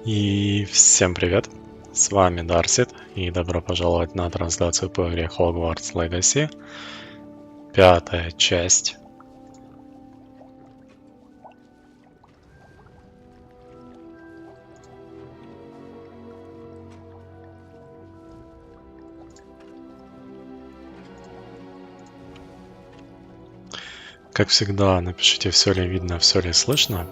И всем привет, с вами Darseed, и добро пожаловать на трансляцию по игре Hogwarts Legacy, 5-я часть. Как всегда, напишите, все ли видно, все ли слышно.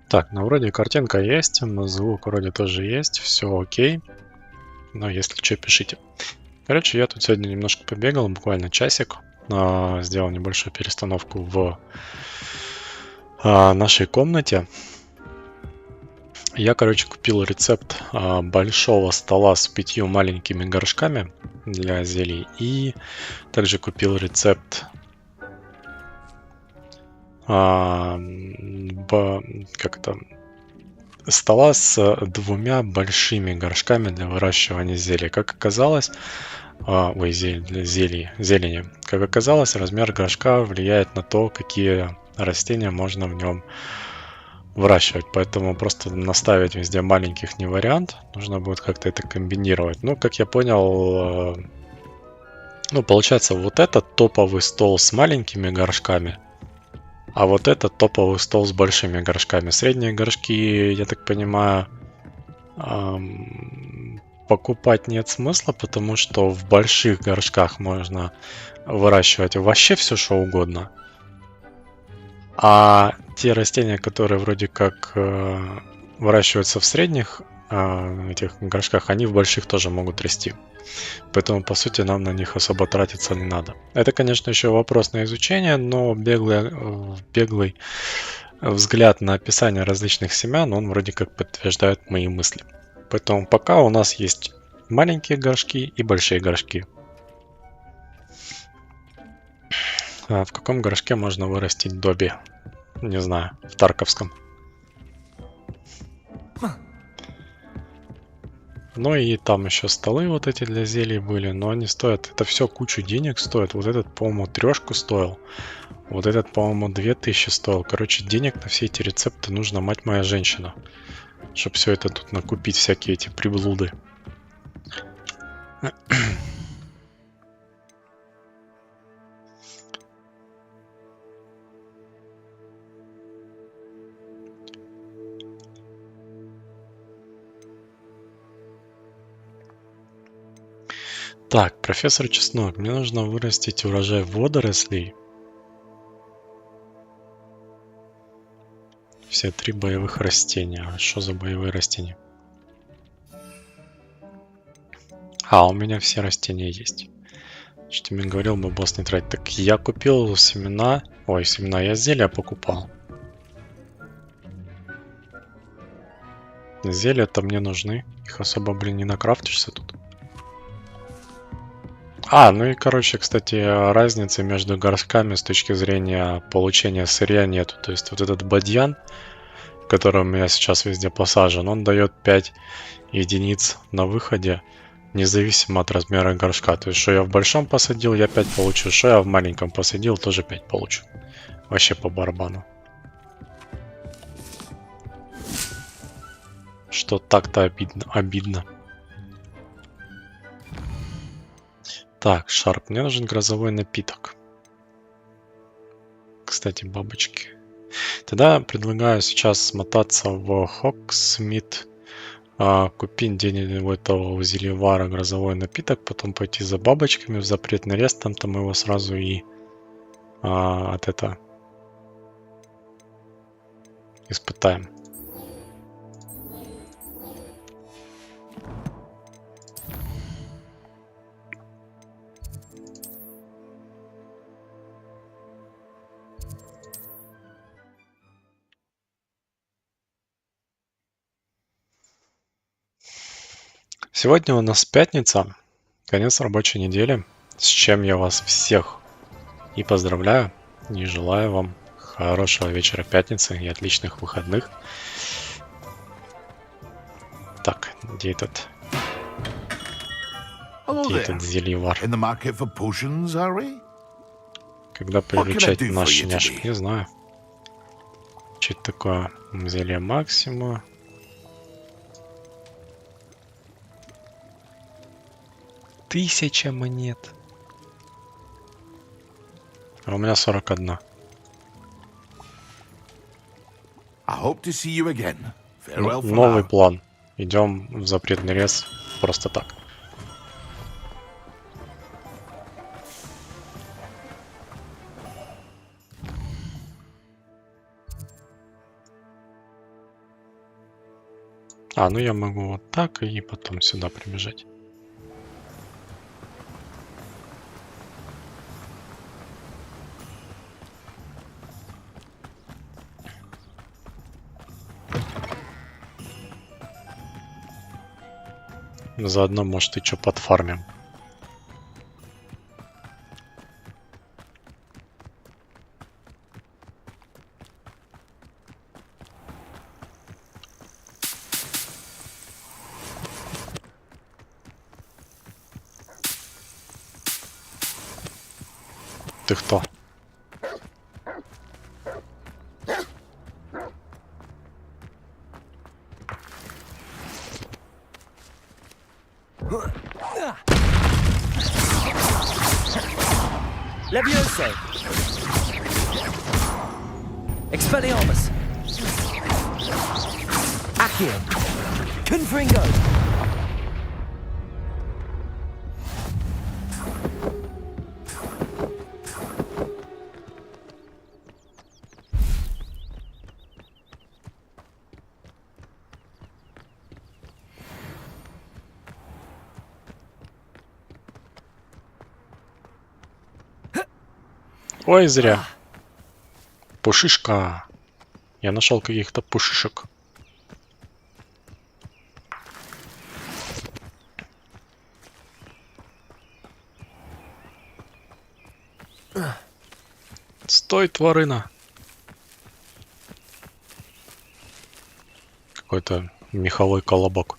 Так, ну вроде картинка есть, звук вроде тоже есть, все окей. Но если что, пишите. Короче, я тут сегодня немножко побегал, буквально часик. Сделал небольшую перестановку в нашей комнате. Я, короче, купил рецепт большого стола с 5 маленькими горшками для зелий. И также купил рецепт стола с 2 большими горшками для выращивания зелий. Как оказалось, зелени. Как оказалось, размер горшка влияет на то, какие растения можно в нем выращивать. Поэтому просто наставить везде маленьких не вариант. Нужно будет как-то это комбинировать. Ну, как я понял, получается, вот этот топовый стол с маленькими горшками, а вот этот топовый стол с большими горшками. Средние горшки, я так понимаю, покупать нет смысла, потому что в больших горшках можно выращивать вообще все, что угодно. А те растения, которые вроде как выращиваются в средних этих горшках, они в больших тоже могут расти. Поэтому, по сути, нам на них особо тратиться не надо. Это, конечно, еще вопрос на изучение, но беглый взгляд на описание различных семян, он вроде как подтверждает мои мысли. Поэтому пока у нас есть маленькие горшки и большие горшки. А в каком горшке можно вырастить доби? Не знаю, в Тарковском. Ну и там еще столы вот эти для зелий были, но они стоят, это все кучу денег стоит. Вот этот, по-моему, 3 стоил. Вот этот, по-моему, 2000 стоил. Короче, денег на все эти рецепты нужно, мать моя женщина. Чтобы все это тут накупить, всякие эти приблуды. Так, профессор Чеснок, мне нужно вырастить урожай водорослей. Все 3 боевых растения. Что за боевые растения? У меня все растения есть. Что ты мне говорил, бы босс не тратить. Так я купил семена. Ой, семена, я зелья покупал. Зелья-то мне нужны. Их особо, не накрафтишься тут. Ну и, короче, кстати, разницы между горшками с точки зрения получения сырья нету. То есть вот этот бадьян, который у меня сейчас везде посажен, он дает 5 единиц на выходе, независимо от размера горшка. То есть, что я в большом посадил, я 5 получу. Что я в маленьком посадил, тоже 5 получу. Вообще по барабану. Что так-то обидно. Так, Шарп, мне нужен грозовой напиток. Кстати, бабочки. Тогда предлагаю сейчас смотаться в Хоксмит, купить где-нибудь у этого зельевара грозовой напиток, потом пойти за бабочками в запретный лес, там мы его сразу и испытаем. Сегодня у нас пятница, конец рабочей недели. С чем я вас всех и поздравляю, и желаю вам хорошего вечера пятницы и отличных выходных. Так, где этот зельевар? Когда приручать наш щеняшек? Не знаю. Что это такое? Зелье Максима. 1000 монет. А у меня 41. Новый план. Идем в запретный лес просто так. А, ну я могу вот так и потом сюда прибежать. Заодно, может, и что подфармим. Ты кто? Levioso! Expelliarmus! Accio! Confringo! Ой, зря. Пушишка. Я нашел каких-то пушишек. Стой, тварына. Какой-то меховой колобок.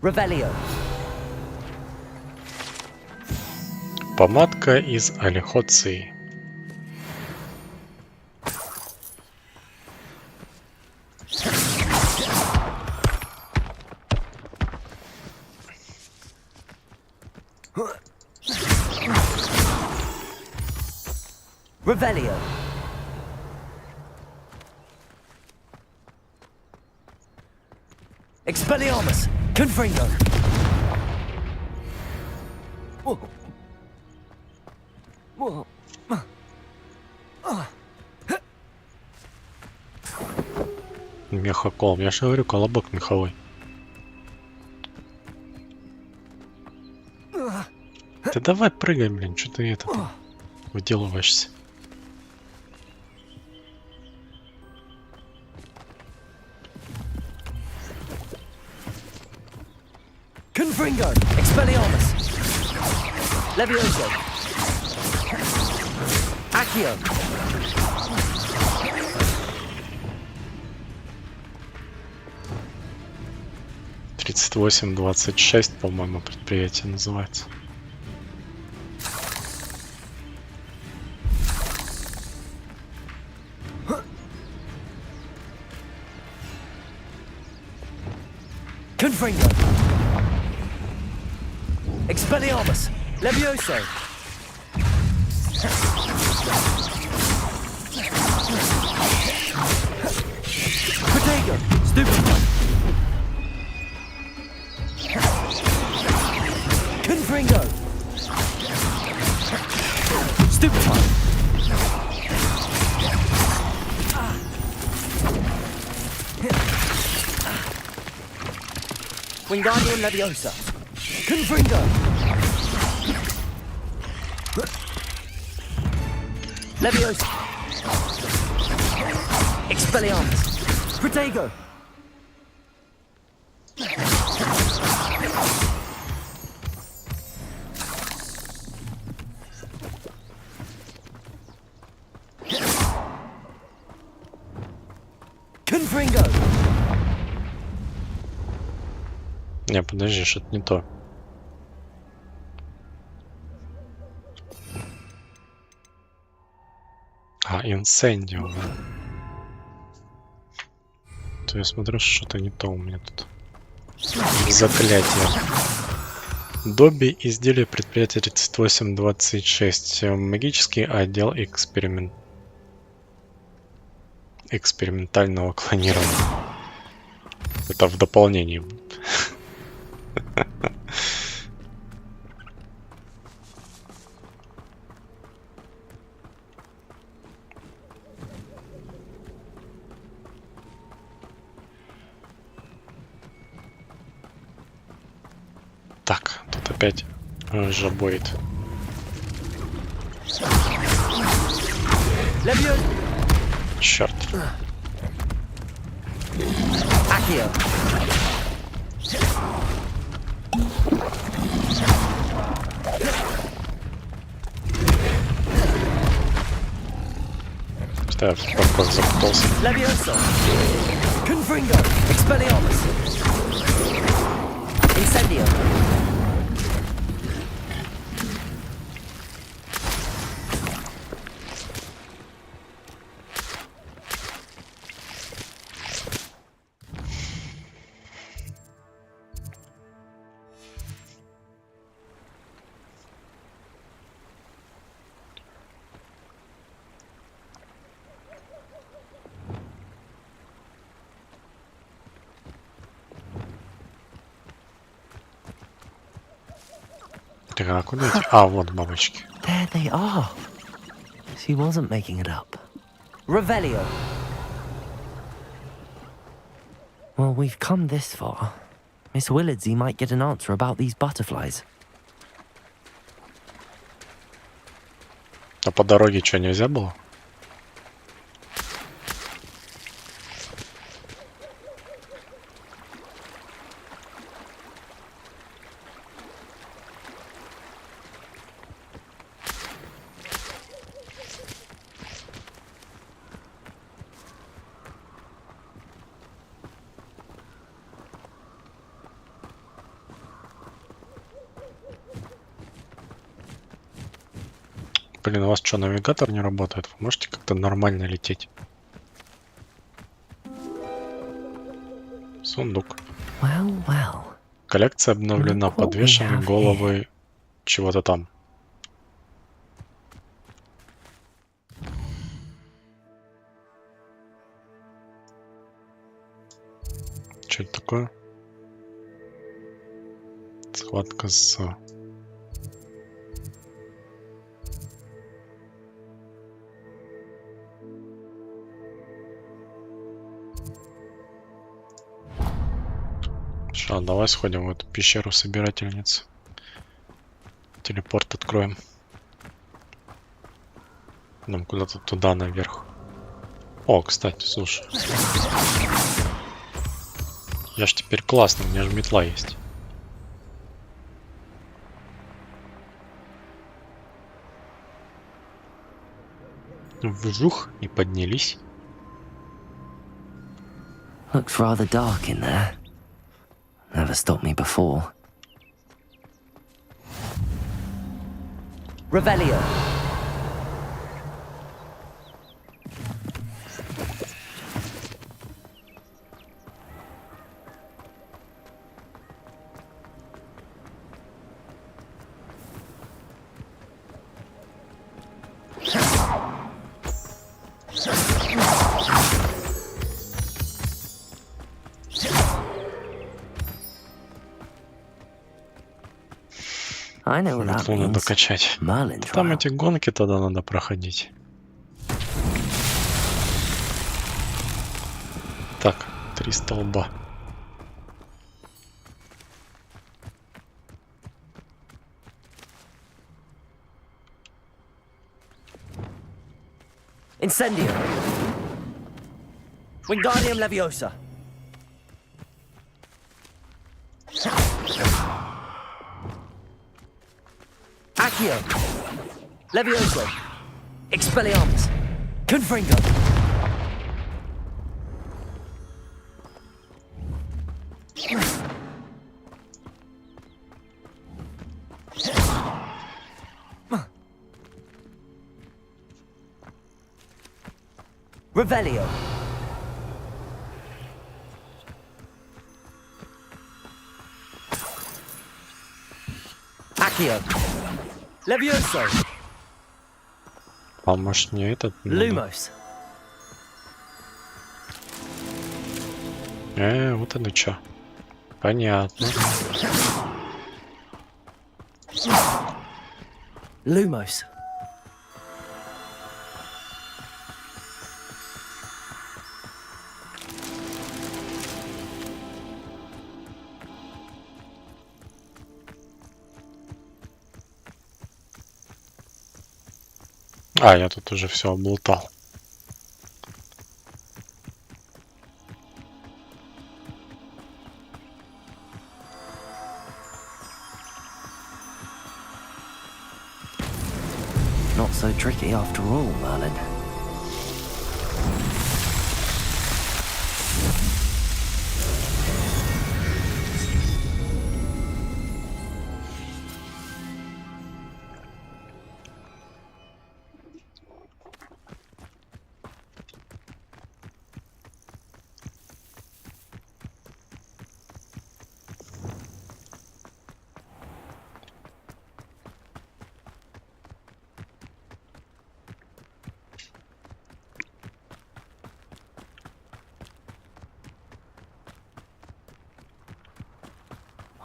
Revelio. Помадка из олихоции. Revelio. Expelliarmus. Confringo. Мехокол. Я же говорю, колобок меховой. Ты давай прыгай, блин, что ты это выделываешься. Confringo. Expelliarmus. Levioso. Accio. 3826, по-моему, предприятие называется. Confringo. Expelliarmus. Levioso. Protego. Stupid one. Confringo. Stupid one. Wingardium Leviosa. Confringo. Leviosa. Expelliarmus. Protego. Confringo. Не, подожди, что-то не то. А, инсендио. То я смотрю, что-то не то у меня тут. Заклятие. Добби, изделие предприятия 3826. Магический отдел экспериментального клонирования. Это в дополнении. Так, тут опять жабоид. Черт. Да, в парках запутался. Confringo. Expelliarmus. Incendio. Так, а куда эти? А, вот бабочки. There they are. She wasn't making it up. Revelio. Well, we've come this far. Miss Willardsey might get an answer about these butterflies. А по дороге что, нельзя было? Блин, у вас что, навигатор не работает? Вы можете как-то нормально лететь? Сундук. Well, well. Коллекция обновлена. Подвешены головы чего-то там. Что это такое? Схватка с... Что, давай сходим в эту пещеру собирательницы. Телепорт откроем. Нам куда-то туда наверх. О, кстати, слушай. Я ж теперь классный, у меня же метла есть. Вжух, и поднялись. Looks rather dark in there. Never stopped me before. Revelio. Метлу надо качать. Там эти гонки тогда надо проходить. Так, 3 столба. Incendio. Wingardium Leviosa. Accio. Levioso. Expelliarmus. Confringo. Revelio. Accio. Levioso. А может не этот? Lumos. Вот оно чё. Понятно. Lumos. А, я тут уже все облутал. Not so tricky after all, Merlin.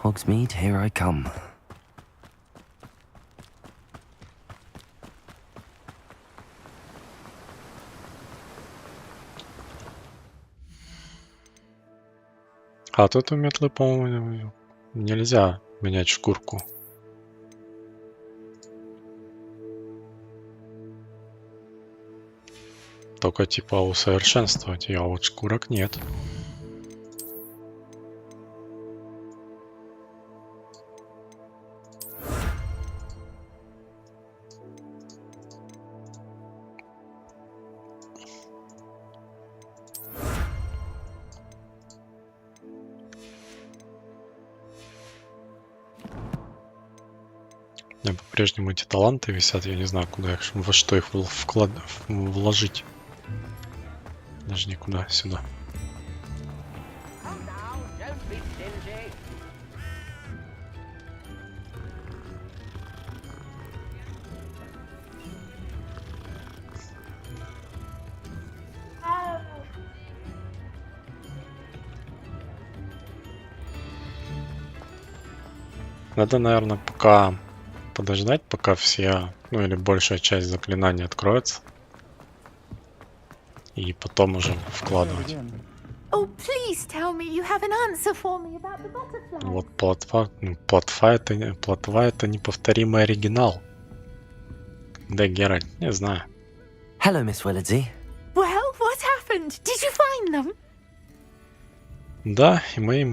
Hogsmeade, here I come. А тут у метлы, по-моему, нельзя менять шкурку. Только типа усовершенствовать ее, а вот шкурок нет. У меня по-прежнему эти таланты висят, я не знаю, куда их, во что их вложить. Даже никуда, сюда. Надо, наверное, пока подождать, пока все, ну или большая часть заклинаний откроется. И потом уже вкладывать. Oh, please tell me you have an answer for me about the butterfly. Вот плотва это неповторимый оригинал. Да, Геральт, не знаю. Hello, Miss Willardsey. Well, what happened? Did you find them? Да, и мои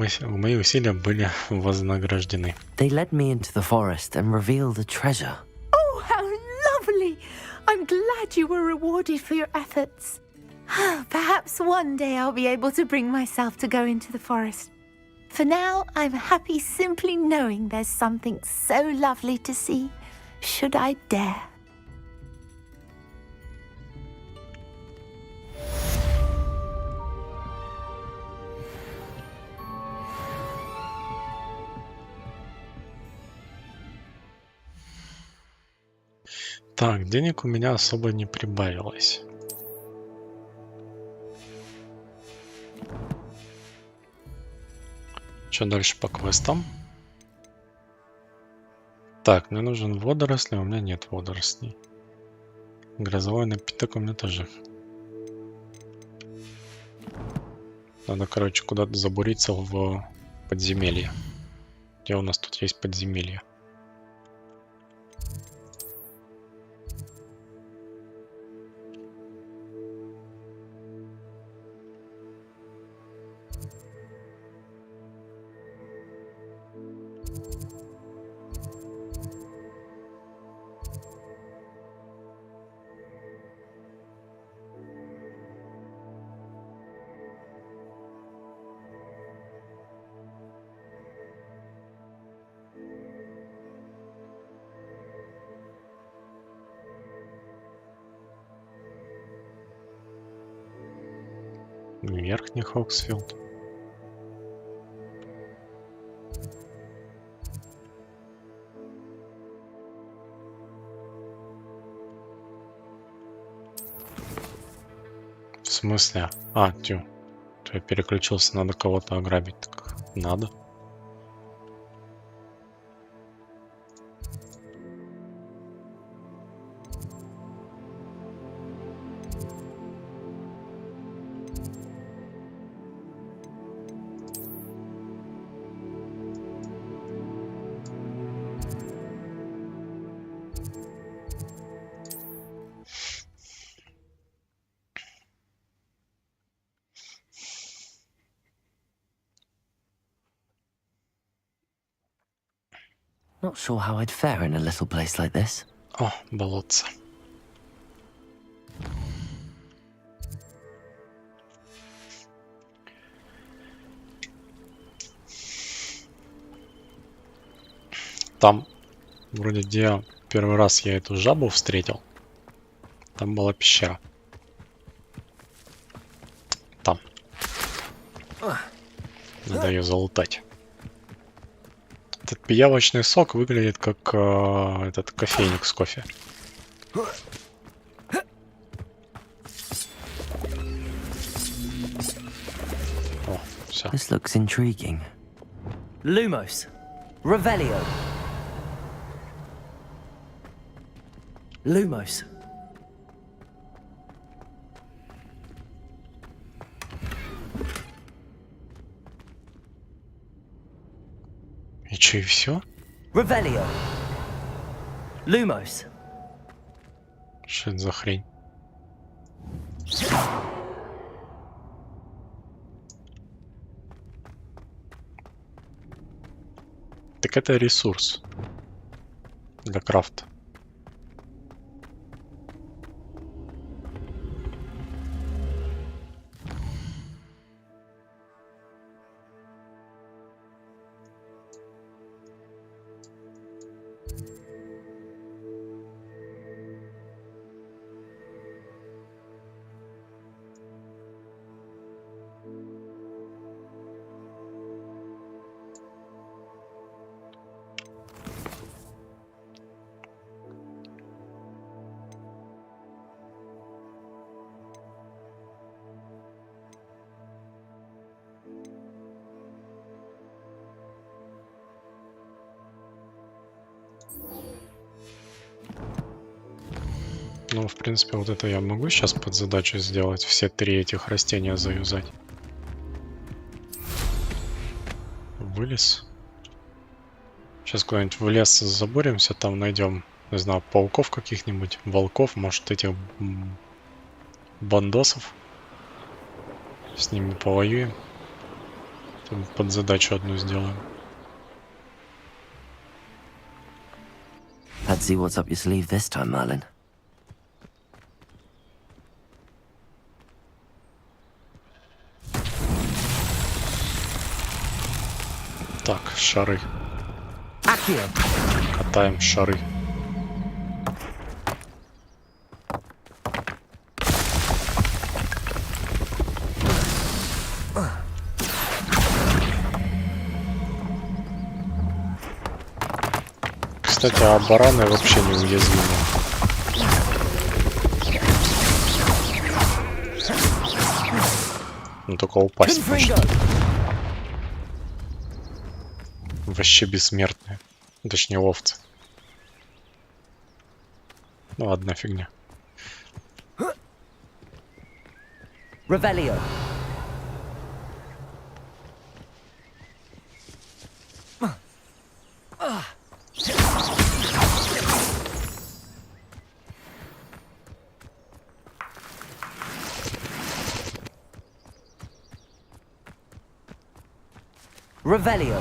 усилия были вознаграждены. They led me into the forest and revealed a treasure. Oh, how lovely! I'm glad you were rewarded for your efforts. Perhaps one day I'll be able to bring myself to go into the forest. For now, I'm happy simply knowing there's something so lovely to see, should I dare. Так, денег у меня особо не прибавилось. Что дальше по квестам? Так, мне нужен водоросли, у меня нет водорослей. Грозовой напиток у меня тоже. Надо, короче, куда-то забуриться в подземелье. Где у нас тут есть подземелье? Верхний Хоксфилд. В смысле? А, тю. Я переключился, надо кого-то ограбить. Так надо. Not sure how I'd fare in a little place like this. О, болотце. Там, вроде где первый раз я эту жабу встретил, там была пещера. Там. Надо ее залутать. Этот пиявочный сок выглядит как этот кофейник с кофе. О, все. This looks intriguing. Lumos. Revelio. Lumos. И че, и все? Revelio. Lumos. Что это за хрень? Так это ресурс для крафта. Ну, в принципе, вот это я могу сейчас под задачу сделать. Все три этих растения заюзать. Вылез. Сейчас куда-нибудь в лес заборемся, там найдем, не знаю, пауков каких-нибудь, волков, может, этих бандосов. С ними повоюем. Там под задачу одну сделаем. Let's see what's up your sleeve this time, Merlin. Так, шары. Accio. Катаем шары. Кстати, а бараны вообще неуязвимы. Ну только упасть может. Вообще бессмертные. Точнее, овцы. Ну, одна фигня. Revelio. Revelio.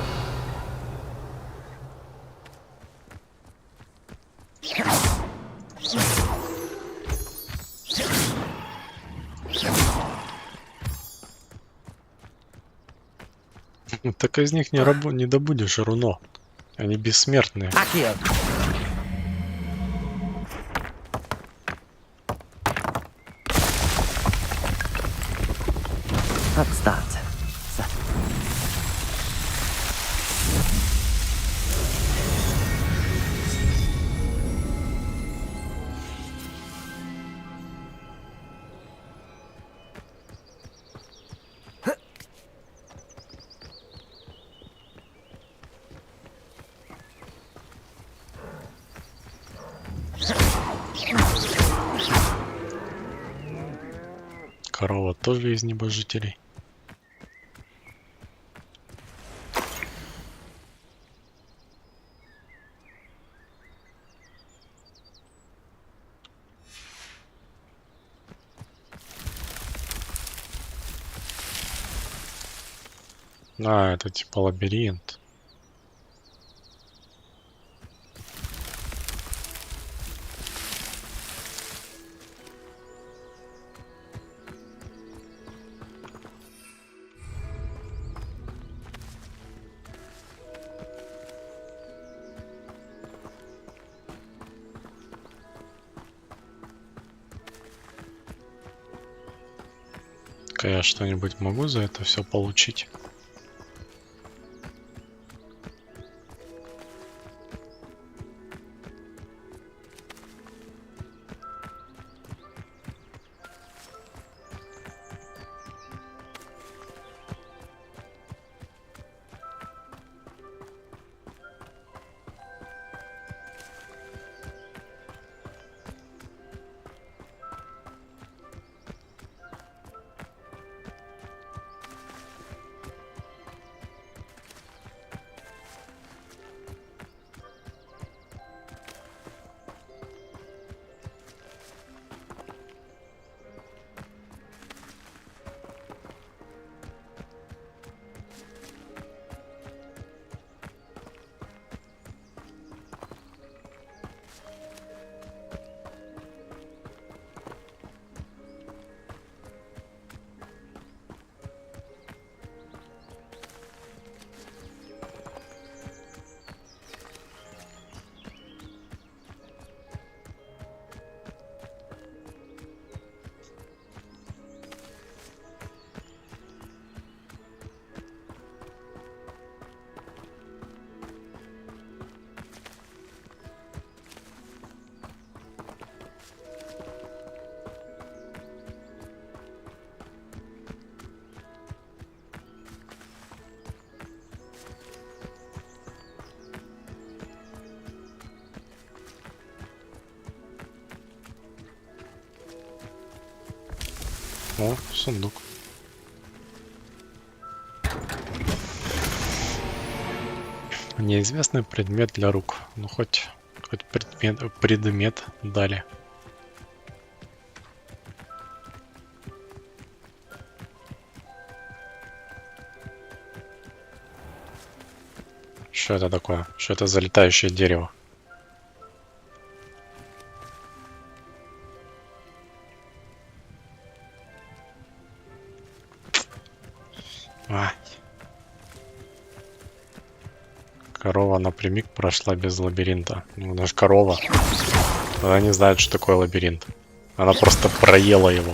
Так из них не добудешь руно. Они бессмертные. Accio. That's that. Settled. Корова тоже из небожителей. А, это типа лабиринт. Я что-нибудь могу за это все получить? О, сундук. Неизвестный предмет для рук. Ну хоть предмет дали. Что это такое? Что это за летающее дерево? Корова напрямик прошла без лабиринта. Ну, она же корова. Она не знает, что такое лабиринт. Она просто проела его.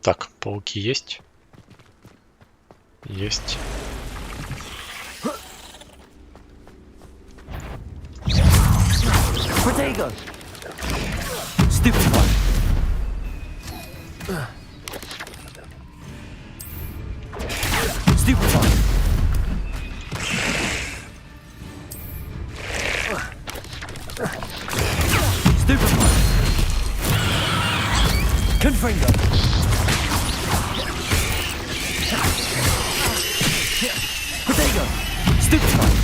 Так, пауки есть? Есть. Potato. Stupid one. Stupid one. Stupid one. Confringo. Potato. Stupid one.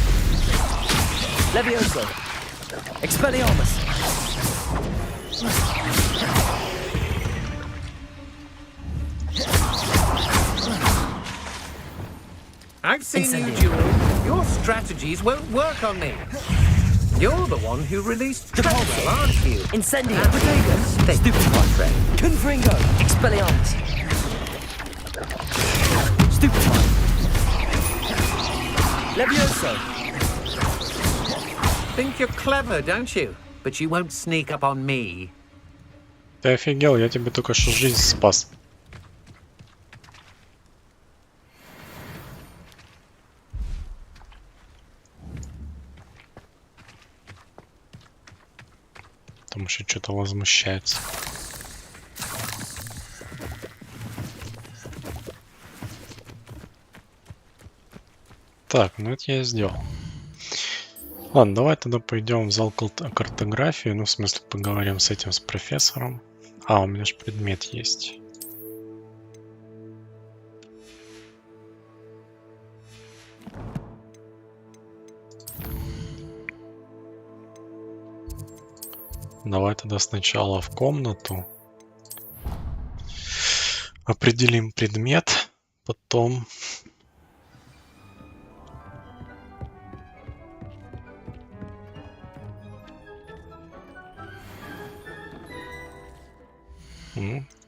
Levioso. Expelliarmus. I've seen you Incendio. duel. Your strategies won't work on me. You're the one who released Treadwell, aren't you? Incendio. Stay. Stupefy. Confringo. Expelliarmus. Stupefy. Levioso. Think you're clever, don't you? But you won't sneak up on me. Ты офигел, я тебе только что жизнь спас. Там еще что-то возмущается. Так, ну это я сделал. Ладно, давай тогда пойдем в зал картографии. Ну, в смысле, поговорим с этим, с профессором. А, у меня же предмет есть. Давай тогда сначала в комнату. Определим предмет. Потом...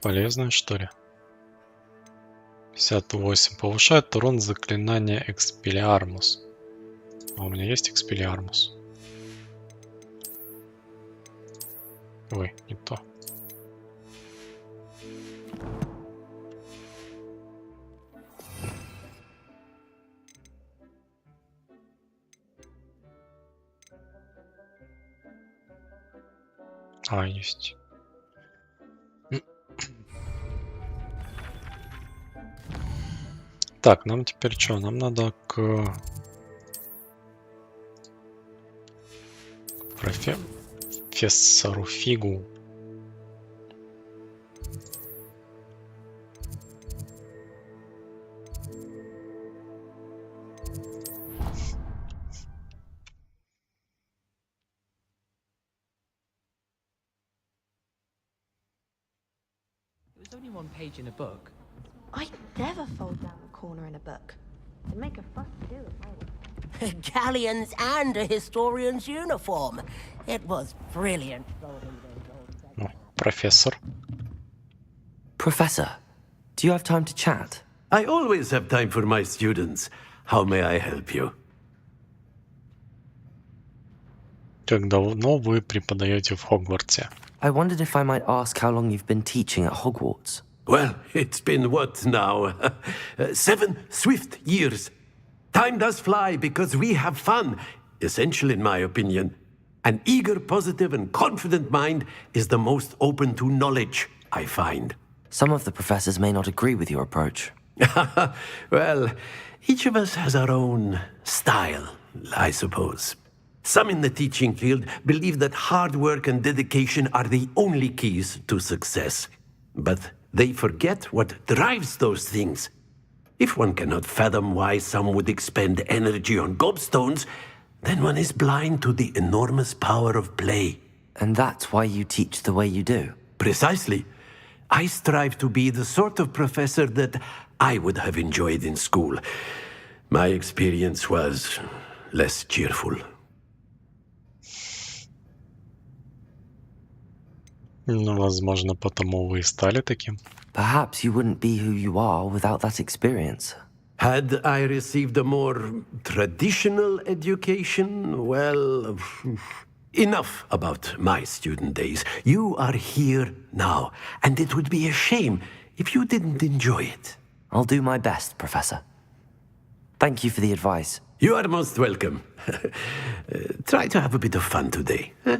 полезно, что ли? 58. Повышает урон заклинания Expelliarmus. А у меня есть Expelliarmus? Ой, не то. А, есть. Так, нам теперь что? Нам надо к профессору Фигу. There's only one page in a book. I'd never fold down a corner in a book. It'd make a fuss to do if I were. Galleons and a historian's uniform. It was brilliant. Ну, профессор. Professor, do you have time to chat? I always have time for my students. How may I help you? Как давно вы преподаете в Хогвартсе? I wondered if I might ask how long you've been teaching at Hogwarts. Well, it's been what now? 7 swift years. Time does fly because we have fun, essential in my opinion. An eager, positive, and confident mind is the most open to knowledge, I find. Some of the professors may not agree with your approach. Well, each of us has our own style, I suppose. Some in the teaching field believe that hard work and dedication are the only keys to success. But they forget what drives those things. If one cannot fathom why some would expend energy on gobstones, then one is blind to the enormous power of play. And that's why you teach the way you do. Precisely. I strive to be the sort of professor that I would have enjoyed in school. My experience was less cheerful. Ну, возможно, потому вы и стали таким. Perhaps you wouldn't be who you are without that experience. Had I received a more traditional education, well, enough about my student days. You are here now, and it would be a shame if you didn't enjoy it. I'll do my best, Professor. Thank you for the advice. You are most welcome. Try to have a bit of fun today. Huh?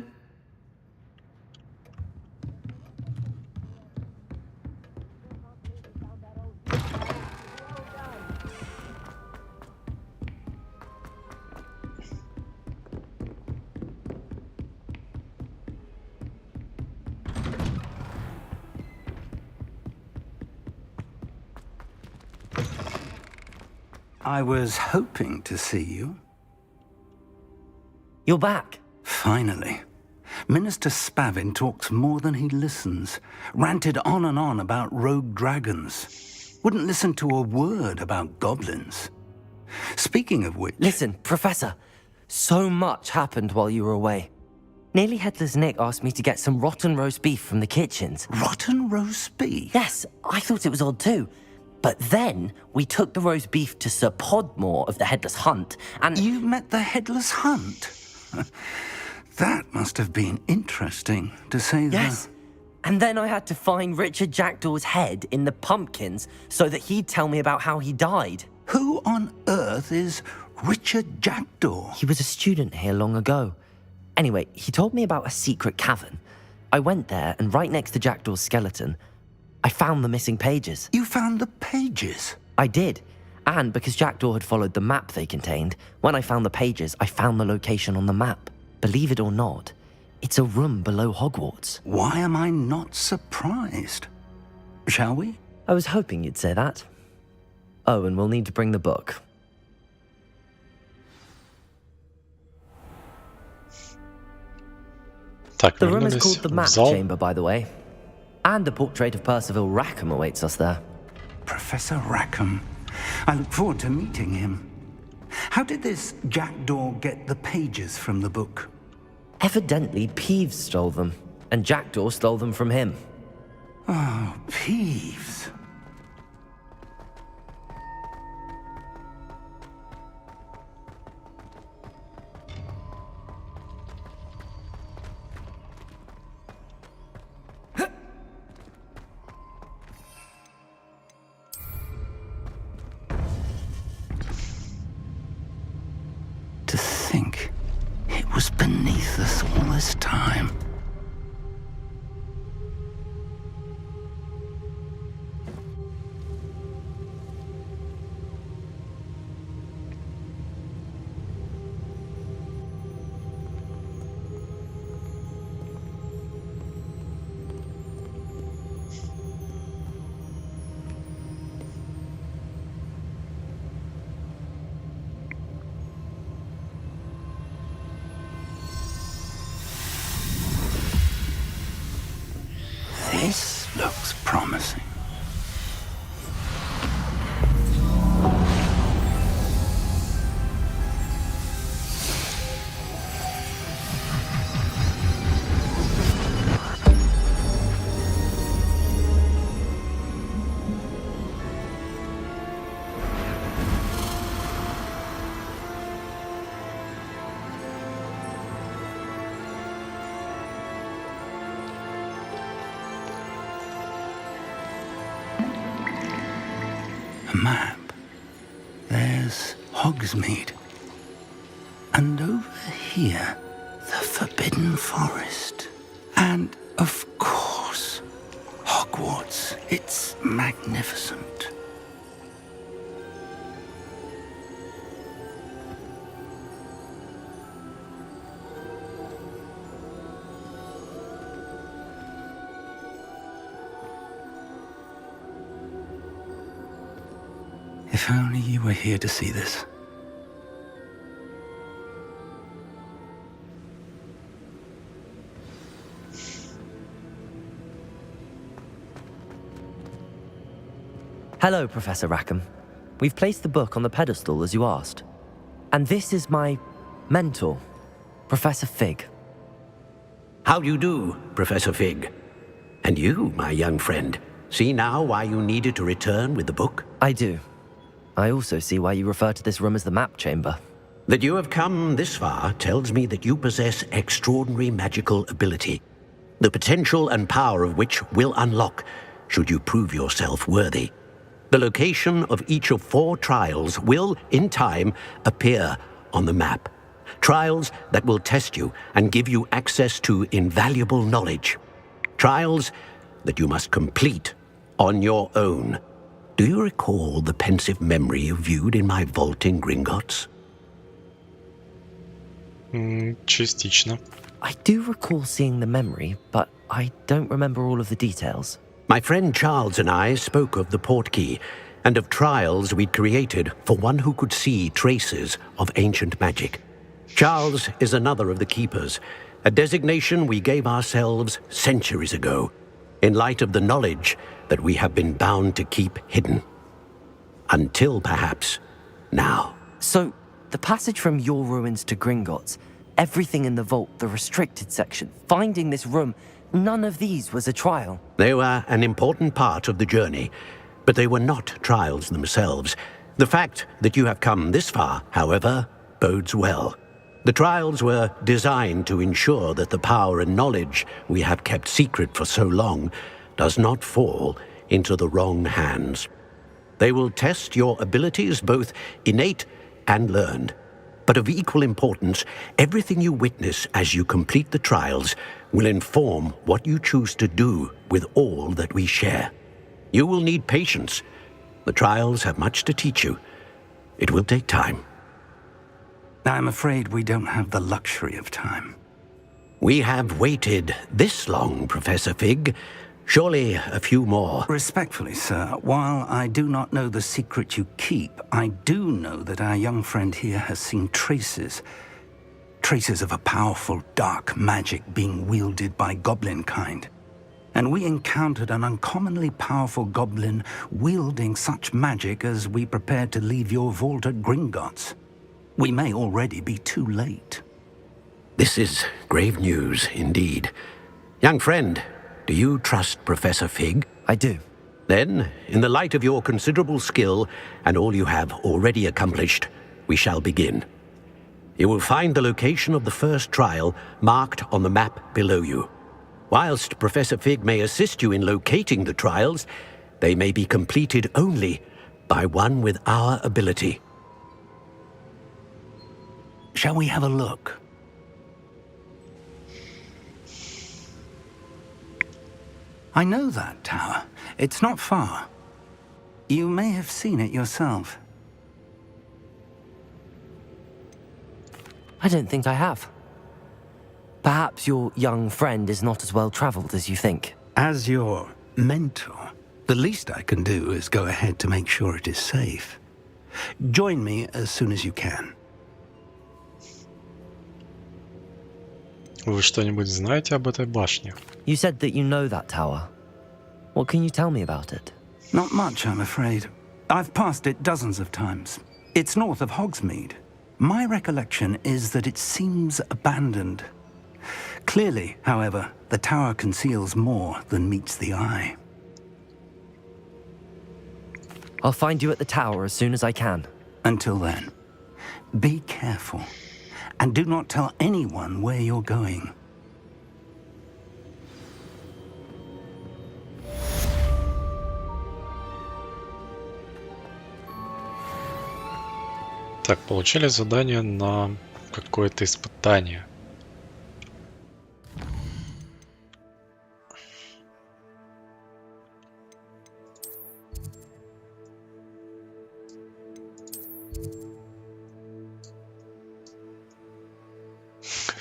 I was hoping to see you. You're back. Finally. Minister Spavin talks more than he listens. Ranted on and on about rogue dragons. Wouldn't listen to a word about goblins. Speaking of which... Listen, Professor. So much happened while you were away. Nearly Headless Nick asked me to get some rotten roast beef from the kitchens. Rotten roast beef? Yes, I thought it was odd too. But then we took the roast beef to Sir Podmore of the Headless Hunt, and... You met the Headless Hunt? That must have been interesting, to say the... Yes. And then I had to find Richard Jackdaw's head in the pumpkins so that he'd tell me about how he died. Who on earth is Richard Jackdaw? He was a student here long ago. Anyway, he told me about a secret cavern. I went there, and right next to Jackdaw's skeleton, I found the missing pages. You found the pages? I did. And because Jackdaw had followed the map they contained, when I found the pages, I found the location on the map. Believe it or not, it's a room below Hogwarts. Why am I not surprised? Shall we? I was hoping you'd say that. Oh, and we'll need to bring the book. The room is called the Map Chamber, by the way. And a portrait of Percival Rackham awaits us there. Professor Rackham. I look forward to meeting him. How did this Jackdaw get the pages from the book? Evidently, Peeves stole them, and Jackdaw stole them from him. Oh, Peeves. To think it was beneath us all this time. This looks promising. A map. There's Hogsmeade. And over here, the Forbidden Forest. And, of course, Hogwarts. It's magnificent. If only you were here to see this. Hello, Professor Rackham. We've placed the book on the pedestal as you asked. And this is my mentor, Professor Fig. How do you do, Professor Fig? And you, my young friend, see now why you needed to return with the book? I do. I also see why you refer to this room as the Map Chamber. That you have come this far tells me that you possess extraordinary magical ability, the potential and power of which will unlock should you prove yourself worthy. The location of each of 4 trials will, in time, appear on the map. Trials that will test you and give you access to invaluable knowledge. Trials that you must complete on your own. Do you recall the pensive memory you viewed in my vault in Gringotts? Частично. I do recall seeing the memory, but I don't remember all of the details. My friend Charles and I spoke of the portkey and of trials we'd created for one who could see traces of ancient magic. Charles is another of the keepers, a designation we gave ourselves centuries ago, in light of the knowledge that we have been bound to keep hidden. Until, perhaps, now. So, the passage from your ruins to Gringotts, everything in the vault, the restricted section, finding this room, none of these was a trial. They were an important part of the journey, but they were not trials themselves. The fact that you have come this far, however, bodes well. The trials were designed to ensure that the power and knowledge we have kept secret for so long does not fall into the wrong hands. They will test your abilities, both innate and learned. But of equal importance, everything you witness as you complete the trials will inform what you choose to do with all that we share. You will need patience. The trials have much to teach you. It will take time. I'm afraid we don't have the luxury of time. We have waited this long, Professor Fig. Surely a few more. Respectfully, sir, while I do not know the secret you keep, I do know that our young friend here has seen traces of a powerful dark magic being wielded by goblin kind. And we encountered an uncommonly powerful goblin wielding such magic as we prepared to leave your vault at Gringotts. We may already be too late. This is grave news indeed. Young friend, do you trust Professor Fig? I do. Then, in the light of your considerable skill and all you have already accomplished, we shall begin. You will find the location of the first trial marked on the map below you. Whilst Professor Fig may assist you in locating the trials, they may be completed only by one with our ability. Shall we have a look? I know that tower. It's not far. You may have seen it yourself. I don't think I have. Perhaps your young friend is not as well traveled as you think. As your mentor, the least I can do is go ahead to make sure it is safe. Join me as soon as you can. Вы что-нибудь знаете об этой башне? You said that you know that tower. What can you tell me about it? Not much, I'm afraid. I've passed it dozens of times. It's north of Hogsmeade. My recollection is that it seems abandoned. Clearly, however, the tower conceals more than meets the eye. I'll find you at the tower as soon as I can. Until then, be careful. And do not tell anyone where you're going. Так, получили задание на какое-то испытание.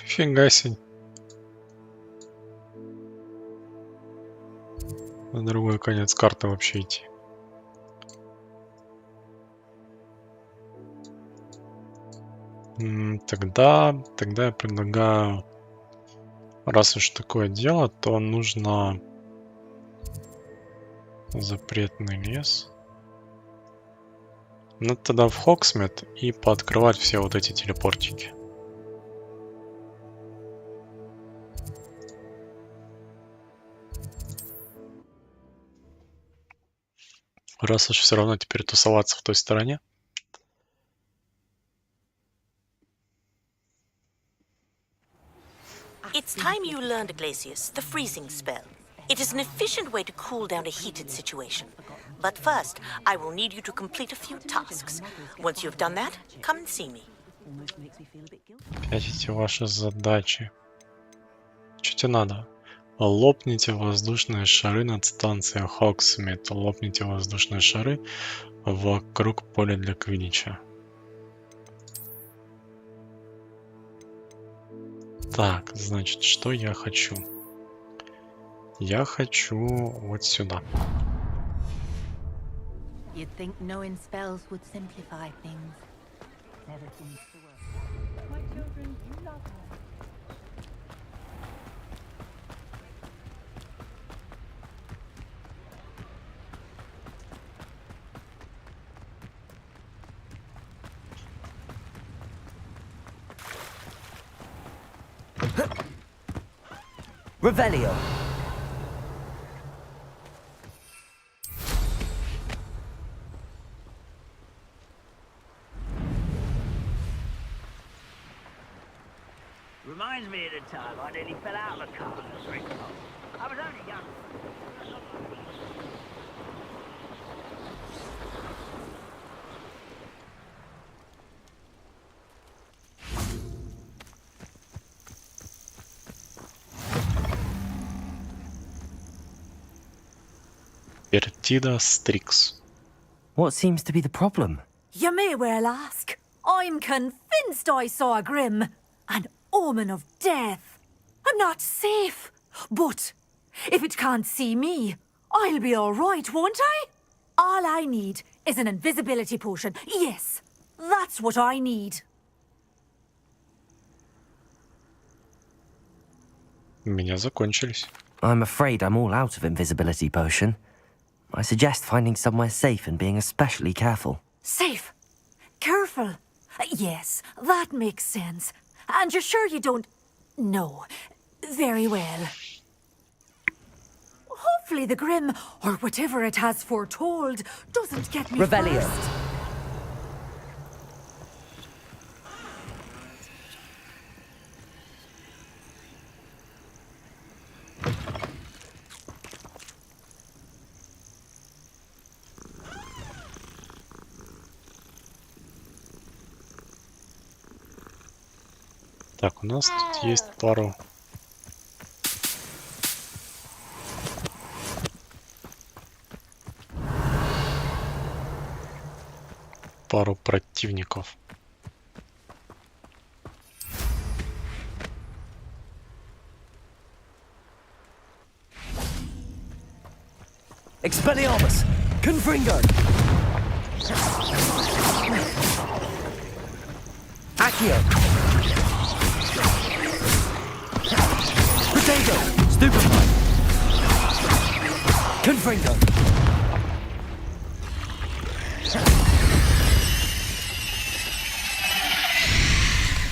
Фига себе. На другой конец карты вообще идти. Тогда я предлагаю, раз уж такое дело, то нужно запретный лес. Надо тогда в Хогсмед и пооткрывать все вот эти телепортики. Раз уж все равно теперь тусоваться в той стороне. It's time you learned, Glacius, the freezing spell. It is an efficient way to cool down a heated situation. But first, I will need you to complete a few tasks. Once you've done that, come and see me. Опять эти ваши задачи. Что тебе надо? Лопните воздушные шары над станцией Хогсмид. Лопните воздушные шары вокруг поля для квиддича. Так, значит, что я хочу? Я хочу вот сюда. You'd think knowing spells would simplify things. Never seems to work. Revelio. Reminds me of the time I nearly fell out of the car. I was only young. Вертида Strix. What seems to be the problem? You may well ask. I'm convinced I saw a grim, an omen of death. I'm not safe, but if it can't see me, I'll be all right, won't I? All I need is an invisibility potion. Yes, that's what I need. У меня закончились. I'm afraid I'm all out of invisibility potion. I suggest finding somewhere safe and being especially careful. Safe? Careful? Yes, that makes sense. And you're sure you don't... No. Very well. Hopefully the Grim, or whatever it has foretold, doesn't get me Revelio. first. Так, у нас тут есть пару противников. Expelliarmus! Confringo! Accio! Potato! Stupefy! Confringo!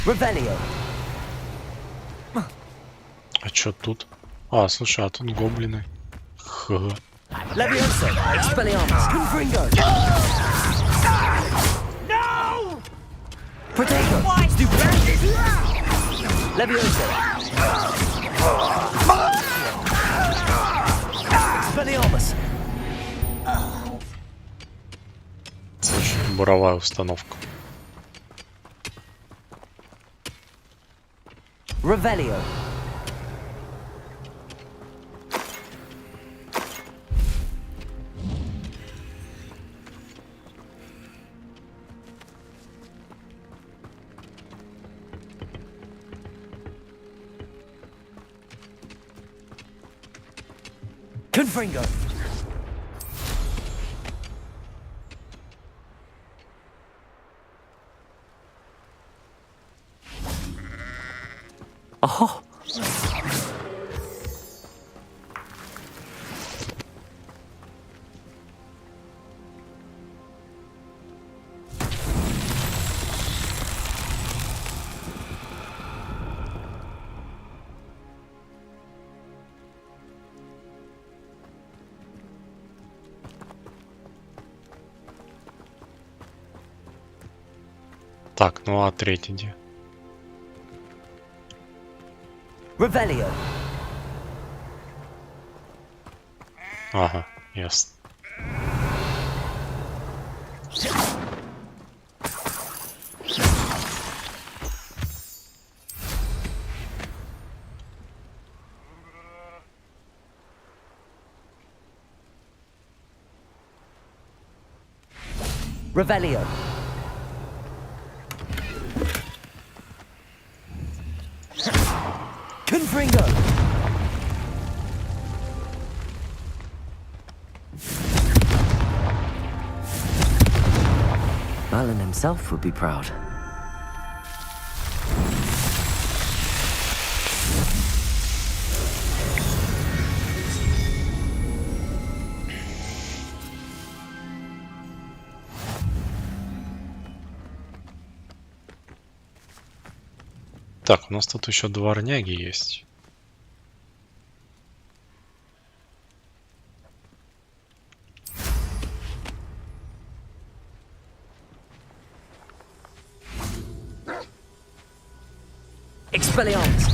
Revelio! А чё тут? А, слушай, а тут гоблины. Ха. Levioso! Expelliarmus! Confringo! No! Potato! Stupefy! Levioso! Expelliarmus! Очень буровая установка. Revelio! Confringo! Oh! Так, ну а третий где? Revelio! Ага, ясно. Revelio! Confringo! Merlin himself would be proud. Так, у нас тут еще дворняги есть. Expelliarmus.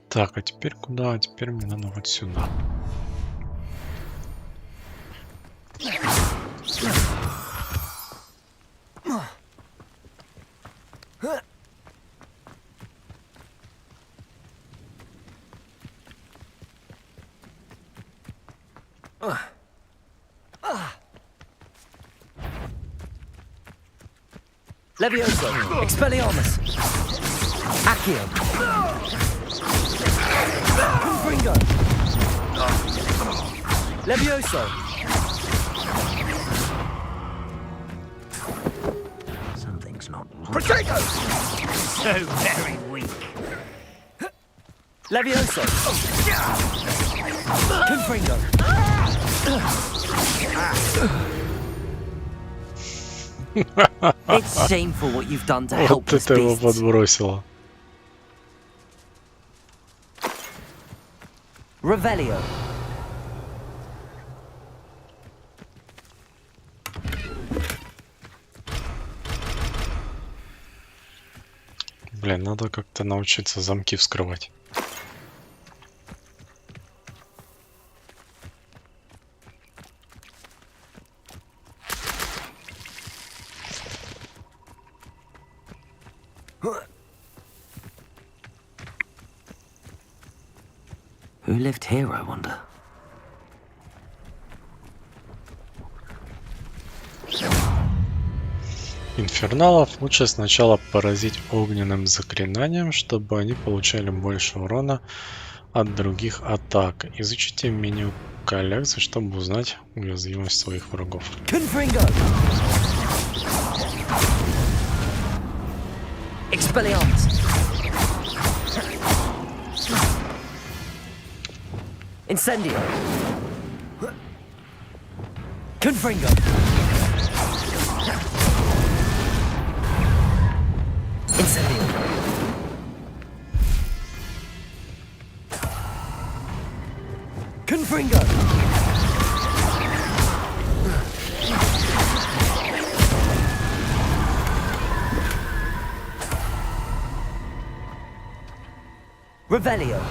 Так, а теперь куда? А теперь мне надо вот сюда. Levioso. Expelliarmus. Accio. Confringo. Levioso. Something's not right. Protego! So very weak. Levioso. Confringo. It's shameful what you've done to help Вот это его подбросило. Revelio. Блин, надо как-то научиться замки вскрывать. Who lived here, I wonder? Инферналов лучше сначала поразить огненным заклинанием, чтобы они получали больше урона от других атак. Изучите меню коллекции, чтобы узнать уязвимость своих врагов. Confringo. Expelliarmus. Incendio. Confringo. Incendio. Confringo. Revelio.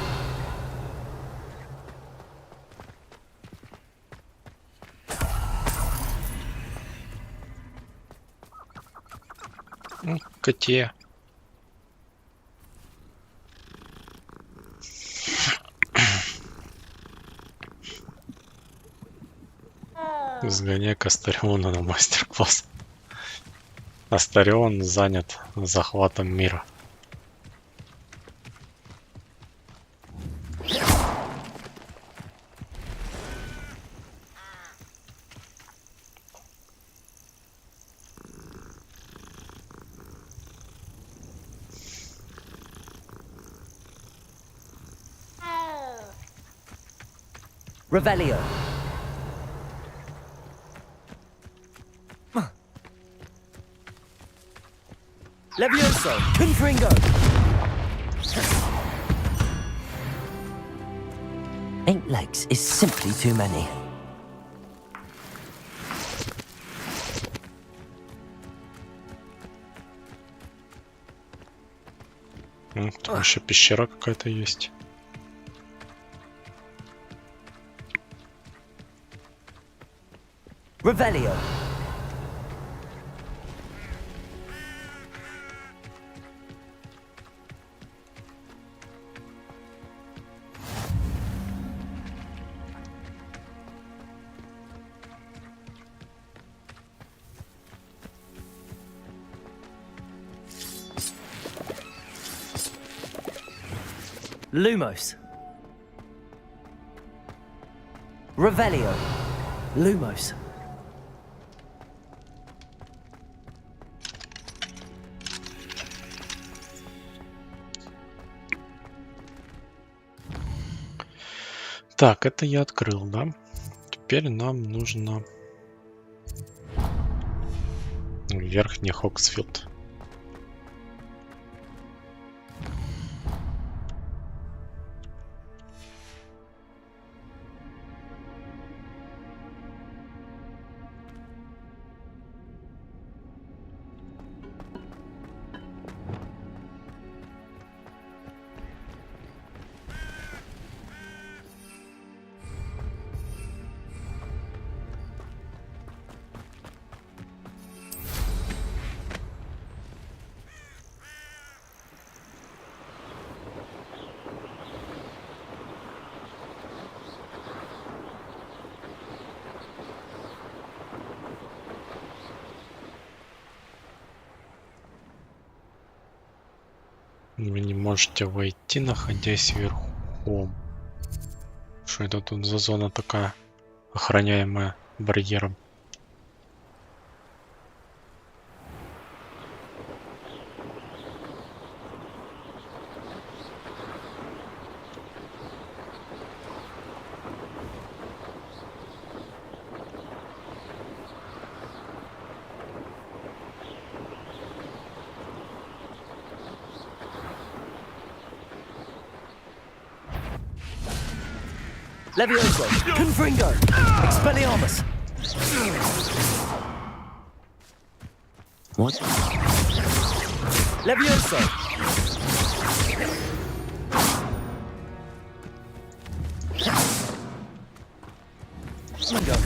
Коте. Сгоняй к Астариону на мастер-класс. Астарион занят захватом мира. Revelio. Levioso. Confringo. 8 legs is simply too many. Там еще пещера какая-то есть. Revelio. Lumos. Revelio. Lumos. Так, это я открыл, да? Теперь нам нужно верхний Хоксфилд. Вы не можете войти, находясь верхом. Что это тут за зона такая, охраняемая барьером? Levioso, Confringo, Expelliarmus. What? Levioso. Confringo.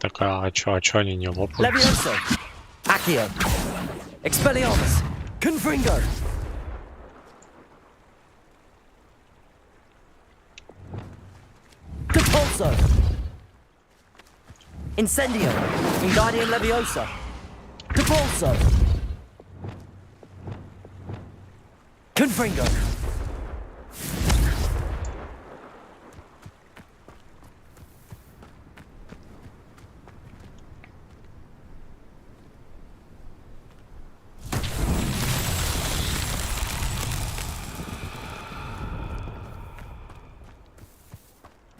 Так, а чё они не лопаются? Levioso, Accio, Expelliarmus. Confringo! Depulso! Incendio! Wingardium Leviosa! Depulso! Confringo!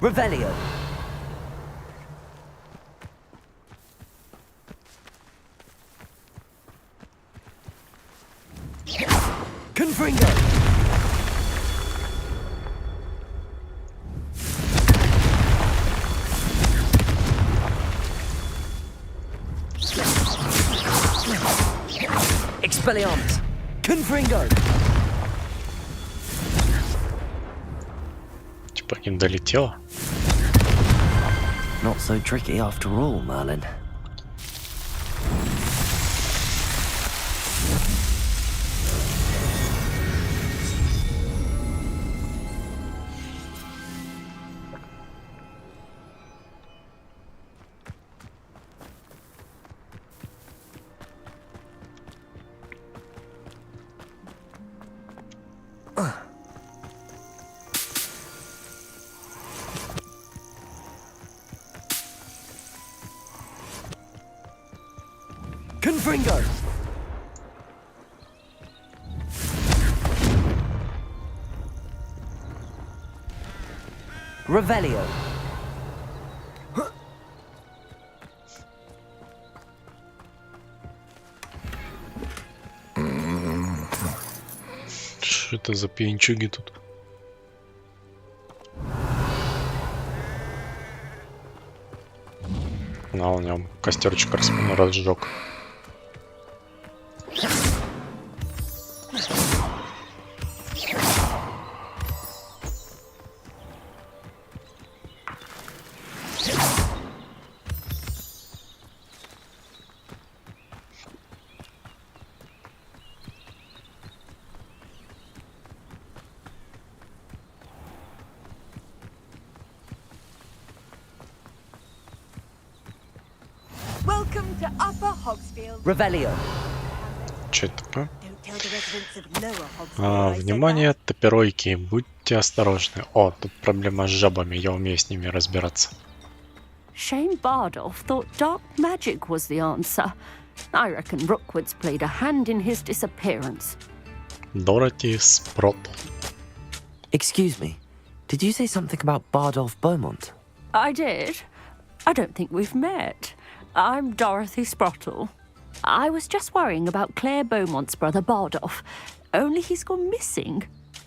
Revelio. Confringo. Expelliarmus. Confringo. Типа не долетело. Not so tricky after all, Merlin. Confringo! Revelio. Что это за пьянчуги тут? На, у него костерчик разжег. Welcome to Upper Hogsfield. Revelio. Что это такое? Внимание, топеройки, будьте осторожны. О, тут проблема с жабами, я умею с ними разбираться. Shane Bardolph thought dark magic was the answer. I reckon Rookwood's played a hand in his disappearance. Dorothy Sprottle. Excuse me, did you say something about Bardolph Beaumont? I did. I don't think we've met. I'm Dorothy Sprottle. I was just worrying about Claire Beaumont's brother Bardolph, only he's gone missing.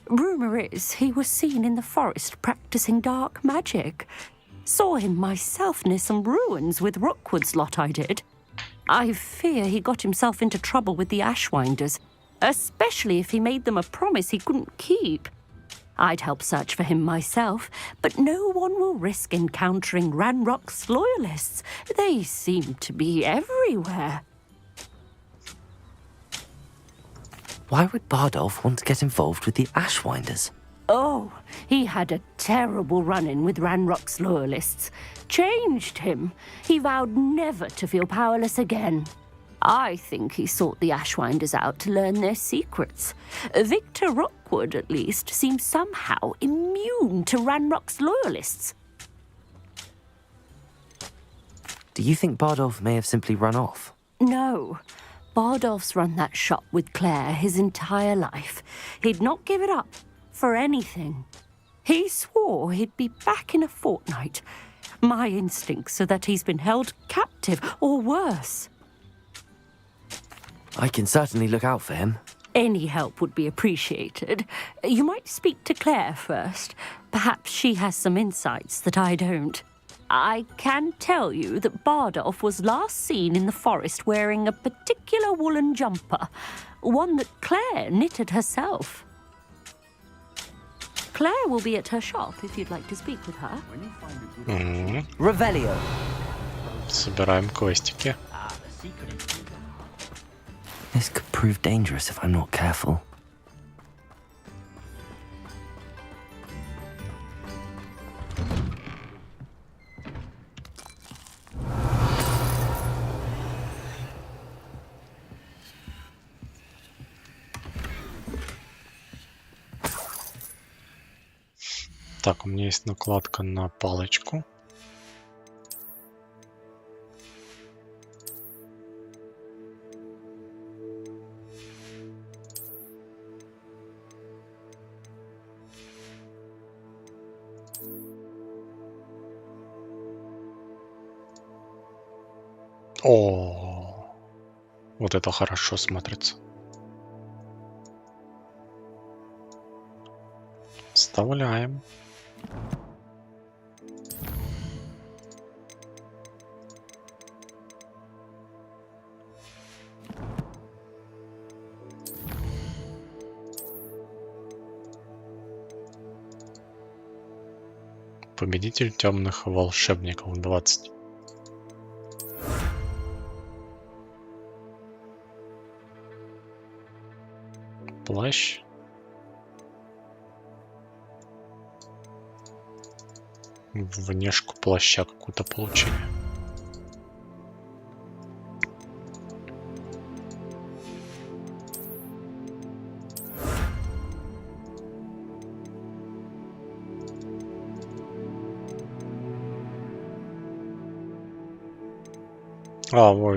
Rumour is he was seen in the forest practicing dark magic. Saw him myself near some ruins with Rookwood's lot I did. I fear he got himself into trouble with the Ashwinders, especially if he made them a promise he couldn't keep. I'd help search for him myself, but no one will risk encountering Ranrock's loyalists. They seem to be everywhere. Why would Bardolph want to get involved with the Ashwinders? Oh, he had a terrible run-in with Ranrock's loyalists. Changed him. He vowed never to feel powerless again. I think he sought the Ashwinders out to learn their secrets. Victor Rookwood, at least, seems somehow immune to Ranrock's loyalists. Do you think Bardolph may have simply run off? No. Bardolph's run that shop with Claire his entire life. He'd not give it up for anything. He swore he'd be back in a fortnight. My instincts are that he's been held captive, or worse. I can certainly look out for him. Any help would be appreciated. You might speak to Claire first. Perhaps she has some insights that I don't. I can tell you that Bardolph was last seen in the forest wearing a particular woolen jumper, one that Claire knitted herself. Claire will be at her shop if you'd like to speak with her. Revelio. Собираем квестики. This could prove dangerous if I'm not careful. Так, у меня есть накладка на палочку. О, вот это хорошо смотрится. Вставляем. Победитель темных волшебников 20. Плащ. Внешку плаща какую-то получили.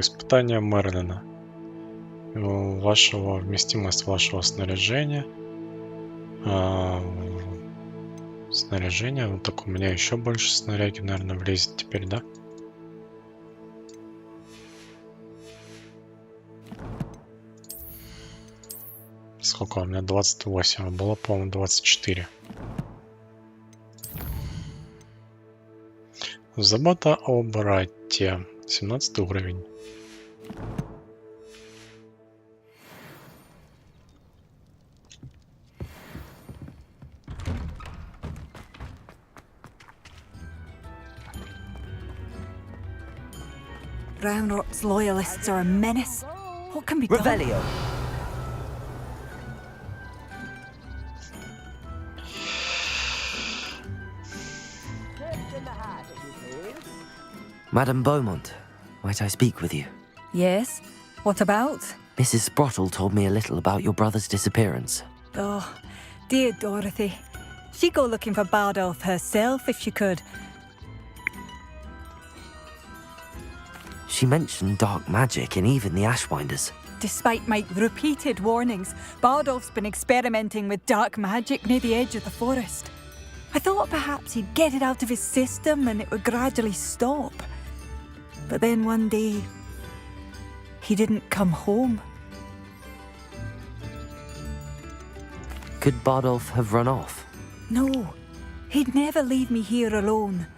Испытание Мерлина. Вашего вместимость вашего снаряжения. Снаряжение. Вот так у меня еще больше снаряги, наверное, влезет теперь, да? Сколько у меня? 28. А было, по-моему, 24. Забота о брате. 17 уровень. Ranrock's loyalists are a menace. What can be done? Revelio. Madame Beaumont, might I speak with you? Yes? What about? Mrs. Sprottle told me a little about your brother's disappearance. Oh, dear Dorothy. She'd go looking for Bardolph herself if she could. She mentioned dark magic and even the Ashwinders. Despite my repeated warnings, Bardolph's been experimenting with dark magic near the edge of the forest. I thought perhaps he'd get it out of his system and it would gradually stop. But then one day, he didn't come home. Could Bardolph have run off? No, he'd never leave me here alone.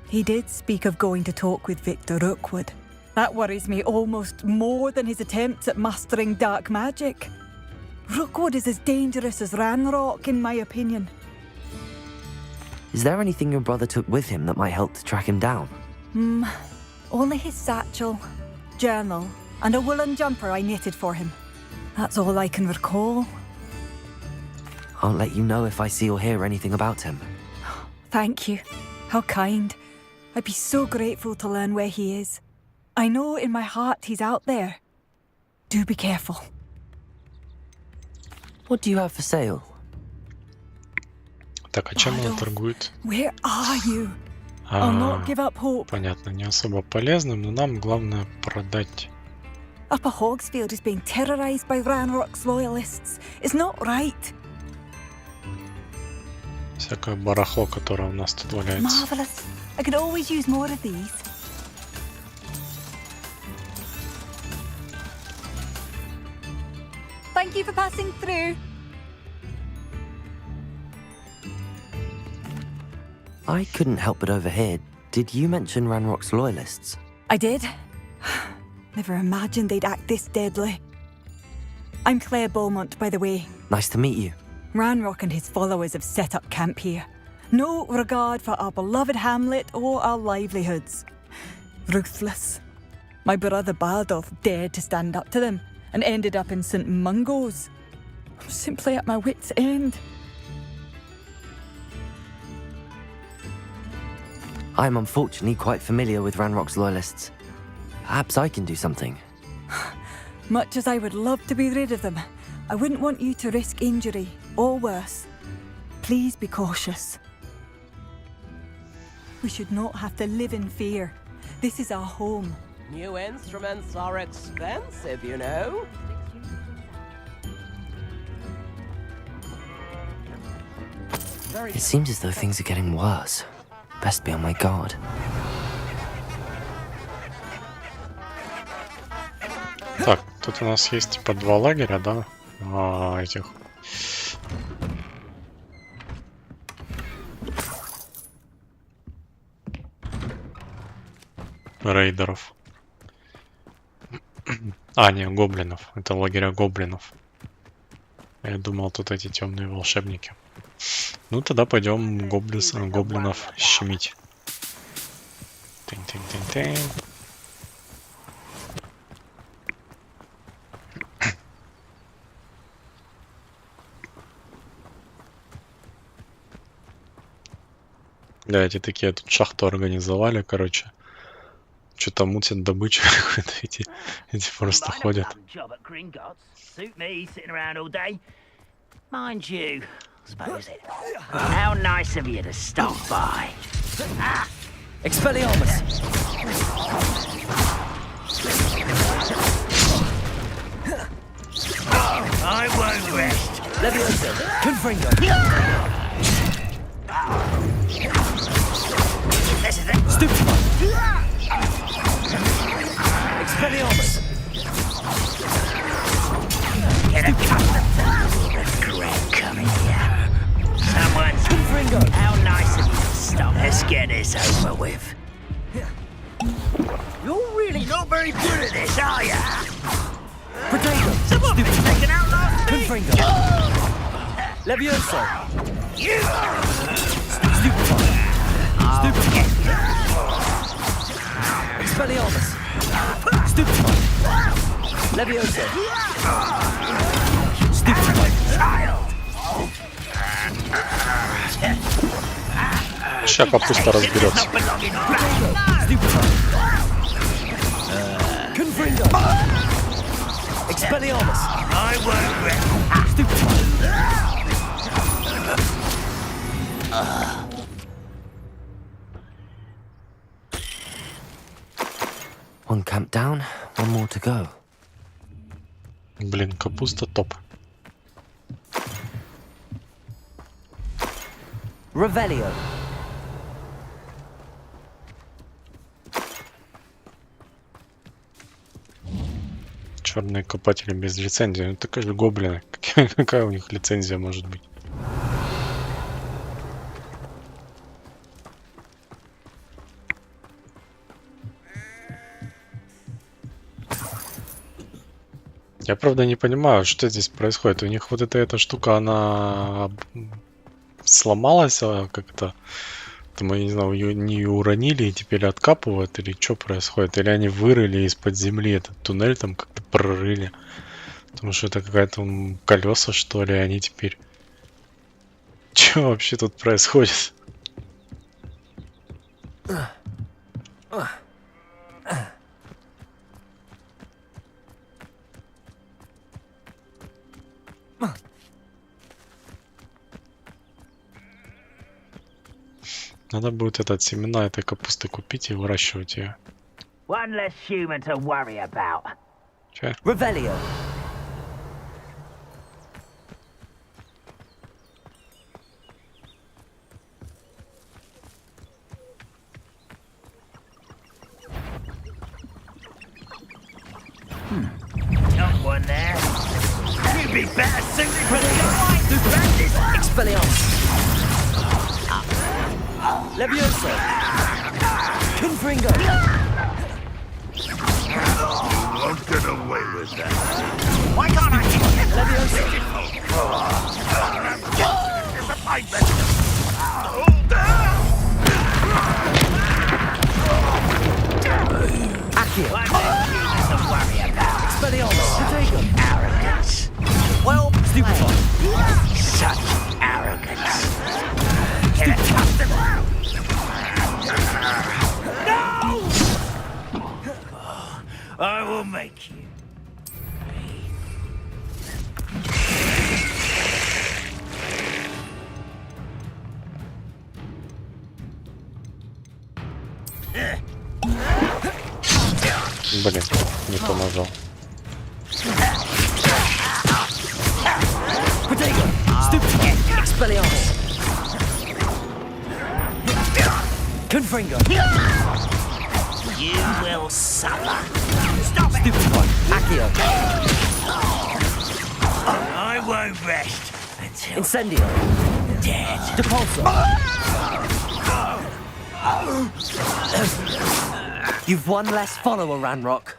He did speak of going to talk with Victor Rookwood. That worries me almost more than his attempts at mastering dark magic. Rookwood is as dangerous as Ranrock, in my opinion. Is there anything your brother took with him that might help to track him down? Only his satchel, journal, and a woolen jumper I knitted for him. That's all I can recall. I'll let you know if I see or hear anything about him. Thank you. How kind. I'd be so grateful to learn where he is. I know in my heart he's out there. Do be careful. What do you have for sale? Так, а чем она торгует? Where are you? I'll not give up hope. Понятно, не особо полезным, но нам главное продать. Upper Hogsfield is being terrorized by Ranrock's loyalists. It's not right. Всякое барахло, которое у нас тут валяется. Marvelous. I could always use more of these. Thank you for passing through. I couldn't help but overhear. Did you mention Ranrock's loyalists? I did. Never imagined they'd act this deadly. I'm Claire Beaumont, by the way. Nice to meet you. Ranrock and his followers have set up camp here. No regard for our beloved hamlet or our livelihoods. Ruthless. My brother Bardolph dared to stand up to them and ended up in St. Mungo's. I'm simply at my wit's end. I'm unfortunately quite familiar with Ranrock's loyalists. Perhaps I can do something. Much as I would love to be rid of them, I wouldn't want you to risk injury or worse. Please be cautious. We should not have to live in fear. This is our home. New instruments are expensive, you know. It seems as though things are getting worse. Best be on my guard. Так, тут у нас есть типа два лагеря, да? Этих. Рейдеров. А, не, гоблинов. Это лагеря гоблинов. Я думал, тут эти темные волшебники. Ну, тогда пойдем гоблинов щемить. Тынь-тынь-тынь-тынь. Да, эти такие тут шахту организовали, короче. Что-то мутят добычу какую-то, эти просто ходят. Mind you, suppose it. How nice of you to stop by. Expelliarmus! I won't rest. Levioso! Confringo! This is it. Stupefy! Expelliarmus! Get accustomed to regret coming here. Someone's Confringo! How nice of you to stop. Let's get this over with. You're really not very good at this, are you? Potato! Someone been taken out last week. Confringo! Levioso! You! Stupefy! Stupefy! Expelliarmus! Stupefy! Levioso! Stupefy! Сейчас капуста разберется. Confringo! Expelliarmus! I won't rest. Stupefy! One camp down, one more to go. Блин, капуста топ. Revelio. Черные копатели без лицензии. Ну такая же гоблины. Какая у них лицензия может быть? Я правда не понимаю, что здесь происходит. У них вот эта штука, она сломалась как-то. Там, я не знаю, ее не уронили и теперь откапывают, или что происходит? Или они вырыли из-под земли этот туннель, там как-то прорыли. Потому что это какая-то колеса, что ли, они теперь Что вообще тут происходит? Надо будет этот семена этой капусты купить и выращивать ее. One less human to worry about. Че? Revelio. Someone there. You'd be better suited for the practice. Expelliarmus. Levioso. Confringo. You won't get away with that. Why can't I hit you? Levioso. Disappointment. Accio. One less human to worry about. Expelliarmus. Protego. Arrogance. Well, stupefy. Such arrogance. Get it comfortable. No! I will make you. Блин, не то нажал. Protego. Stupefy. Expelliarmus. Confringo. You will suffer. Stop it! Stupefy. Accio. I won't rest until Incendio. dead. Depulso. You've one less follower, Ranrock.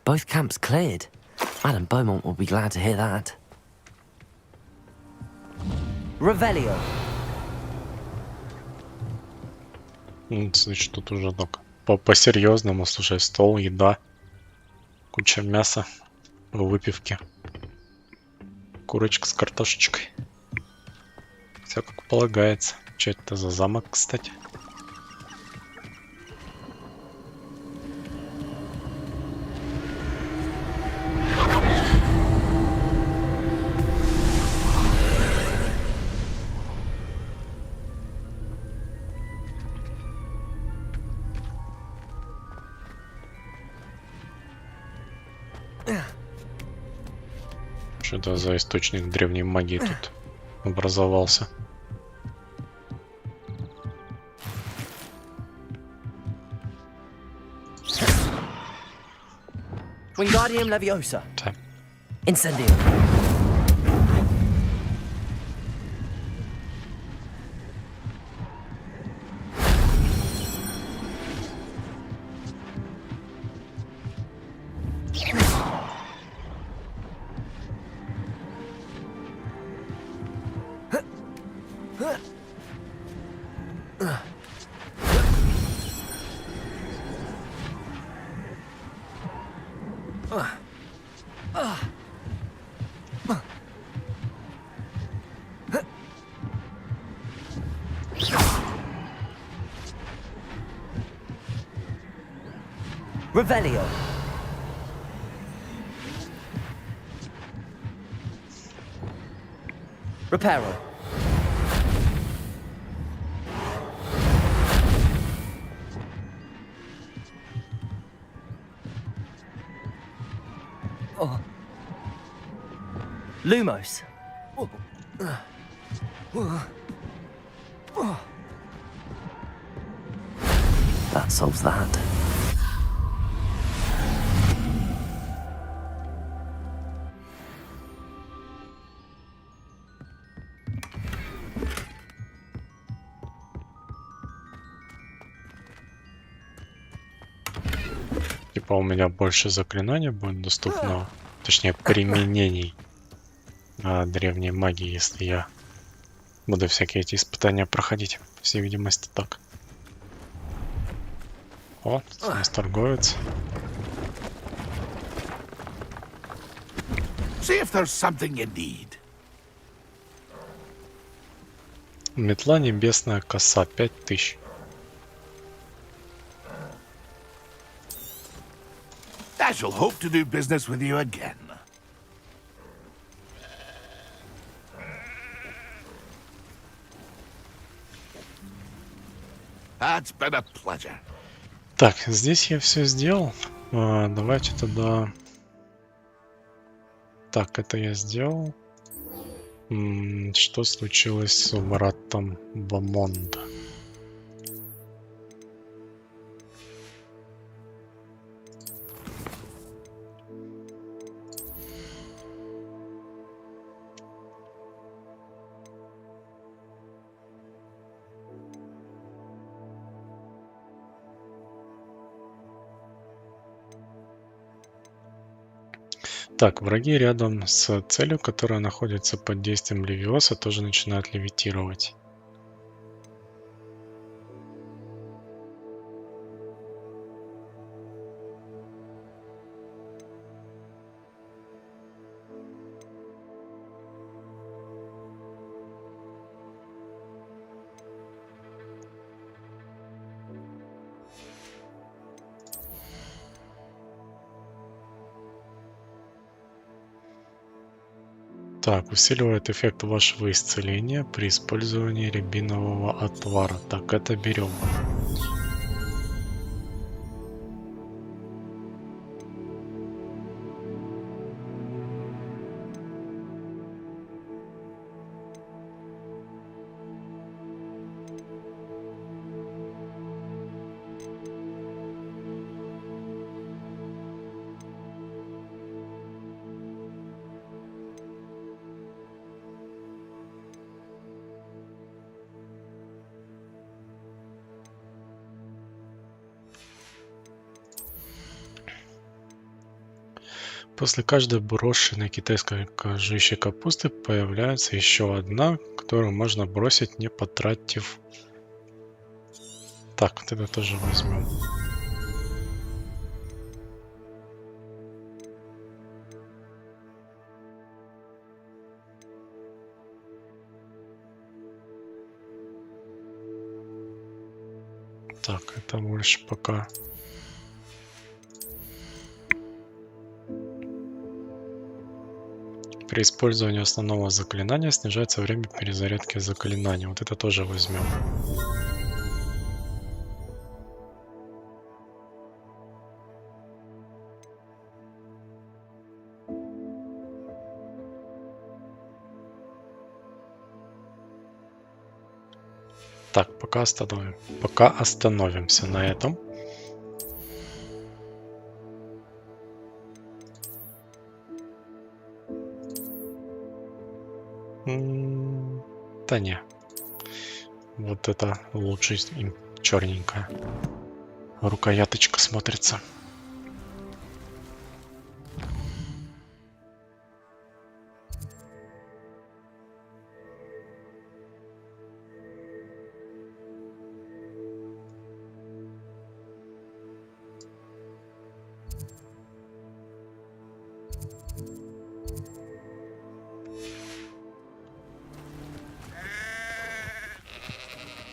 Both camps cleared. Madame Beaumont will be glad to hear that. Revelio. Значит, тут уже так по-серьезному, слушай, стол, еда, куча мяса, выпивки, курочка с картошечкой. Все как полагается. Что это за замок, кстати? Что это за источник древней магии тут образовался? Wingardium Leviosa. Так. Incendio. Revelio. Reparo. Oh. Lumos. That solves that. Типа у меня больше заклинаний будет доступно, точнее применений древней магии, если я буду всякие эти испытания проходить. По всей видимости так. О, тут у нас торговец. See if there's something you need. Метла небесная коса 5000. I shall hope to do business with you again. It's been a pleasure. Так, здесь я все сделал. Давайте тогда... Так, это я сделал. Что случилось с братом Бамонда? Так, враги рядом с целью, которая находится под действием Левиоса, тоже начинают левитировать. Так, усиливает эффект вашего исцеления при использовании рябинового отвара. Так, это берем. После каждой брошенной китайской жующей капусты появляется еще одна, которую можно бросить, не потратив. Так, вот это тоже возьмем. Так, это больше пока. При использовании основного заклинания снижается время перезарядки заклинания. Вот это тоже возьмем. Так, пока остановимся на этом. Да не. Вот это лучше черненькая. Рукояточка смотрится.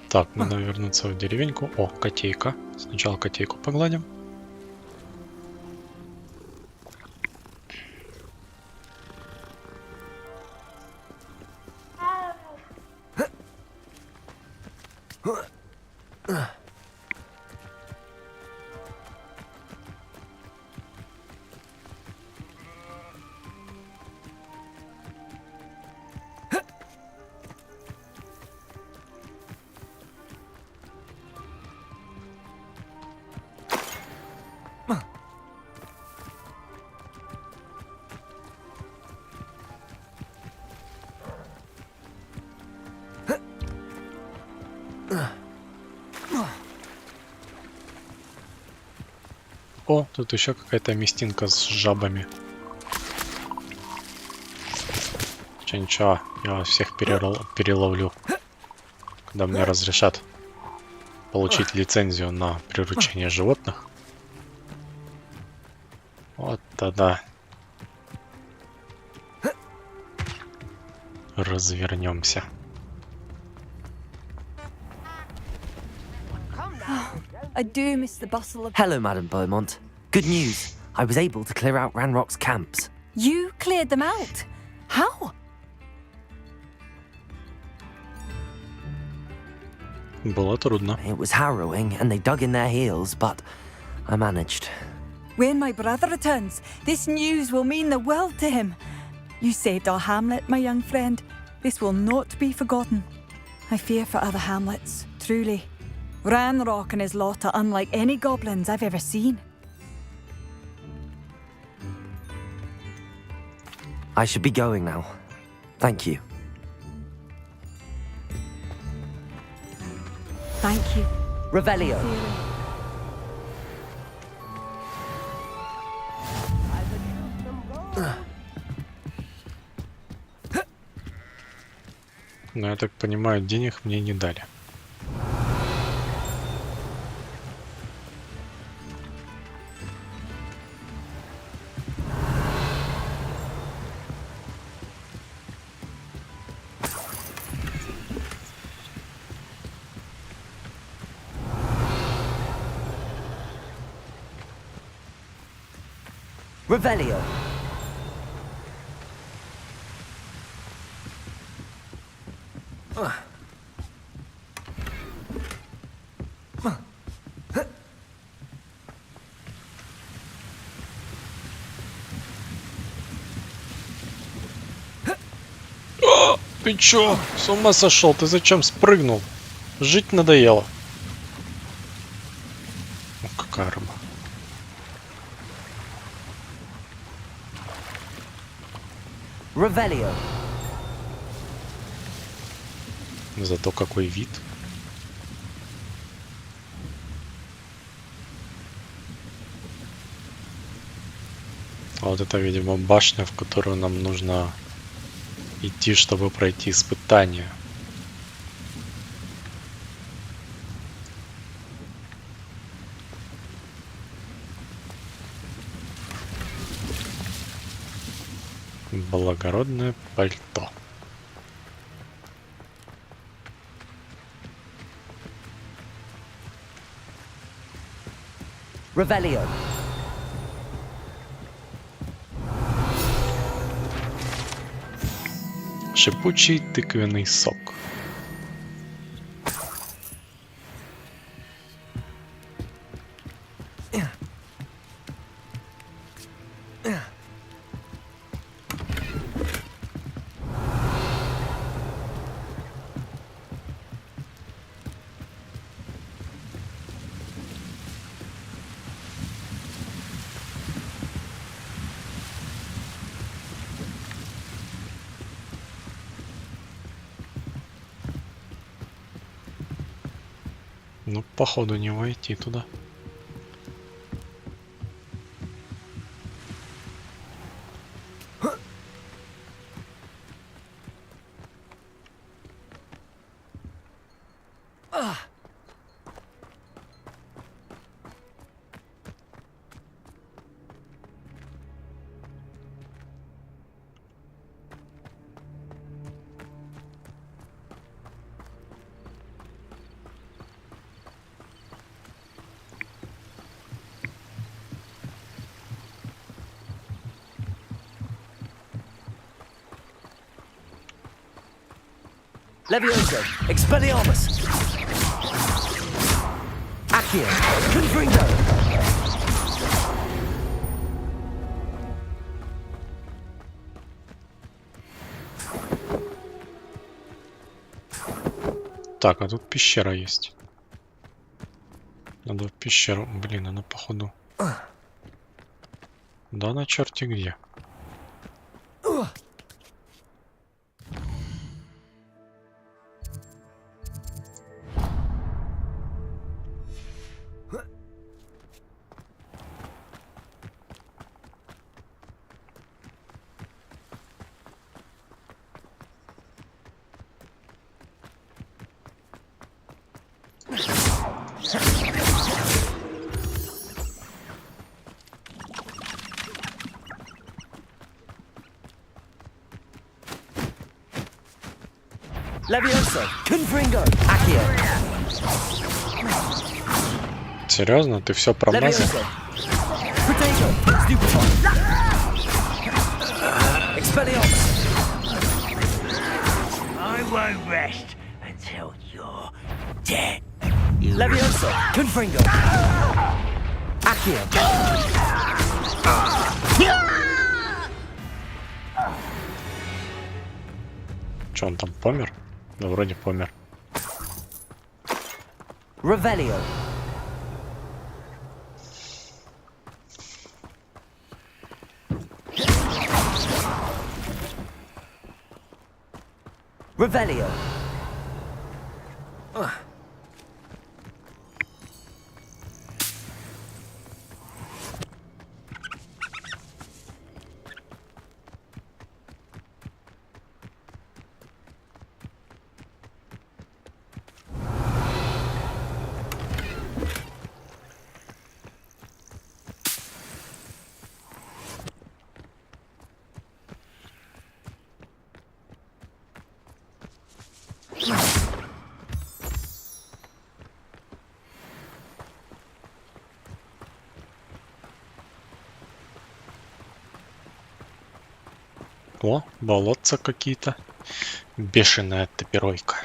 Так, надо вернуться в деревеньку. О, котейка. Сначала котейку погладим. О, тут еще какая-то местинка с жабами. Ничего, я вас всех переловлю, когда мне разрешат получить лицензию на приручение животных. Вот тогда развернемся. I do miss the bustle of... Hello, Madam Beaumont. Good news. I was able to clear out Ranrock's camps. You cleared them out? How? Было трудно. It was harrowing, and they dug in their heels, but I managed. When my brother returns, this news will mean the world to him. You saved our hamlet, my young friend. This will not be forgotten. I fear for other hamlets, truly. Ranrock and his lot are unlike any goblins I've ever seen. I should be going now. Thank you. Thank you. Revelio. Но я так понимаю, денег мне не дали. Revelio. Ты чё? С ума сошел? Ты зачем спрыгнул? Жить надоело. О, какая рыба. Revelio. Зато какой вид. А вот это, видимо, башня, в которую нам нужно идти, чтобы пройти испытание. Благородное пальто. Revelio. Шипучий тыквенный сок. Ну, походу, не войти туда. Levioso, Expelliarmus! Accio, Confringo! Так, а тут пещера есть. Надо в пещеру. Блин, она походу. Да на черте где. Levioso, Confringo, Accio. Серьезно? Ты все промазал? I won't rest until you're dead. Levioso, Confringo, Accio. Че, он там помер? Да вроде помер. Revelio. Revelio. О, болотца какие-то. Бешеная топиройка.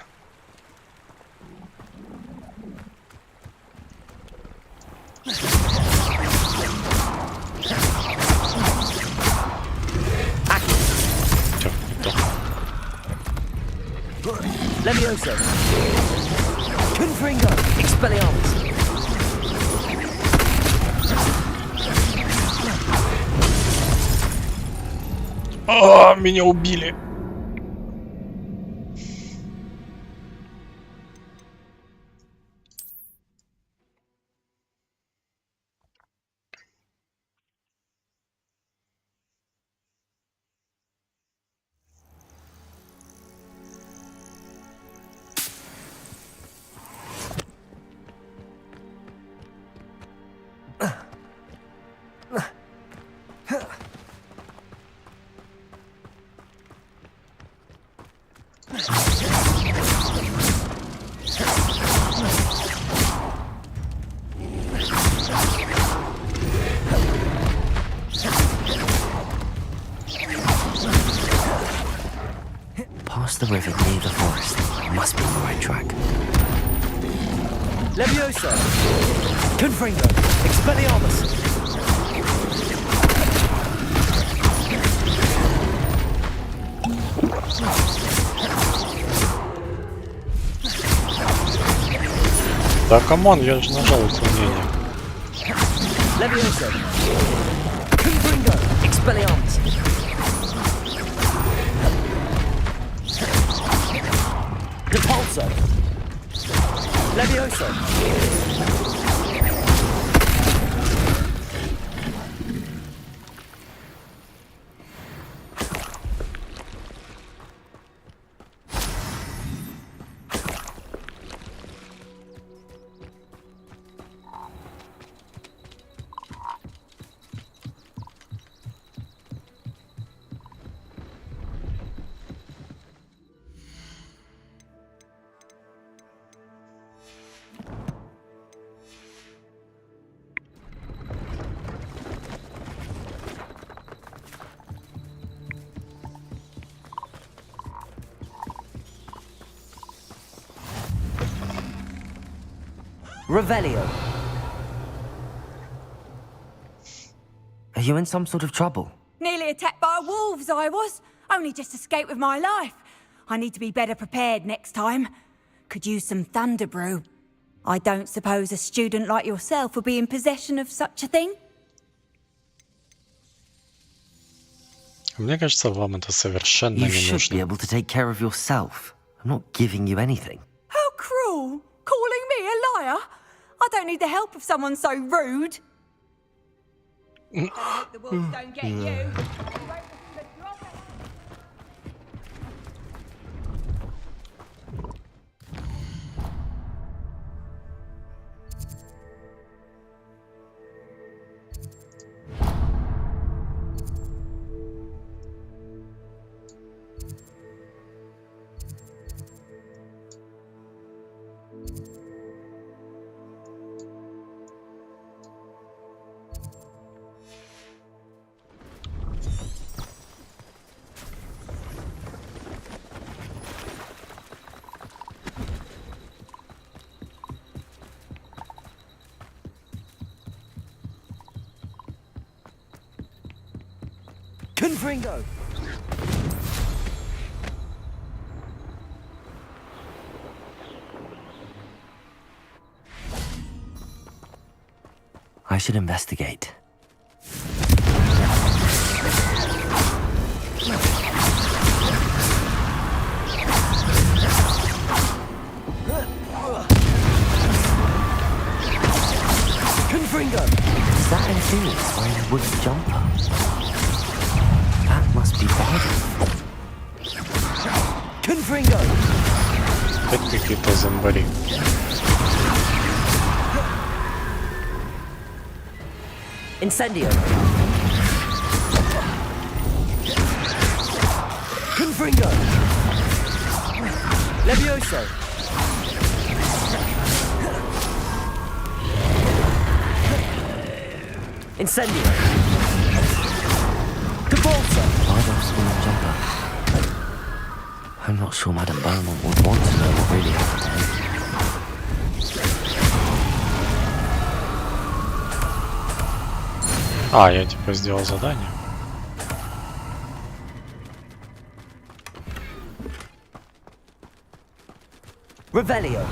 Чё, не то. Levioso. Confringo, Expelliarmus. А, меня убили. Past the river near the forest. Must be on the right track. Levioso. Confringo. Expelliarmus. Да камон, я же нажал уклонение. Levioso. Confringo. Expelliarmus. Repulso. Levioso. Revelio. Are you in some sort of trouble? Nearly attacked by wolves, I was. Only just escaped with my life. I need to be better prepared next time. Could use some thunder brew. I don't suppose a student like yourself would be in possession of such a thing? Мне кажется, вам это совершенно You не should нужно. be able to take care of yourself. I'm not giving you anything. How cruel! Calling me a liar? I don't need the help of someone so rude. I hope the wolves don't get you. Confringo! I should investigate. Confringo! Is that Abyssus wearing a wooden jumper? That must be bad. Confringo! Опять какие-то зомбари. Incendio! Confringo! Levioso! Incendio! GeForce! I'm not sure Madame Beaumont would want to know what really happened to him. А, я типа сделал задание. Revelio.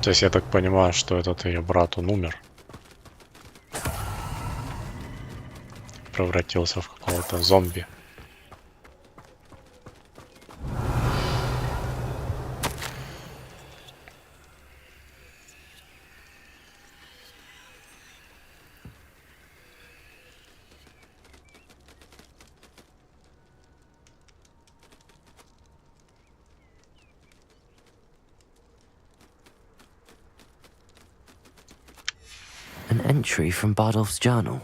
То есть я так понимаю, что этот ее брат, он умер. Превратился в какого-то зомби. An entry from Bardolph's journal.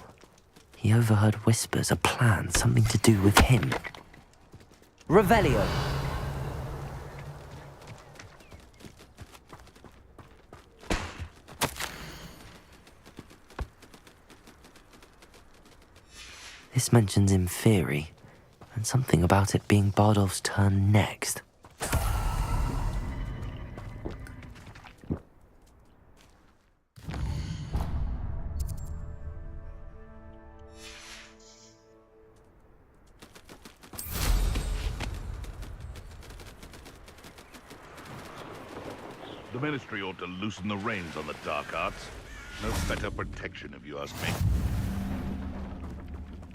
He overheard whispers, a plan, something to do with him. Revelio. This mentions Inferi, and something about it being Bardolph's turn next. The Ministry ought to loosen the reins on the dark arts. No better protection, if you ask me.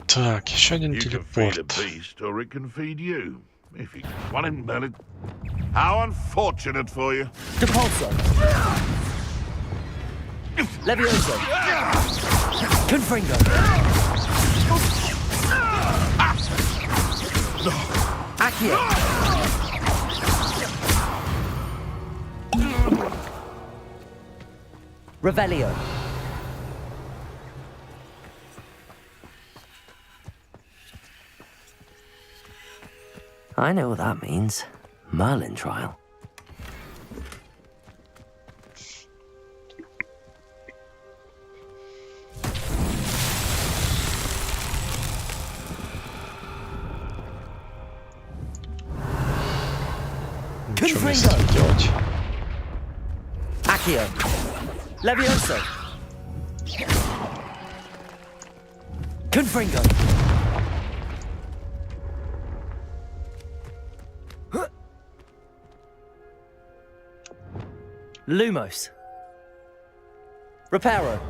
Так, еще один You can feed a телепорт. beast, or it can feed you. If you want it, Merlin. How unfortunate for you. Depulso. Levioso. Confringo. Accio. Revelio. I know what that means. Merlin trial. Что мне с этим делать? Accio. Levioso. Confringo. Lumos. Reparo.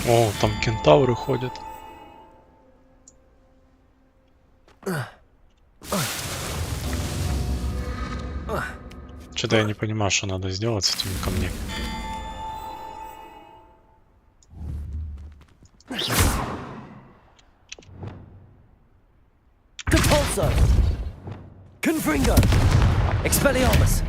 О, там кентавры ходят. Что-то я не понимаю, что надо сделать с этими камнями. Expelliarmus!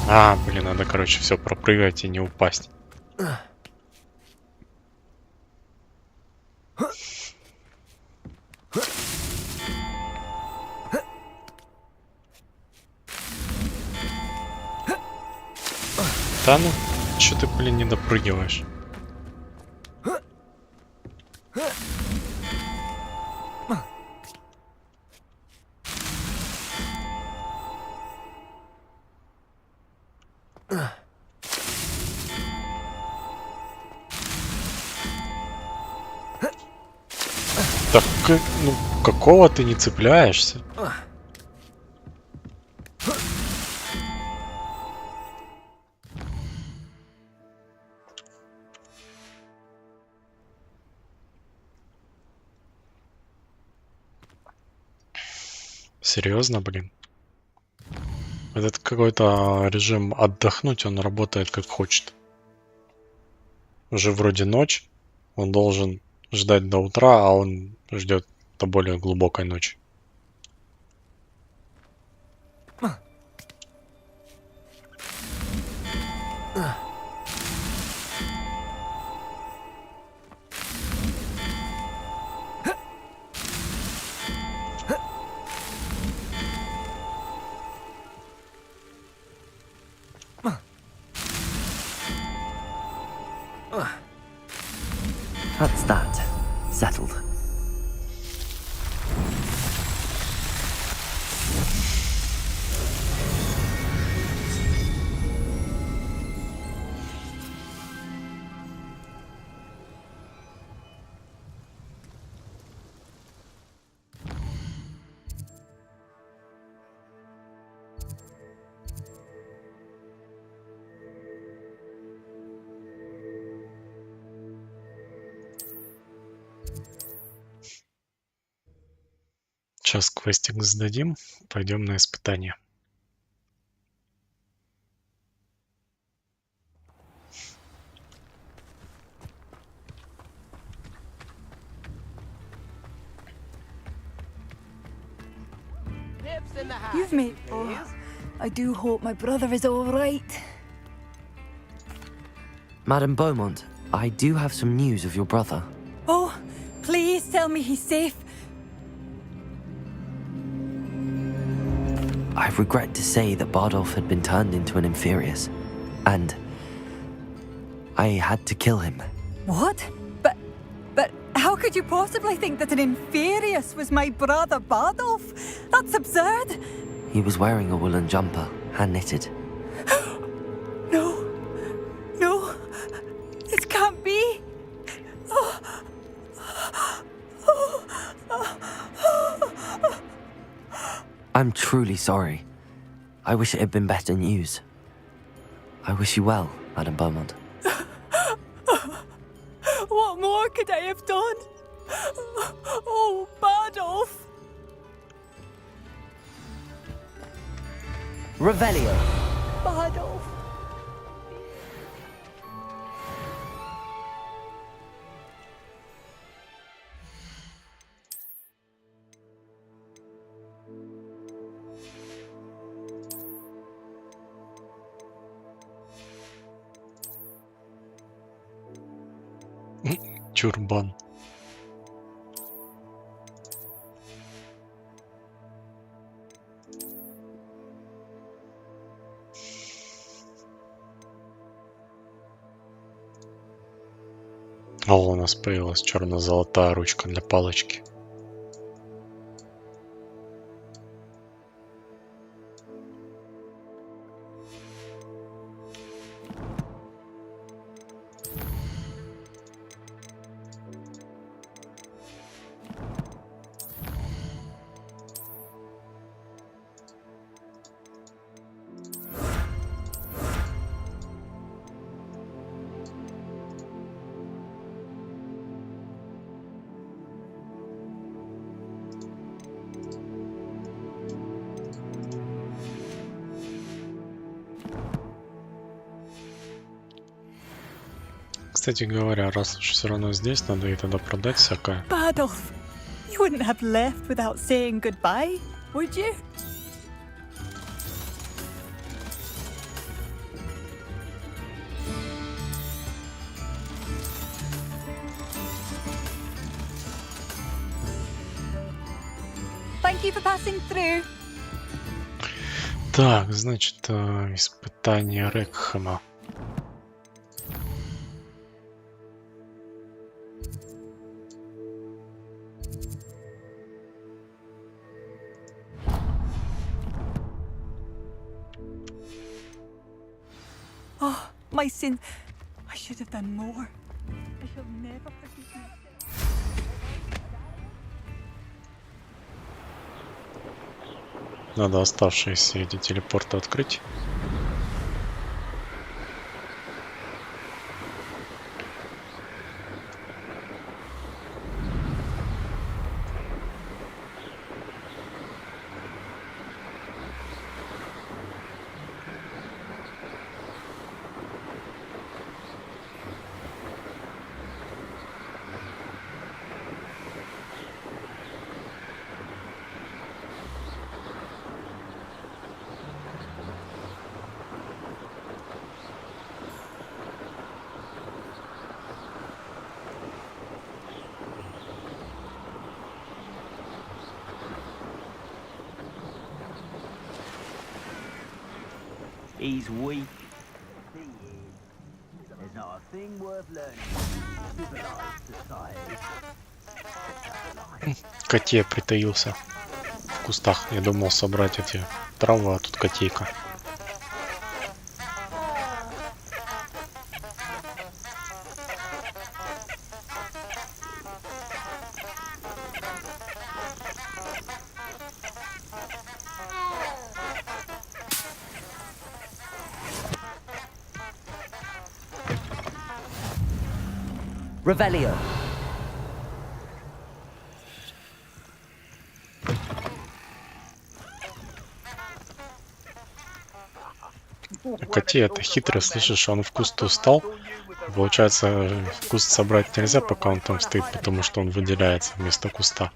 А, блин, надо, короче, все пропрыгать и не упасть. Да ну, что ты, блин, не допрыгиваешь? Так, ну, какого ты не цепляешься? Серьезно, блин? Этот какой-то режим отдохнуть, он работает как хочет. Уже вроде ночь, он должен ждать до утра, а он ждет до более глубокой ночи. That's that. Settled. Сейчас квестик сдадим, пойдем на испытание. You've made... Oh, I do hope my brother is all right. Madame Beaumont, I do have some news of your brother. Oh, please tell me he's safe. I regret to say that Bardolph had been turned into an Inferius, and I had to kill him. What? But how could you possibly think that an Inferius was my brother Bardolph? That's absurd. He was wearing a woolen jumper, hand-knitted. No. No. This can't be. I'm truly sorry. I wish it had been better news. I wish you well, Madame Beaumont. What more could I have done? Oh, Bardolph. Revelio. Bardolph. Чурбан. О, у нас появилась черно-золотая ручка для палочки. Кстати говоря, раз уж все равно здесь, надо и тогда продать всякое. Badolf, you wouldn't have left without saying goodbye, would you? Thank you for passing through. Так, значит, испытание Рекхэма. Oh, my sin. I should have done more. I shall never forgive myself. Надо оставшиеся эти телепорты открыть. He's weak. There's not a thing worth learning. Civilized society. Котей притаился в кустах. Я думал собрать эти травы, а тут котейка. Revelio. Котей это хитрый, слышишь, он в кусту встал. Получается, куст собрать нельзя, пока он там стоит, потому что он выделяется вместо куста.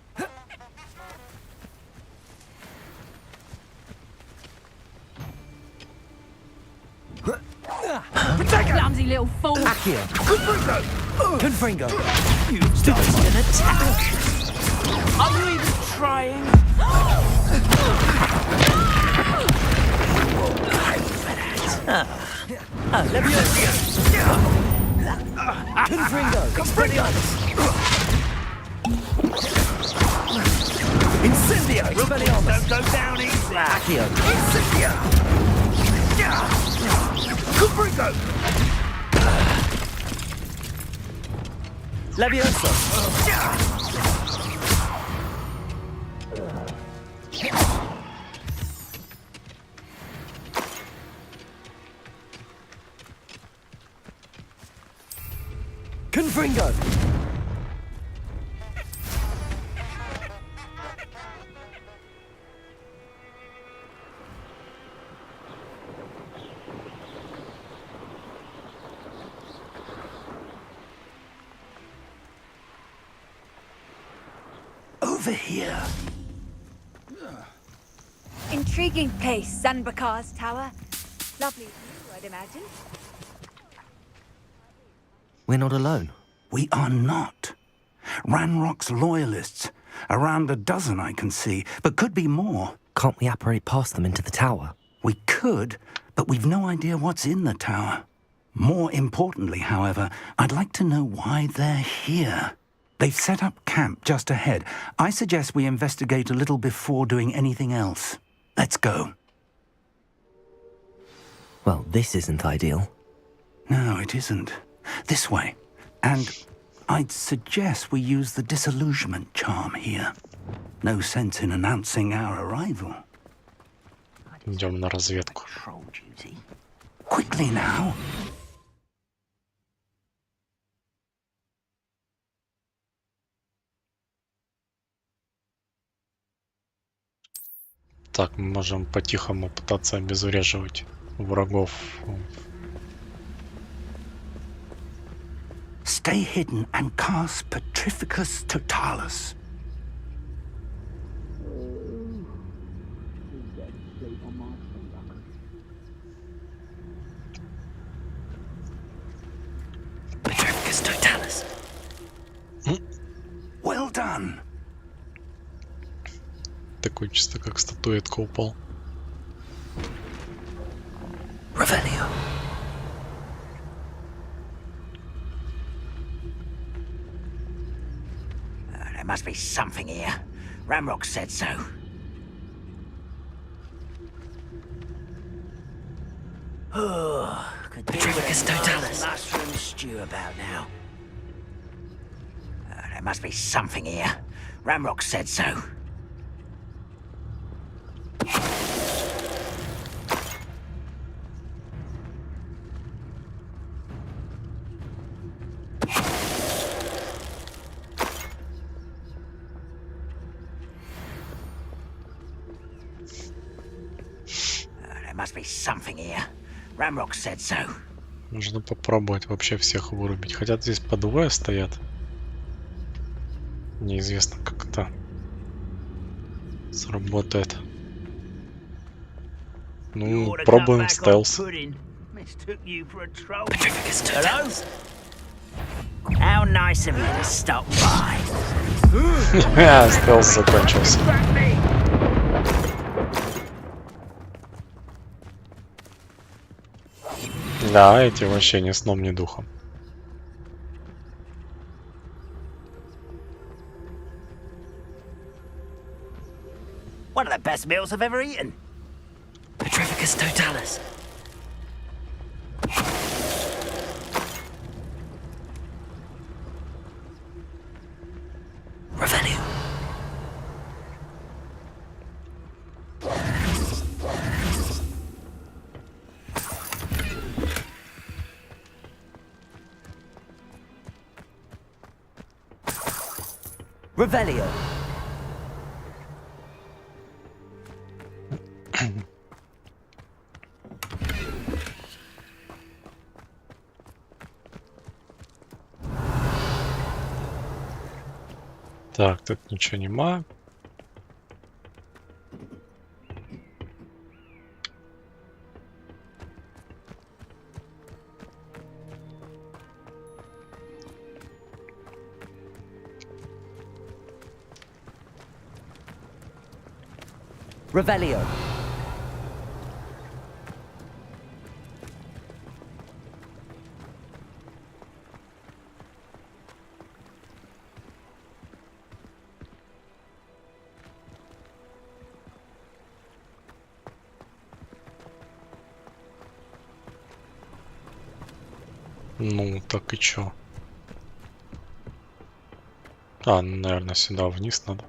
Clumsy little fool. Accio. Confringo. You started an attack. Are you even trying? Leviosa. Confringo. Expelliarmus. Incendio. Rebelliarmus. Don't go down easy. Accio. Incendio. Confringo. Leviosa. Confringo. Over here. Intriguing place, Sanbakar's tower. Lovely view, I'd imagine. We're not alone. We are not. Ranrock's loyalists. Around a dozen I can see, but could be more. Can't we apparate past them into the tower? We could, but we've no idea what's in the tower. More importantly, however, I'd like to know why they're here. They've set up camp just ahead. I suggest we investigate a little before doing anything else. Let's go. Well, this isn't ideal. No, it isn't. This way. And I'd suggest we use the disillusionment charm here. No sense in announcing our arrival. Идем на разведку. Quickly now. Так, мы можем по-тихому пытаться обезвреживать врагов. Stay hidden and cast Petrificus Totalis. Petrificus Totalis. Well done. Такой чисто как статуэтка упал. Revelio. There must be something here. Ramrock said so. Oh, could do with a nice mushroom stew about now. There must be something here. Ramrock said so. Must be something here. Ramrock said so. Нужно попробовать вообще всех вырубить. Хотя здесь по двое стоят. Неизвестно, как это сработает. Ну, пробуем стелс. How nice of you to stop by. Стелс закончился. Да, эти вообще ни сном, ни духом. One of the best meals I've ever eaten. Petrificus Totalis. Revelio. Revelio. Так, тут ничего нема. Revelio. Ну, так и чё? А, наверное, сюда вниз надо.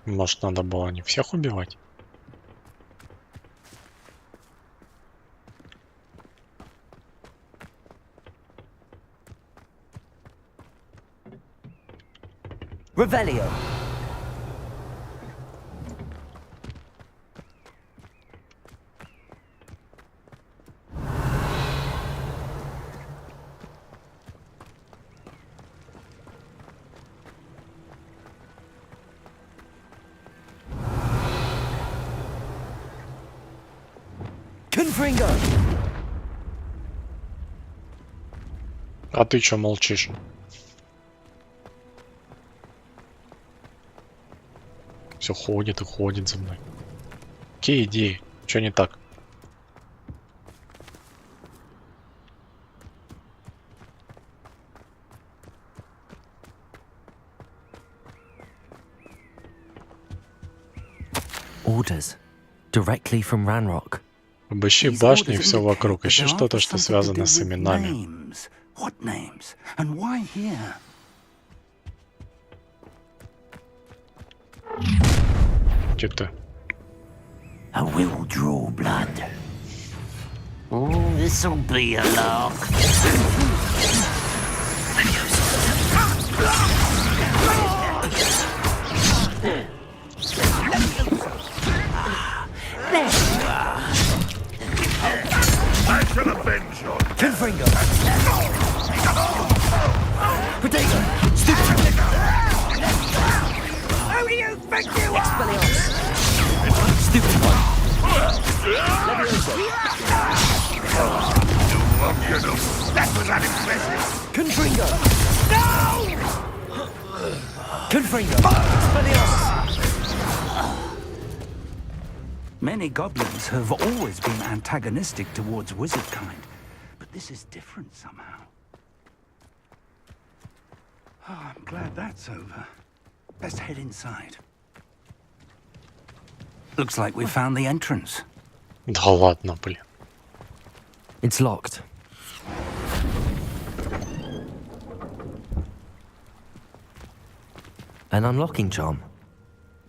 Может, надо было не всех убивать? Revelio. Confringo! А ты чё молчишь? Все ходит и ходит за мной. Какие идеи? Чё не так? Orders. Directly from Ranrock. Обыщи башни и все вокруг. Ищи что-то, что связано с именами. What names? And why here? Где ты? I will draw blood. Oh, this'll be a lark. I shall avenge your Confringo! Potato! Stupid! Who do you think you are? Expelliarmus! Stupid one! Levioso! That was unimpressive. Confringo! No! Confringo! Expelliarmus! Many goblins have always been antagonistic towards wizard kind, but this is different somehow. Oh, I'm glad that's over. Let's head inside. Looks like we found the entrance. Да ладно, блин. It's locked. An unlocking charm.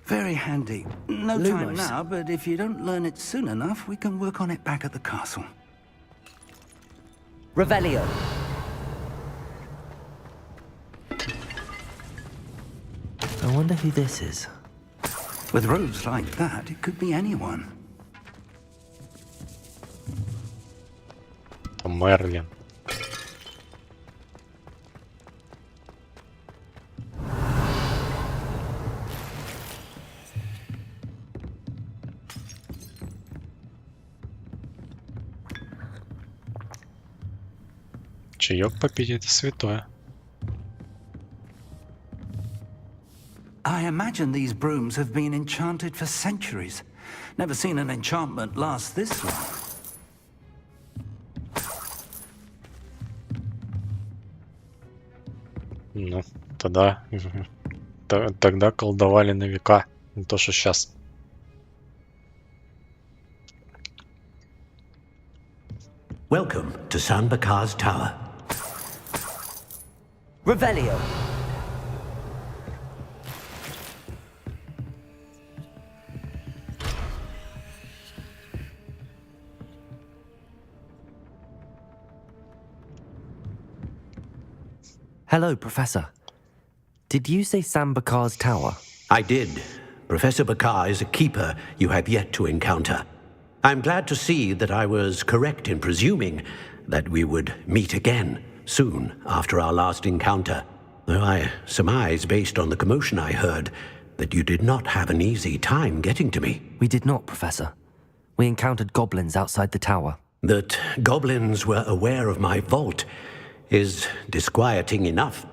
Very handy. No time now, but if you don't learn it soon enough, we can work on it back at the castle. Revelio. I wonder who this is. With robes like that, it could be anyone. Мерлин. Чаек попить — это святое. I imagine these brooms have been enchanted for centuries. Never seen an enchantment last this long. Ну, тогда колдовали на века, не то что сейчас. Welcome to Sandbakar's Tower. Revelio. Hello, Professor. Did you say Sandbakar's Tower? I did. Professor Bakar is a keeper you have yet to encounter. I'm glad to see that I was correct in presuming that we would meet again soon after our last encounter, though I surmise, based on the commotion I heard, that you did not have an easy time getting to me. We did not, Professor. We encountered goblins outside the tower. That goblins were aware of my vault is disquieting enough.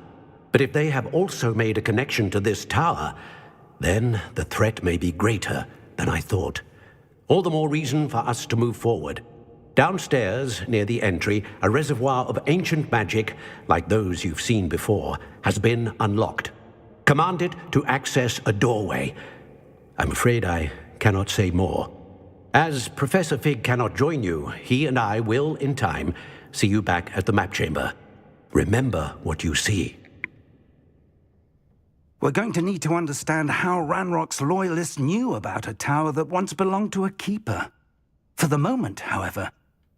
But if they have also made a connection to this tower, then the threat may be greater than I thought. All the more reason for us to move forward. Downstairs, near the entry, a reservoir of ancient magic, like those you've seen before, has been unlocked. Command it to access a doorway. I'm afraid I cannot say more. As Professor Fig cannot join you, he and I will, in time, see you back at the map chamber. Remember what you see. We're going to need to understand how Ranrock's loyalists knew about a tower that once belonged to a keeper. For the moment, however,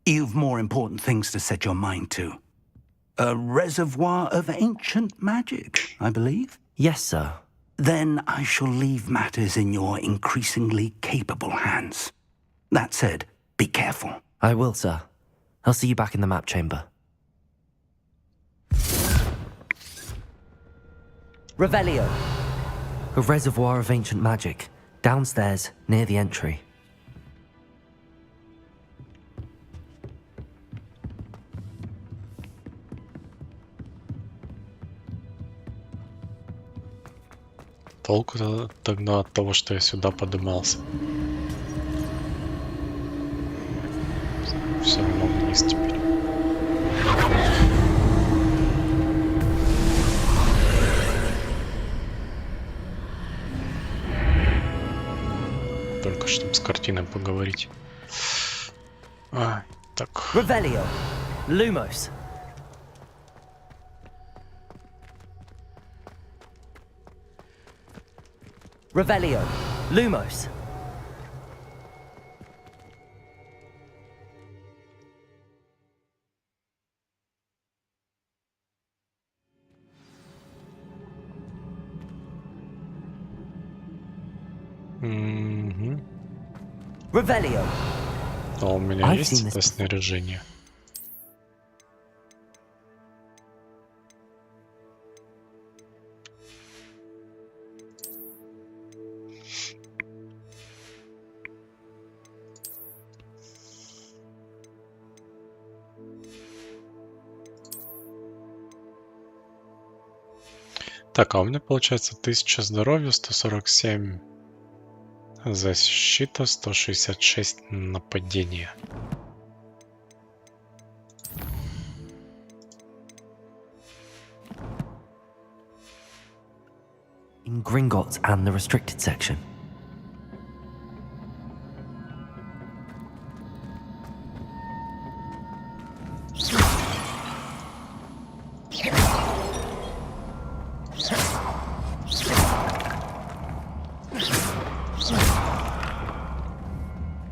you've more important things to set your mind to. A reservoir of ancient magic, I believe? Yes, sir. Then I shall leave matters in your increasingly capable hands. That said, be careful. I will, sir. I'll see you back in the map chamber. Revelio. A reservoir of ancient magic. Downstairs, near the entry. Толку тогда от того, что я сюда подымался. Все равно вниз теперь. Только чтобы с картиной поговорить. Так. Revelio. Lumos. Revelio. Lumos. Revelio. А у меня есть это снаряжение? Так, а у меня получается 1000 здоровья, 147 защита, 166 нападения. In Gringotts and the restricted section.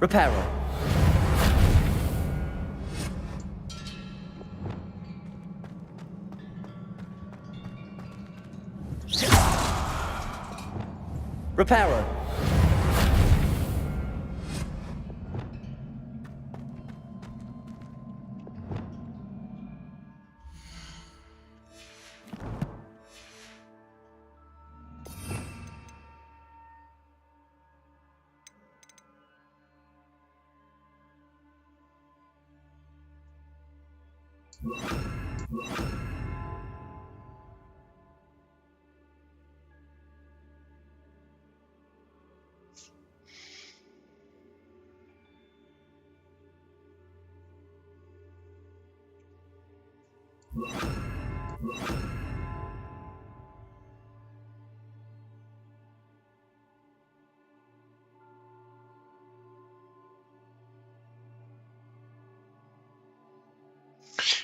Reparo. Reparo.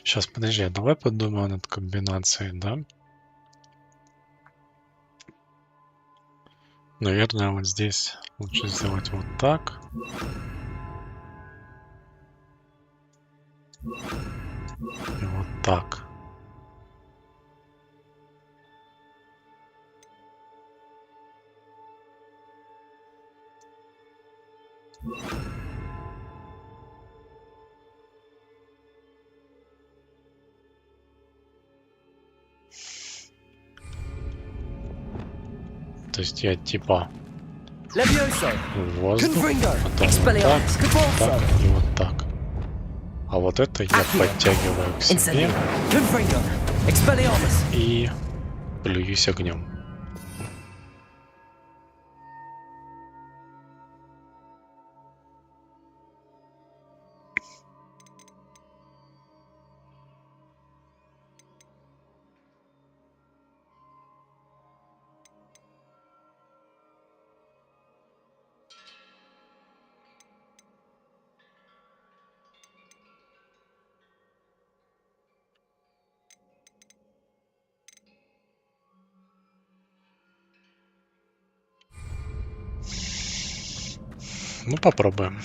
Сейчас, подожди, а давай подумаю над комбинацией, да? Наверное, вот здесь лучше сделать вот так. И вот так. То есть я типа воздух, потом вот так и вот так. А вот это я подтягиваю к себе и плююсь огнем. Ну, попробуем.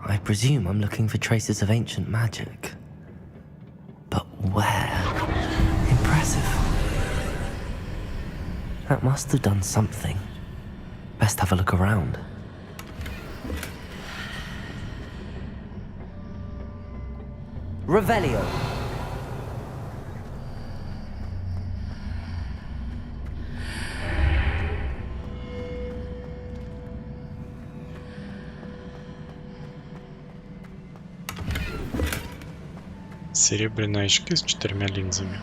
I presume I'm looking for traces of ancient magic. But where? Impressive. That must have done something. Best have a look around. Revelio. Серебряные очки с 4 линзами.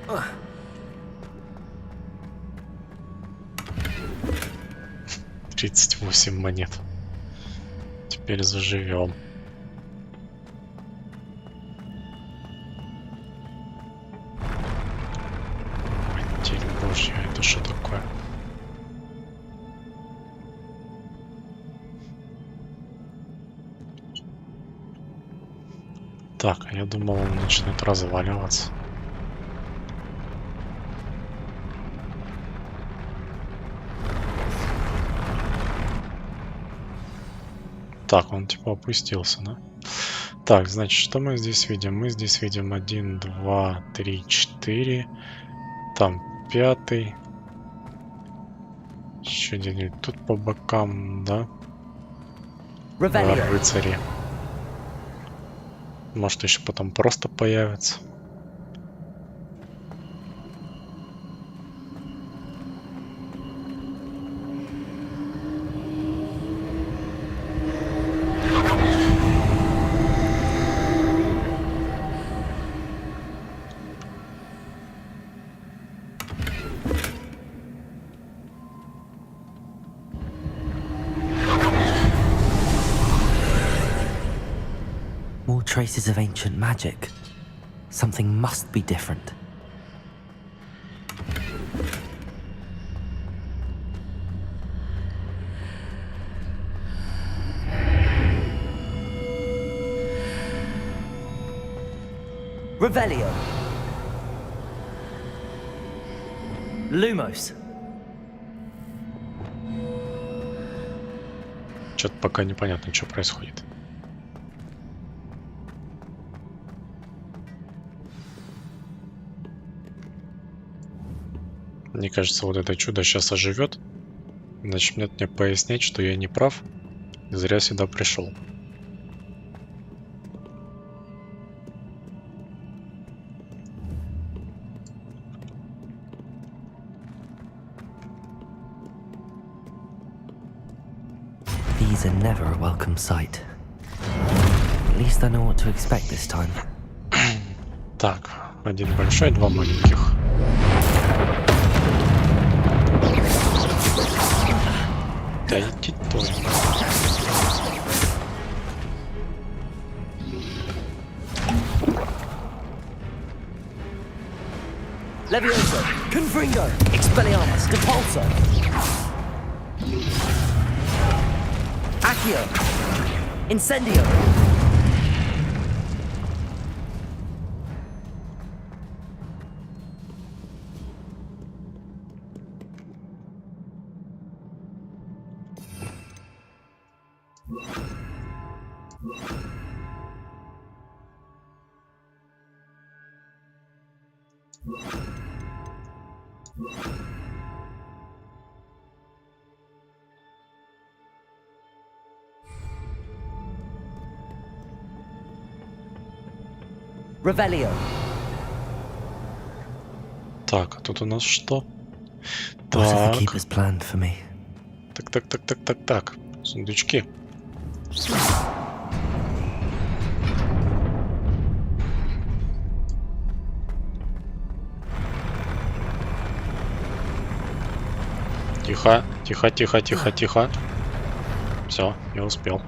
Ugh. 38 монет. Теперь заживем. Матерь Божья, это что такое? Так, я думал, он начнет разваливаться. Так, он типа опустился, да? Так, значит, что мы здесь видим? Мы здесь видим 1, 2, 3, 4. Там 5. Еще где-нибудь тут по бокам, да? Рыцари. Может, еще потом просто появится. More traces of ancient magic. Something must be different. Revelio. Lumos. Что-то пока непонятно, что происходит. Мне кажется, вот это чудо сейчас оживет. Начнет мне пояснять, что я не прав. И зря сюда пришел. These are never a welcome sight. At least I know what to expect this time. Так, один большой, два маленьких. Да иди той. Levioso, Confringo, Expelliarmus, Depulso. Accio, Incendio. Revelio. Так, а тут у нас что? What have the Так. keepers planned for me? Так. Сундучки. Тихо. Все, я успел.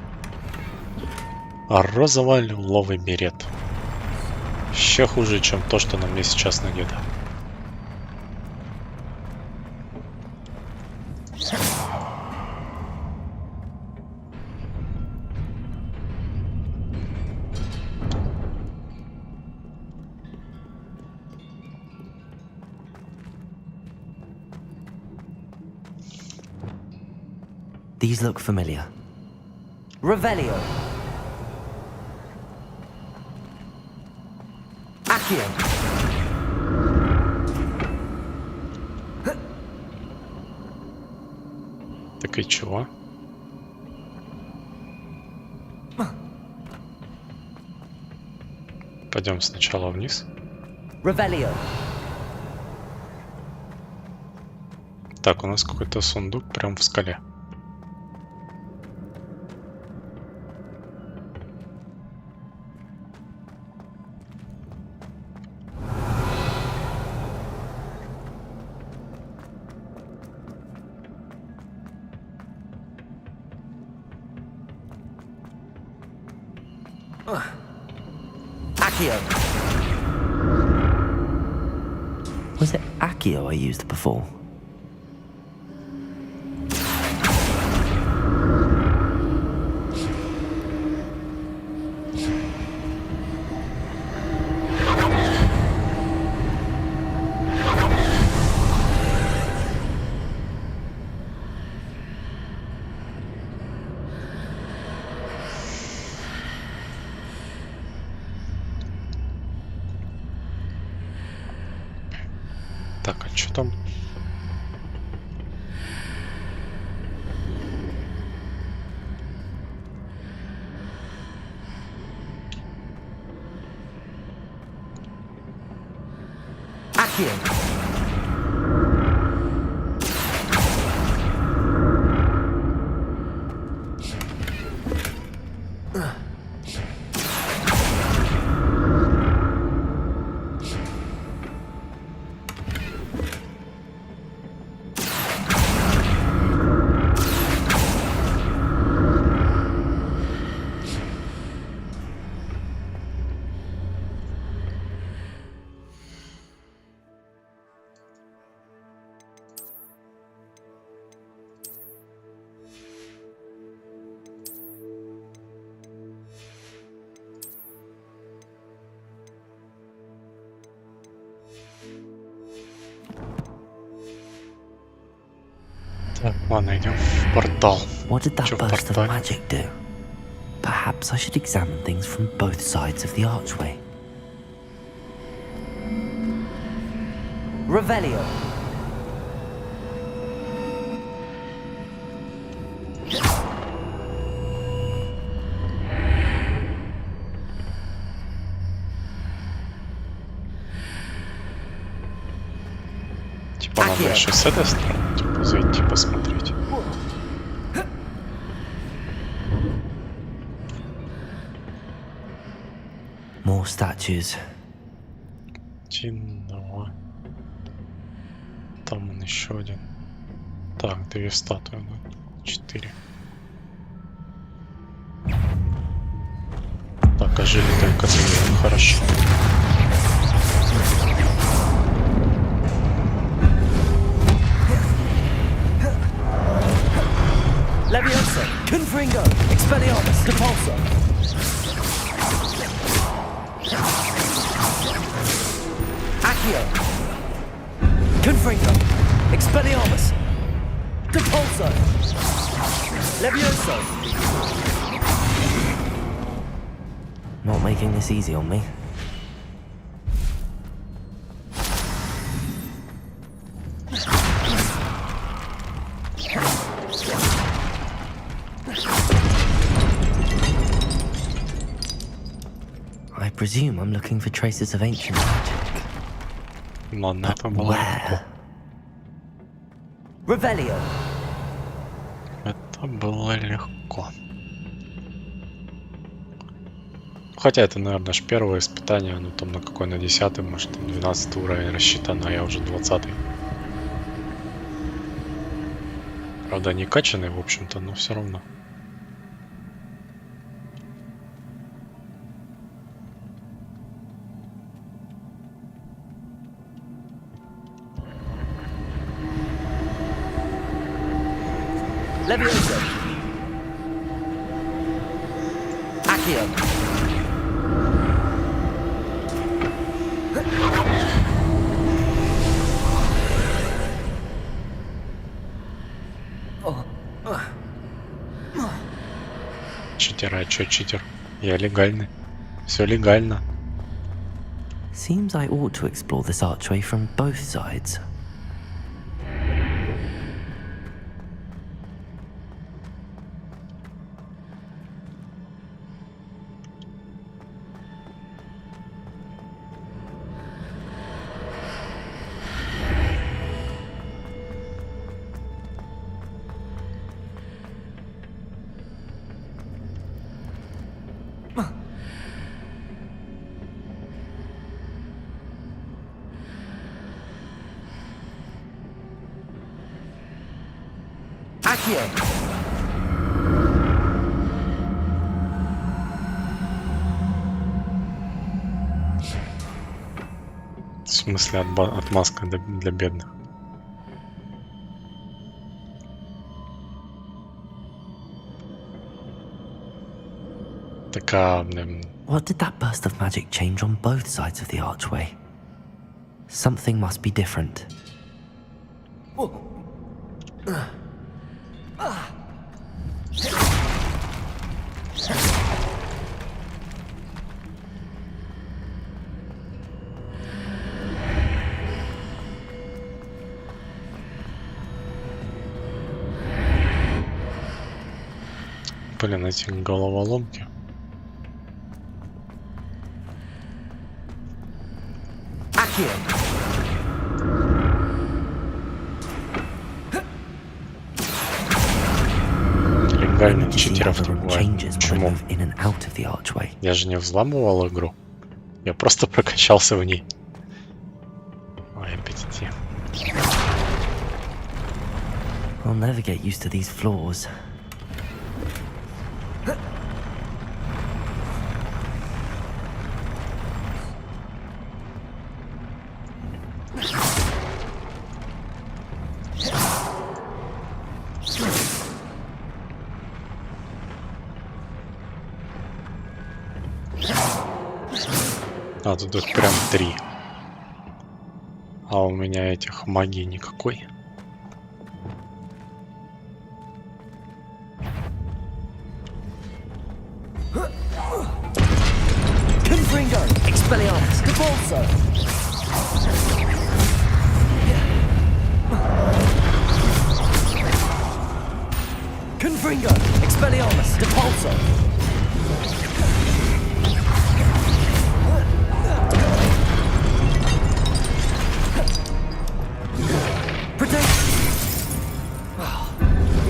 Розово-лиловый берет. Еще хуже, чем то, что на мне сейчас надето. These look familiar. Revelio. Accio. Так и чего? Пойдем сначала вниз. Revelio. Так, у нас какой-то сундук прям в скале. Accio. Was it Accio I used before? Так, а что там? Accio. Так, ладно, идем в портал. What did that Чё в burst of портале? magic do? Perhaps I should examine things from both sides of the archway. Revelio. Типа надо еще с этой стороны, типа, зайти посмотреть. More statues. Один, два. Там он еще один. Так, 2 статуи, да? 4. Так, а жили только 2. Хорошо. Leviosa, Confringo, Expelliarmus, Depulso. Accio. Confringo, Expelliarmus, Depulso. Leviosa. Not making this easy on me. I presume I'm looking for traces of ancient magic. Ладно, это было Where? Revelio. Это было легко. Хотя это, наверное, ж первое испытание, оно там на какой, на 10-й, может, там 12 уровень рассчитано, а я уже 20-й. Правда, не качанный, в общем-то, но все равно. Leviosa. Accio. Читер, а чё читер? Я легальный. Все легально. Seems I ought to explore this archway from both sides. В смысле отмазка для бедных. Такая, блин. What did that burst of magic change on both sides of the archway? Something must be different. Блин, эти головоломки. Легально читеров не бывает. Почему? Я же не взламывал игру. Я просто прокачался в ней. Ой, опять идти. I'll never get used to these floors. А, тут их прям 3. А у меня этих магии никакой. Confringo, Expelliarmus, GeForce. Confringo, Expelliarmus, Depulso.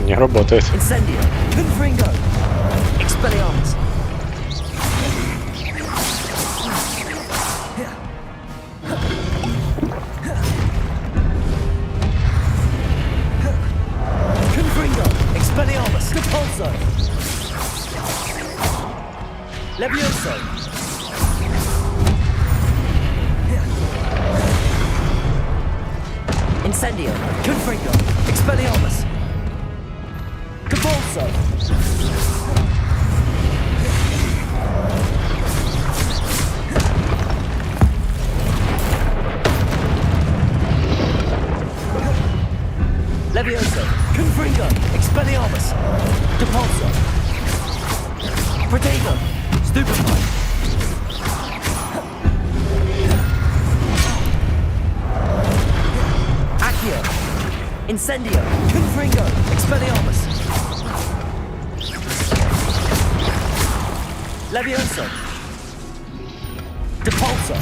Не работает. Incendio, Confringo, Expelliarmus. Confringo, Expelliarmus, Depulso. Levioso. Incendio, Confringo, Expelliarmus. GeForce. Levioso, Confringo, Expelliarmus, Depulso. Protego, Stupefy. Accio, Incendio, Confringo, Expelliarmus. Levioso, Depulso.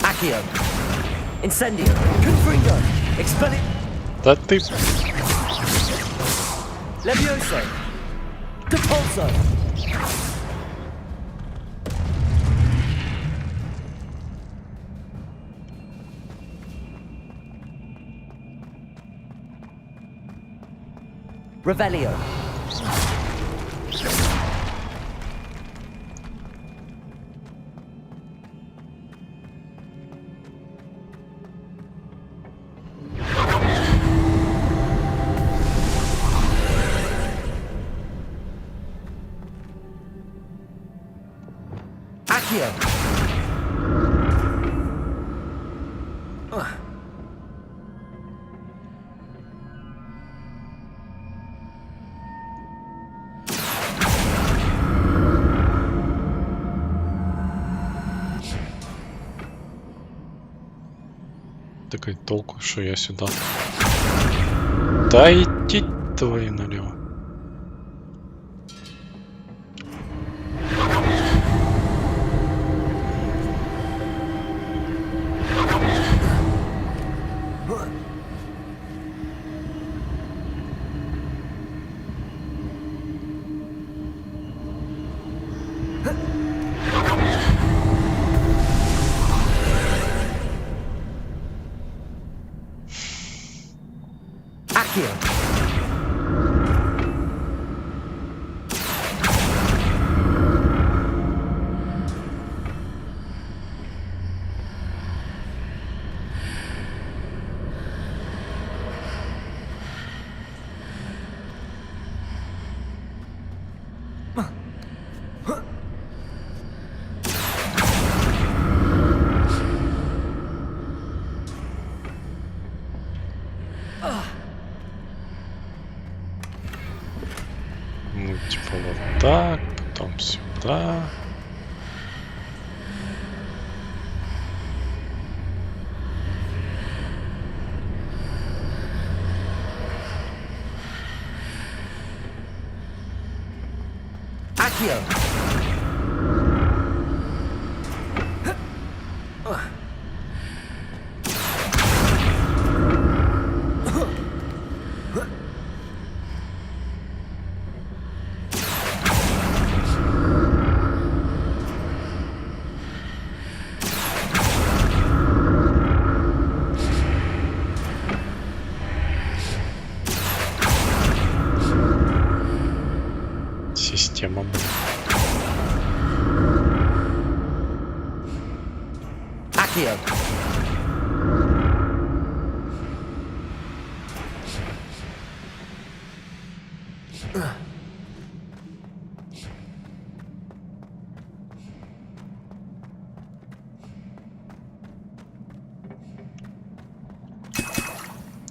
Accio, Incendio, Confringo, Expelli. Да ты. Levioso, Depulso. Revelio. Accio. Такой толку, что я сюда. Да иди твою налево. так, потом сюда. Система, блин. Accio.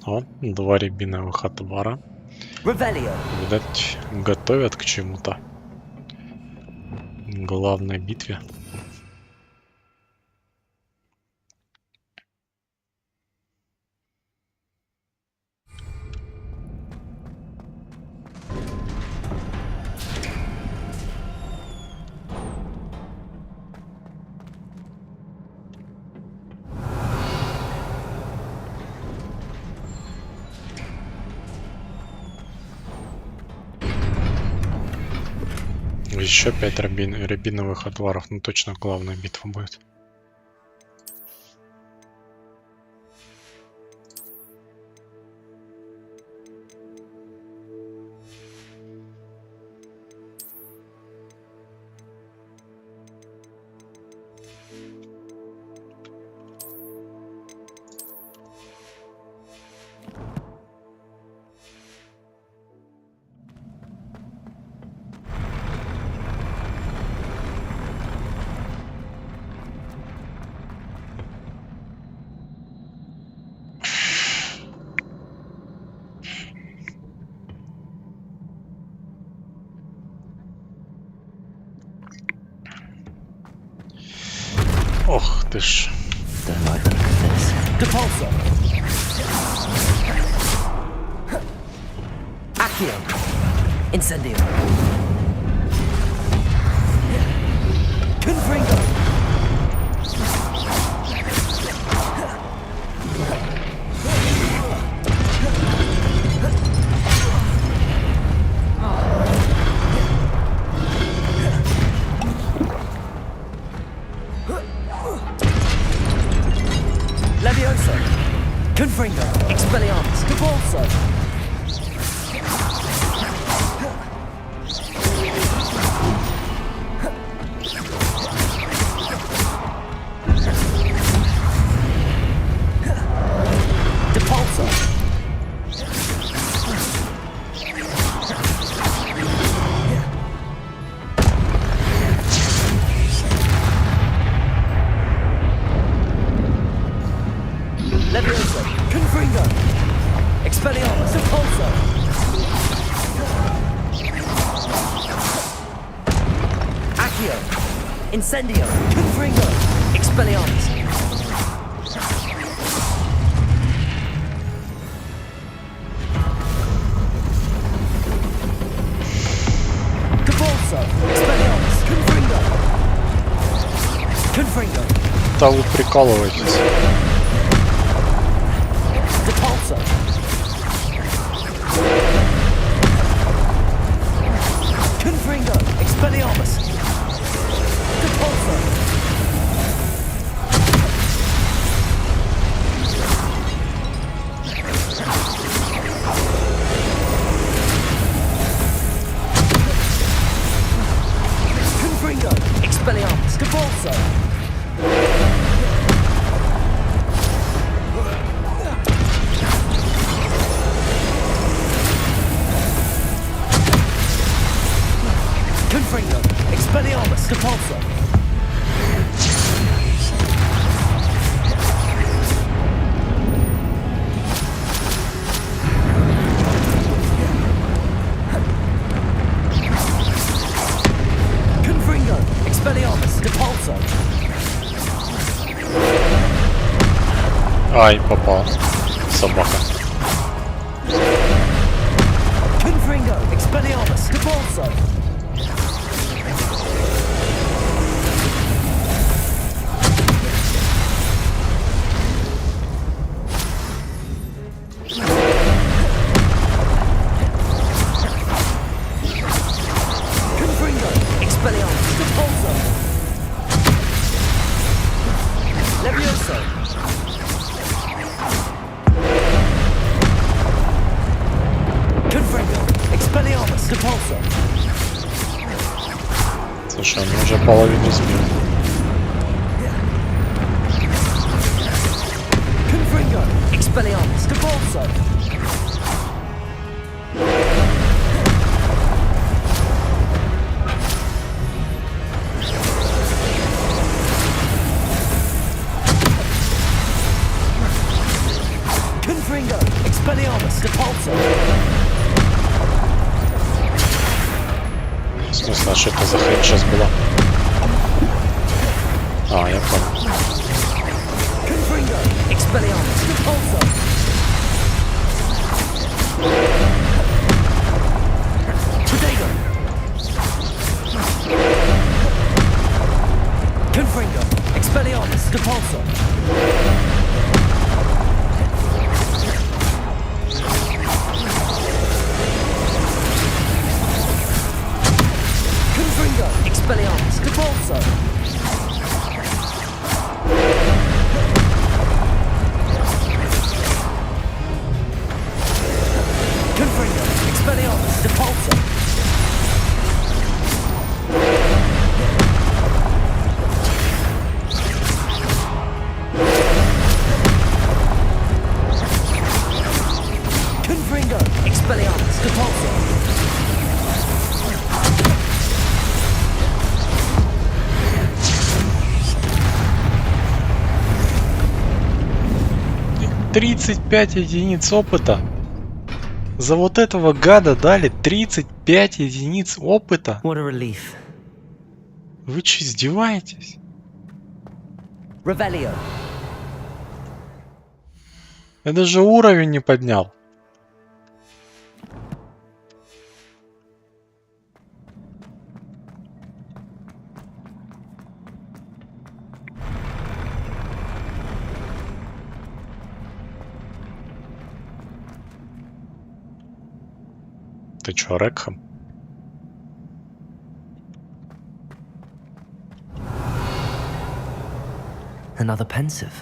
О, 2 рябиновых отвара. Видать, готовят к чему-то. Главной битве. Еще 5 рябиновых отваров, ну точно главная битва будет. Ох ты ж. Accio. Incendio. Confringo. Levioso. Confringo. Expelliarmus. Cabalso. Depulso. Levioso. Confringo. Expelliarmus. Depulso. Accio. Incendio. Confringo. Expelliarmus. Cabalso. Expelliarmus. Confringo. Confringo. Да вы прикалываетесь. Depulso. Confringo. Expelliarmus. Depulso. Confringo. Expelliarmus. Depulso. Confringo. Expelliarmus. Depulso. Ай, попал. Собака. Слушай, они уже половину сбили. В смысле, а что это за хрень сейчас была? А, я понял. «35 единиц опыта». За вот этого гада дали 35 единиц опыта. What a relief. Вы что, издеваетесь? Revelio. Я даже уровень не поднял. Ты чё, Рекхам? Another pensive.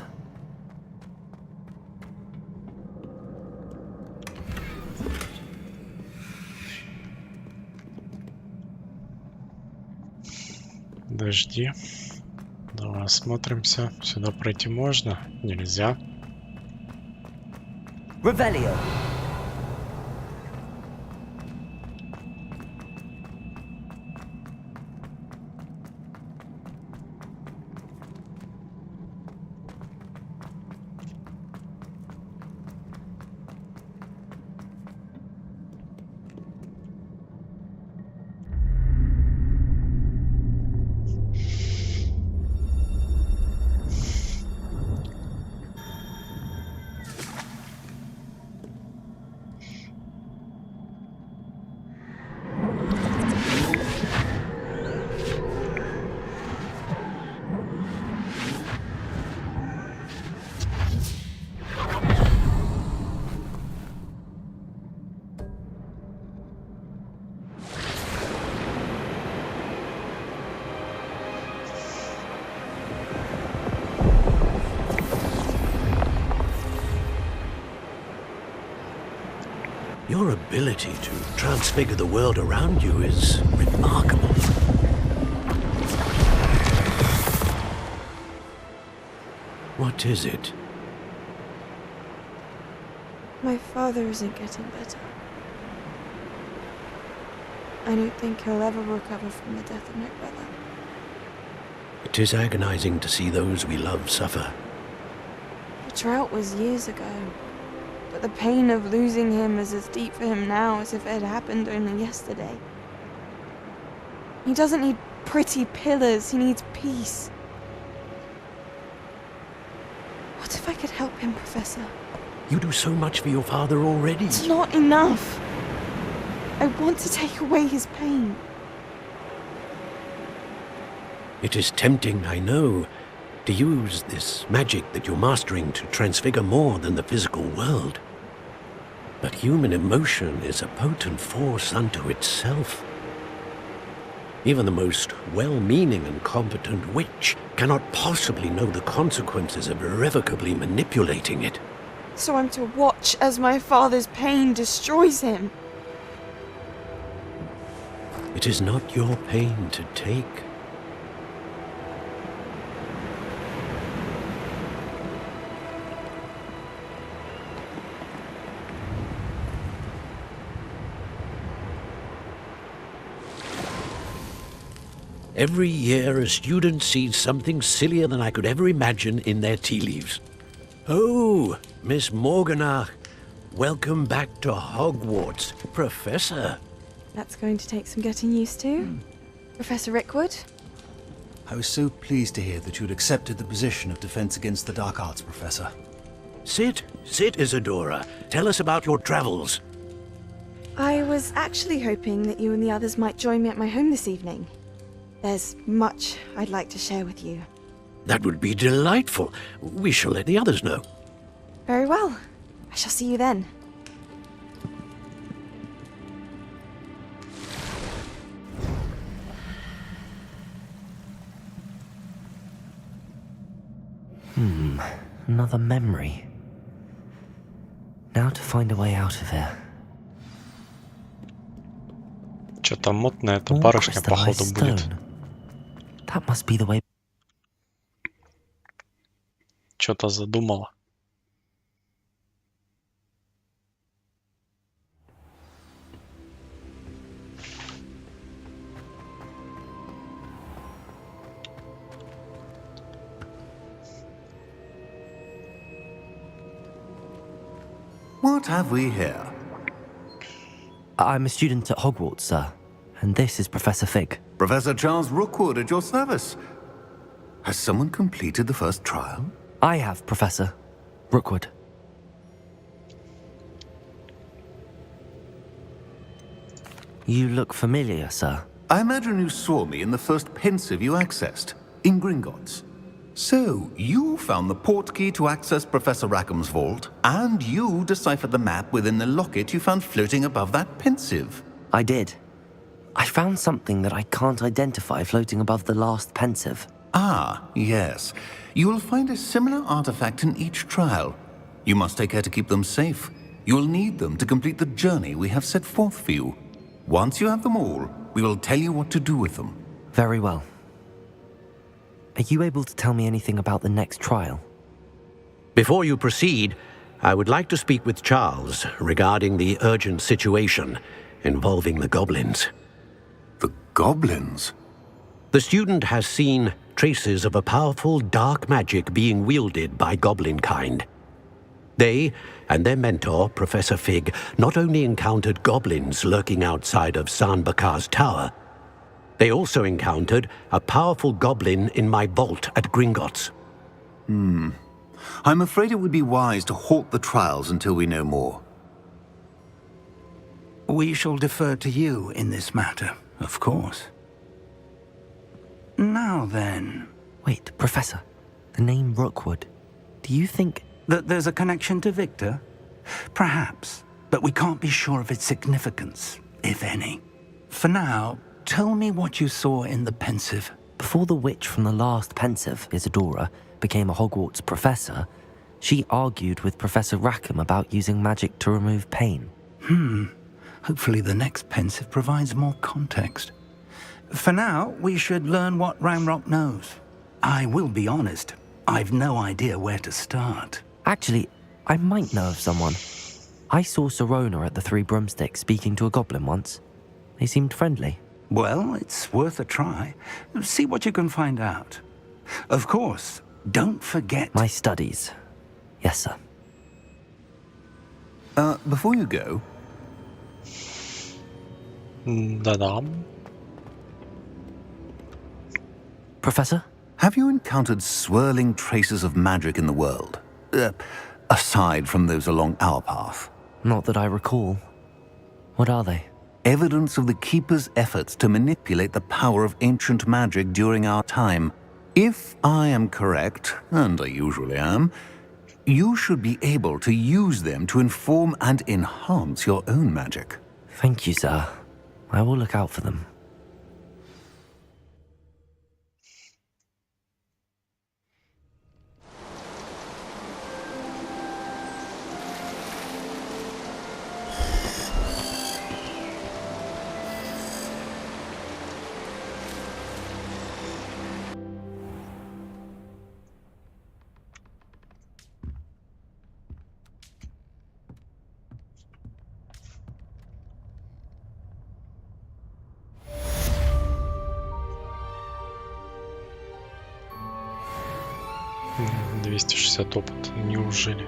Подожди. Давай осмотримся. Сюда пройти можно? Нельзя. Revelio. Your ability to transfigure the world around you is remarkable. What is it? My father isn't getting better. I don't think he'll ever recover from the death of my brother. It is agonizing to see those we love suffer. The drought was years ago, but the pain of losing him is as deep for him now as if it had happened only yesterday. He doesn't need pretty pillars. He needs peace. What if I could help him, Professor? You do so much for your father already. It's not enough. I want to take away his pain. It is tempting, I know, to use this magic that you're mastering to transfigure more than the physical world. But human emotion is a potent force unto itself. Even the most well-meaning and competent witch cannot possibly know the consequences of irrevocably manipulating it. So I'm to watch as my father's pain destroys him. It is not your pain to take. Every year, a student sees something sillier than I could ever imagine in their tea leaves. Oh, Miss Morganach, welcome back to Hogwarts, Professor. That's going to take some getting used to. Professor Rickwood? I was so pleased to hear that you'd accepted the position of Defense Against the Dark Arts, Professor. Sit, Isadora. Tell us about your travels. I was actually hoping that you and the others might join me at my home this evening. There's much I'd like to share with you. That would be delightful. We shall let the others know. Very well. I shall see you then. Another memory. Now to find a way out of here. Что-то мутная эта барышня, походу, будет. That must be the way. Что-то задумала. What have we here? I'm a student at Hogwarts, sir. And this is Professor Fig. Professor Charles Rookwood at your service. Has someone completed the first trial? I have, Professor Rookwood. You look familiar, sir. I imagine you saw me in the first pensive you accessed, in Gringotts. So, you found the portkey to access Professor Rackham's vault, and you deciphered the map within the locket you found floating above that pensive. I did. I found something that I can't identify floating above the last pensive. Ah, yes. You will find a similar artifact in each trial. You must take care to keep them safe. You will need them to complete the journey we have set forth for you. Once you have them all, we will tell you what to do with them. Very well. Are you able to tell me anything about the next trial? Before you proceed, I would like to speak with Charles regarding the urgent situation involving the goblins. The goblins? The student has seen traces of a powerful dark magic being wielded by goblin kind. They and their mentor, Professor Fig, not only encountered goblins lurking outside of Sanbakar's tower, they also encountered a powerful goblin in my vault at Gringotts. I'm afraid it would be wise to halt the trials until we know more. We shall defer to you in this matter, of course. Now then... Wait, Professor. The name Rookwood. Do you think... that there's a connection to Victor? Perhaps, but we can't be sure of its significance, if any. For now, tell me what you saw in the pensive. Before the witch from the last pensive, Isadora, became a Hogwarts professor, she argued with Professor Rackham about using magic to remove pain. Hopefully the next pensive provides more context. For now, we should learn what Ramrock knows. I will be honest, I've no idea where to start. Actually, I might know of someone. I saw Serona at the Three Broomsticks speaking to a goblin once. They seemed friendly. Well, it's worth a try. See what you can find out. Of course, don't forget... My studies. Yes, sir. Before you go... Да-да. Professor? Have you encountered swirling traces of magic in the world? Aside from those along our path? Not that I recall. What are they? Evidence of the Keeper's efforts to manipulate the power of ancient magic during our time. If I am correct, and I usually am, you should be able to use them to inform and enhance your own magic. Thank you, sir. I will look out for them. — 260 опыта. Неужели?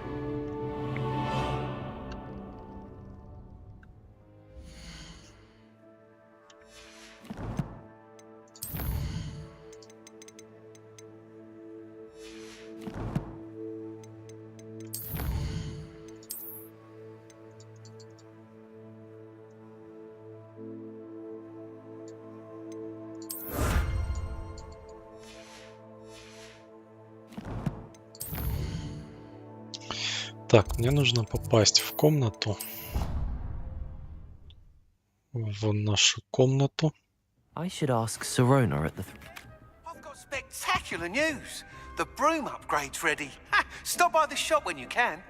Так, мне нужно попасть в комнату. В нашу комнату. I should ask Sirona at the... I've got spectacular news. The broom upgrade's ready. Ha! Stop by the shop when you can.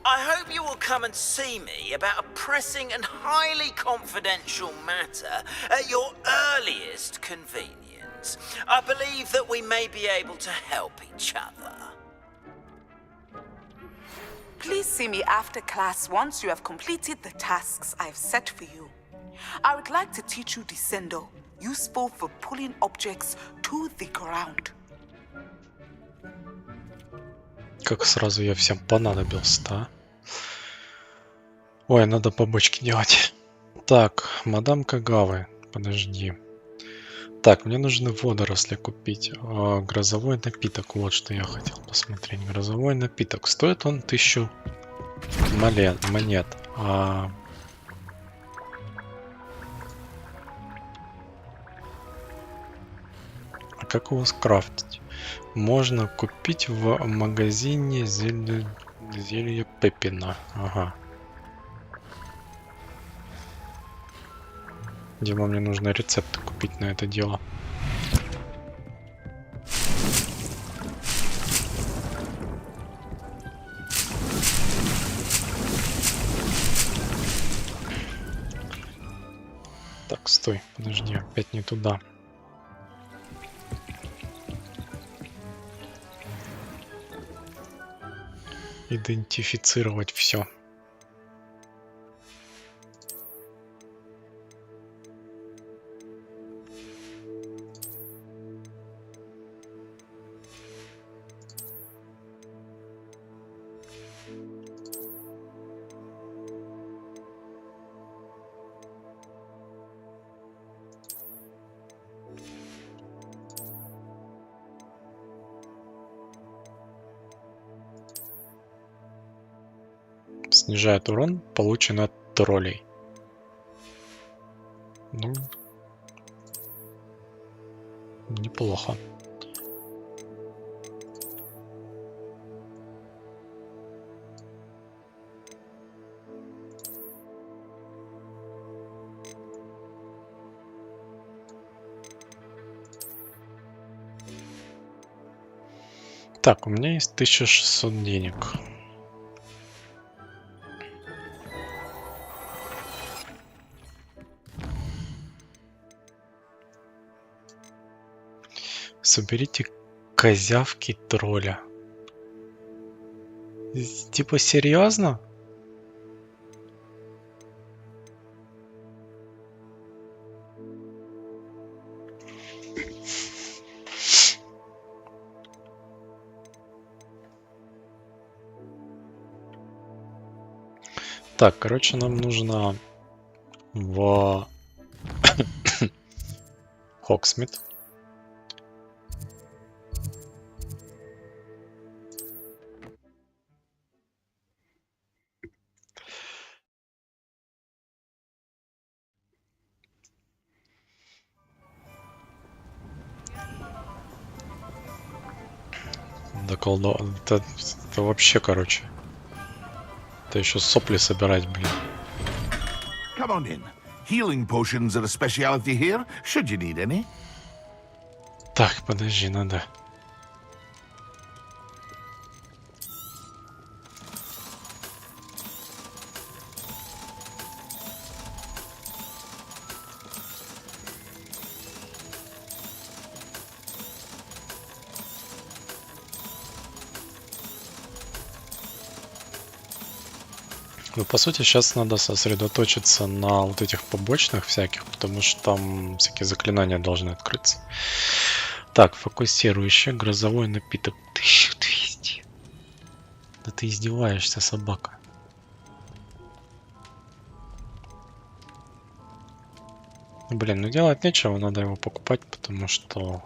I hope you will come and see me about a pressing and highly confidential matter at your earliest convenience. I believe that we may be able to help each other. Please see me after class once you have completed the tasks I've set for you. I would like to teach you Descendo, useful for pulling objects to the ground. Как сразу я всем понадобился-то, а? Ой, надо побочки делать. Так, мадам Кагавы, подожди. Так, мне нужны водоросли купить. Грозовой напиток, вот что я хотел посмотреть. Грозовой напиток. Стоит он 1000 монет. А как его скрафтить? Можно купить в магазине зелье Пеппина. Ага. Дима, мне нужно рецепты купить на это дело. Так, стой, подожди, опять не туда. Идентифицировать все. Снижает урон, полученный от троллей. Ну, неплохо. Так, у меня есть 1600 денег. Соберите козявки тролля. Типа серьезно? Так, короче, нам нужно в Хоксмит. Это вообще, короче. Это еще сопли собирать, блин. Come on in. Healing potions are a specialty here, should you need any. Так, подожди, надо. Ну, по сути, сейчас надо сосредоточиться на вот этих побочных всяких, потому что там всякие заклинания должны открыться. Так, фокусирующий, грозовой напиток. 1200. Да ты издеваешься, собака. Блин, ну делать нечего, надо его покупать, потому что...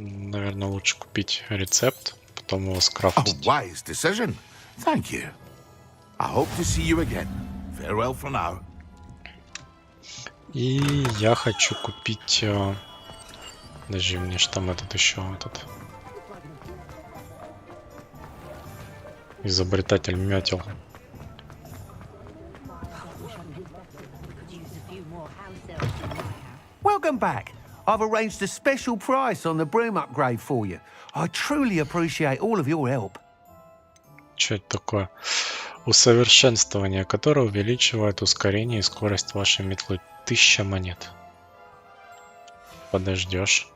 Наверное, лучше купить рецепт, потом его скрафтить. Wise decision. Thank you. I hope to see you again. Farewell for now. И я хочу купить... Подожди, мне же там этот еще этот... Изобретатель метел. Welcome back. I've arranged a special price on the broom upgrade for you. I truly appreciate all of your help. Что это такое? Усовершенствование, которое увеличивает ускорение и скорость вашей метлы. 1000 монет. Подождешь.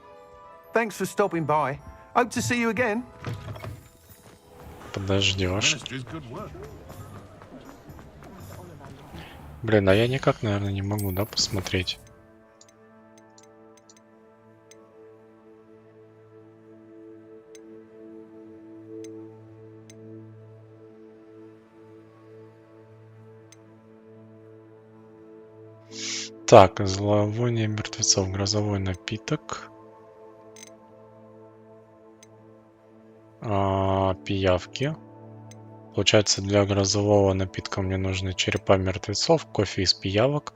Thanks for stopping by. Hope to see you again. Подождешь. Блин, а я никак, наверное, не могу, да, посмотреть. Так, зловоние мертвецов, грозовой напиток. Пиявки. Получается, для грозового напитка мне нужны черепа мертвецов, кофе из пиявок.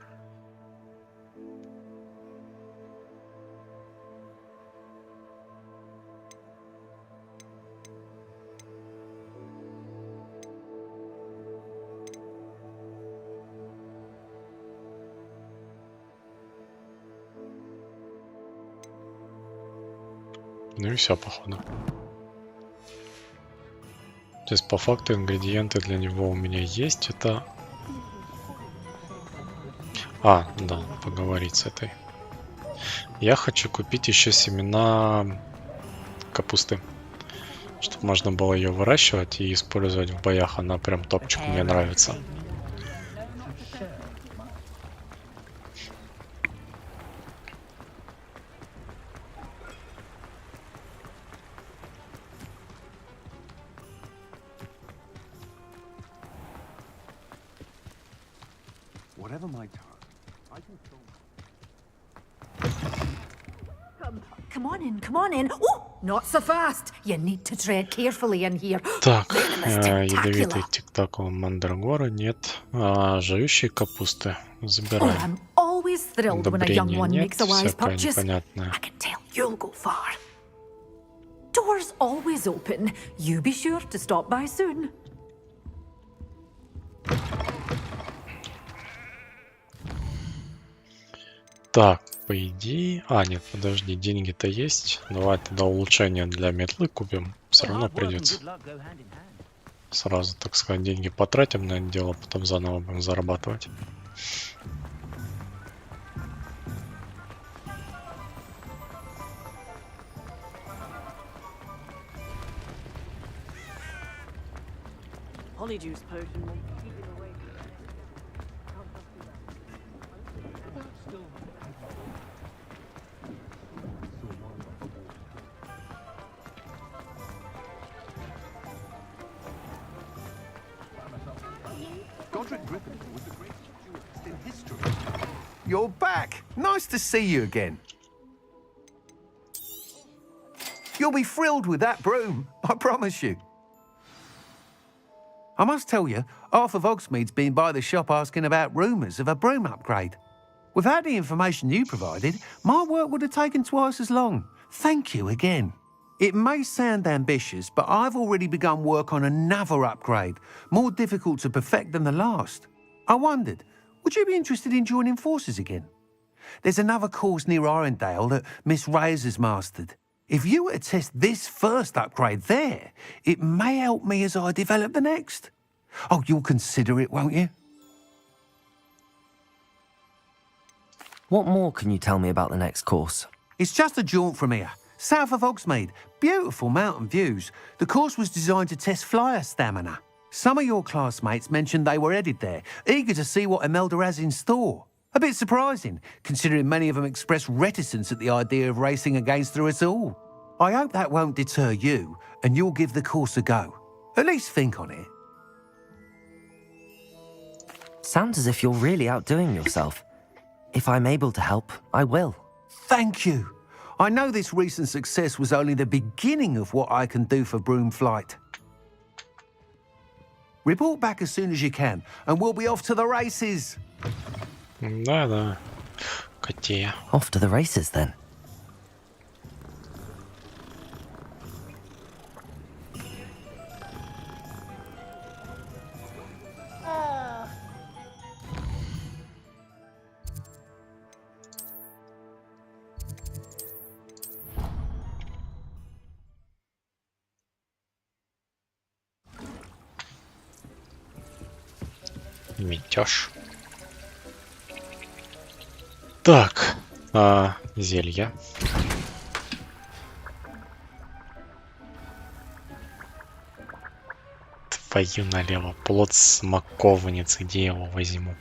Ну и все, походу. То есть, по факту, ингредиенты для него у меня есть. Это... да, поговорить с этой. Я хочу купить еще семена капусты. Чтобы можно было ее выращивать и использовать в боях. Она прям топчик, мне нравится. Come on in. Oh, not so fast. You need to tread carefully in here. Так, ядовитый тиктакл мандрагора нет. Жующие капусты забираем. Удобрения нет, всякое непонятное. You'll go far. Doors always open. You be sure to stop by soon. Так, по идее... нет, подожди, деньги-то есть. Давай тогда улучшение для метлы купим. Все равно придется. Сразу, так сказать, деньги потратим на это дело, потом заново будем зарабатывать. Polyjuice potion will keep it away. You're back. Nice to see you again. You'll be thrilled with that broom, I promise you. I must tell you, half of Hogsmeade's been by the shop asking about rumours of a broom upgrade. Without the information you provided, my work would have taken twice as long. Thank you again. It may sound ambitious, but I've already begun work on another upgrade, more difficult to perfect than the last. I wondered, would you be interested in joining forces again? There's another course near Irondale that Miss Razer's mastered. If you were to test this first upgrade there, it may help me as I develop the next. Oh, you'll consider it, won't you? What more can you tell me about the next course? It's just a jaunt from here, south of Hogsmeade. Beautiful mountain views. The course was designed to test flyer stamina. Some of your classmates mentioned they were headed there, eager to see what Imelda has in store. A bit surprising, considering many of them expressed reticence at the idea of racing against her at all. I hope that won't deter you, and you'll give the course a go. At least think on it. Sounds as if you're really outdoing yourself. If I'm able to help, I will. Thank you. I know this recent success was only the beginning of what I can do for broom flight. Report back as soon as you can, and we'll be off to the races. Да. Котея. Off to the races, then. Метеж. Так, зелья. Твою налево. Плод смоковницы. Где я его возьму?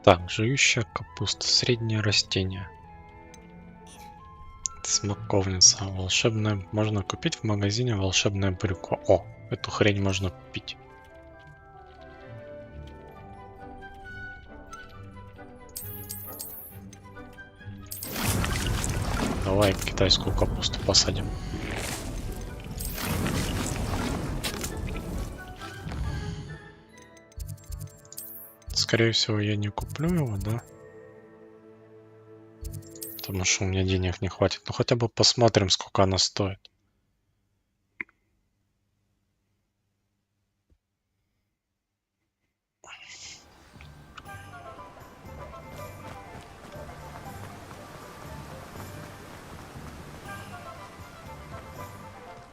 Так, жующая капуста, среднее растение. Смоковница, волшебная. Можно купить в магазине волшебное брюкво. О, эту хрень можно купить. Давай китайскую капусту посадим. Скорее всего, я не куплю его, да? Потому что у меня денег не хватит. Ну, хотя бы посмотрим, сколько она стоит.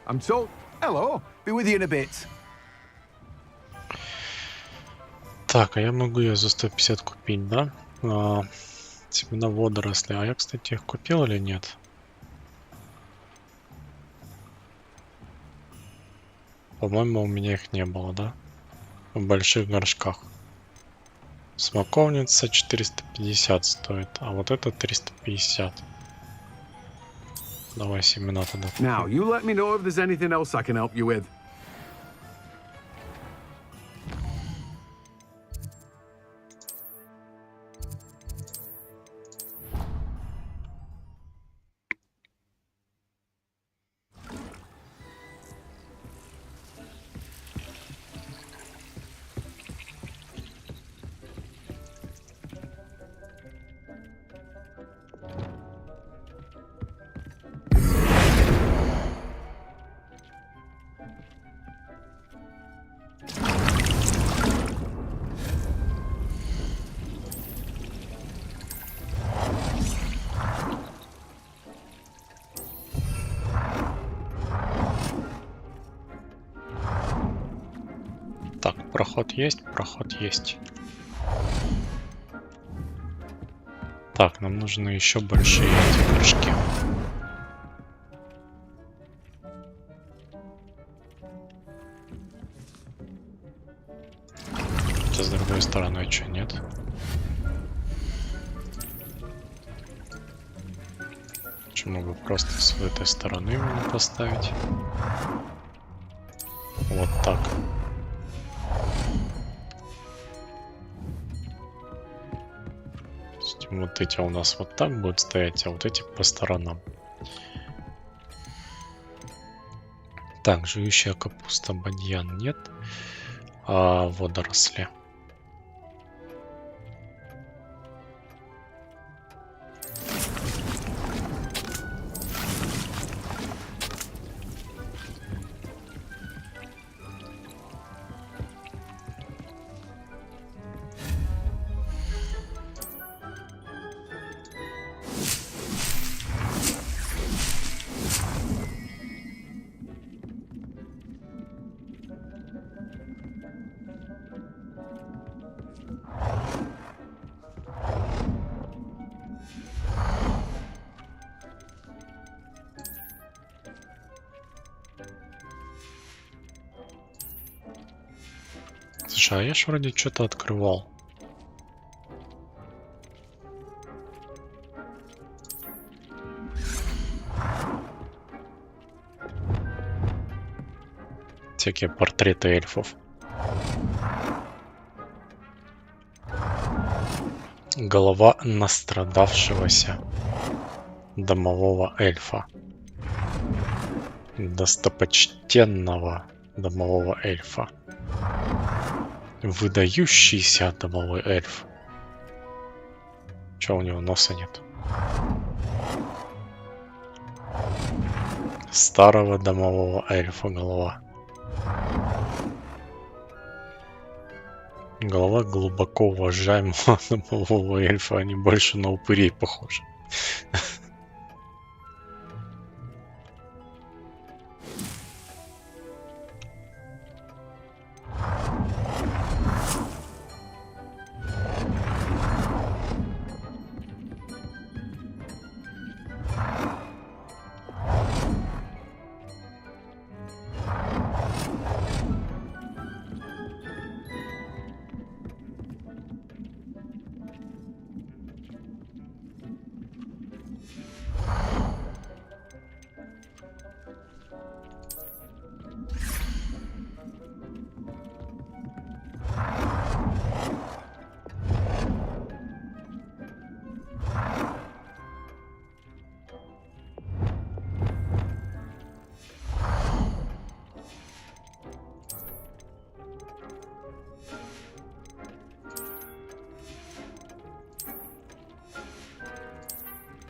I'm told. Hello. Be with you in a bit. Так, а я могу ее за 150 купить, да? Семена водоросли. А я, кстати, их купил или нет? По-моему, у меня их не было, да? В больших горшках. Смоковница 450 стоит, а вот это 350. Давай семена тогда. Now, you let me know if there's anything else I can help you with. Так, проход есть, проход есть. Так, нам нужны еще большие эти горшки. С другой стороны, что нет? Почему бы просто с этой стороны его не поставить? Вот так. Вот эти у нас вот так будут стоять, а вот эти по сторонам. Так, жующая капуста, бадьян нет. А водоросли. Слушай, а я ж вроде что-то открывал. Всякие портреты эльфов. Голова настрадавшегося домового эльфа. Достопочтенного домового эльфа. Выдающийся домовой эльф. Чё, у него носа нет? Старого домового эльфа голова. Голова глубоко уважаемого домового эльфа. Они больше на упырей похожи.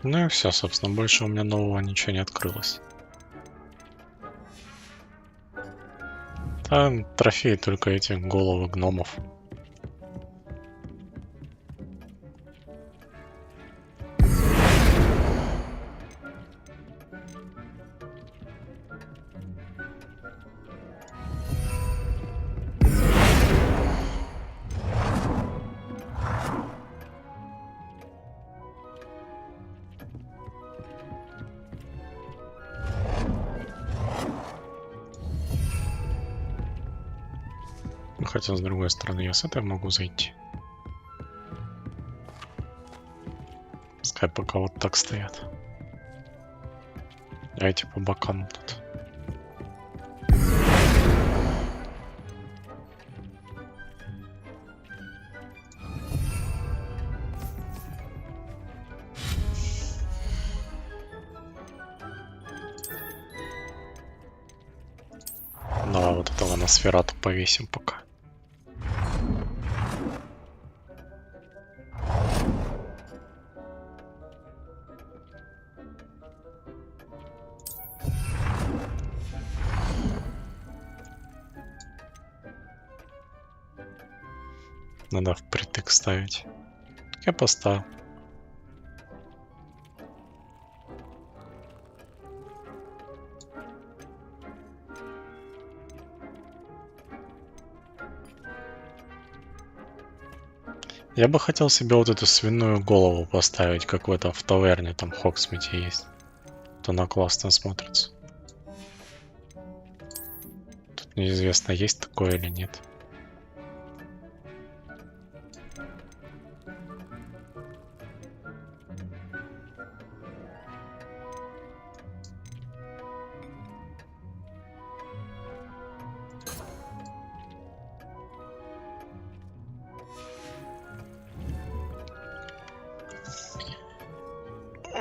Ну и все, собственно, больше у меня нового ничего не открылось. Там трофеи только эти головы гномов. Хотя, с другой стороны, я с этой могу зайти. Пускай пока вот так стоят. А эти по бокам тут. Давай вот этого на сферату повесим пока. Надо впритык ставить. Я поставил. Я бы хотел себе вот эту свиную голову поставить, как в этом в таверне, там в Хогсмите есть. То она классно смотрится. Тут неизвестно, есть такое или нет.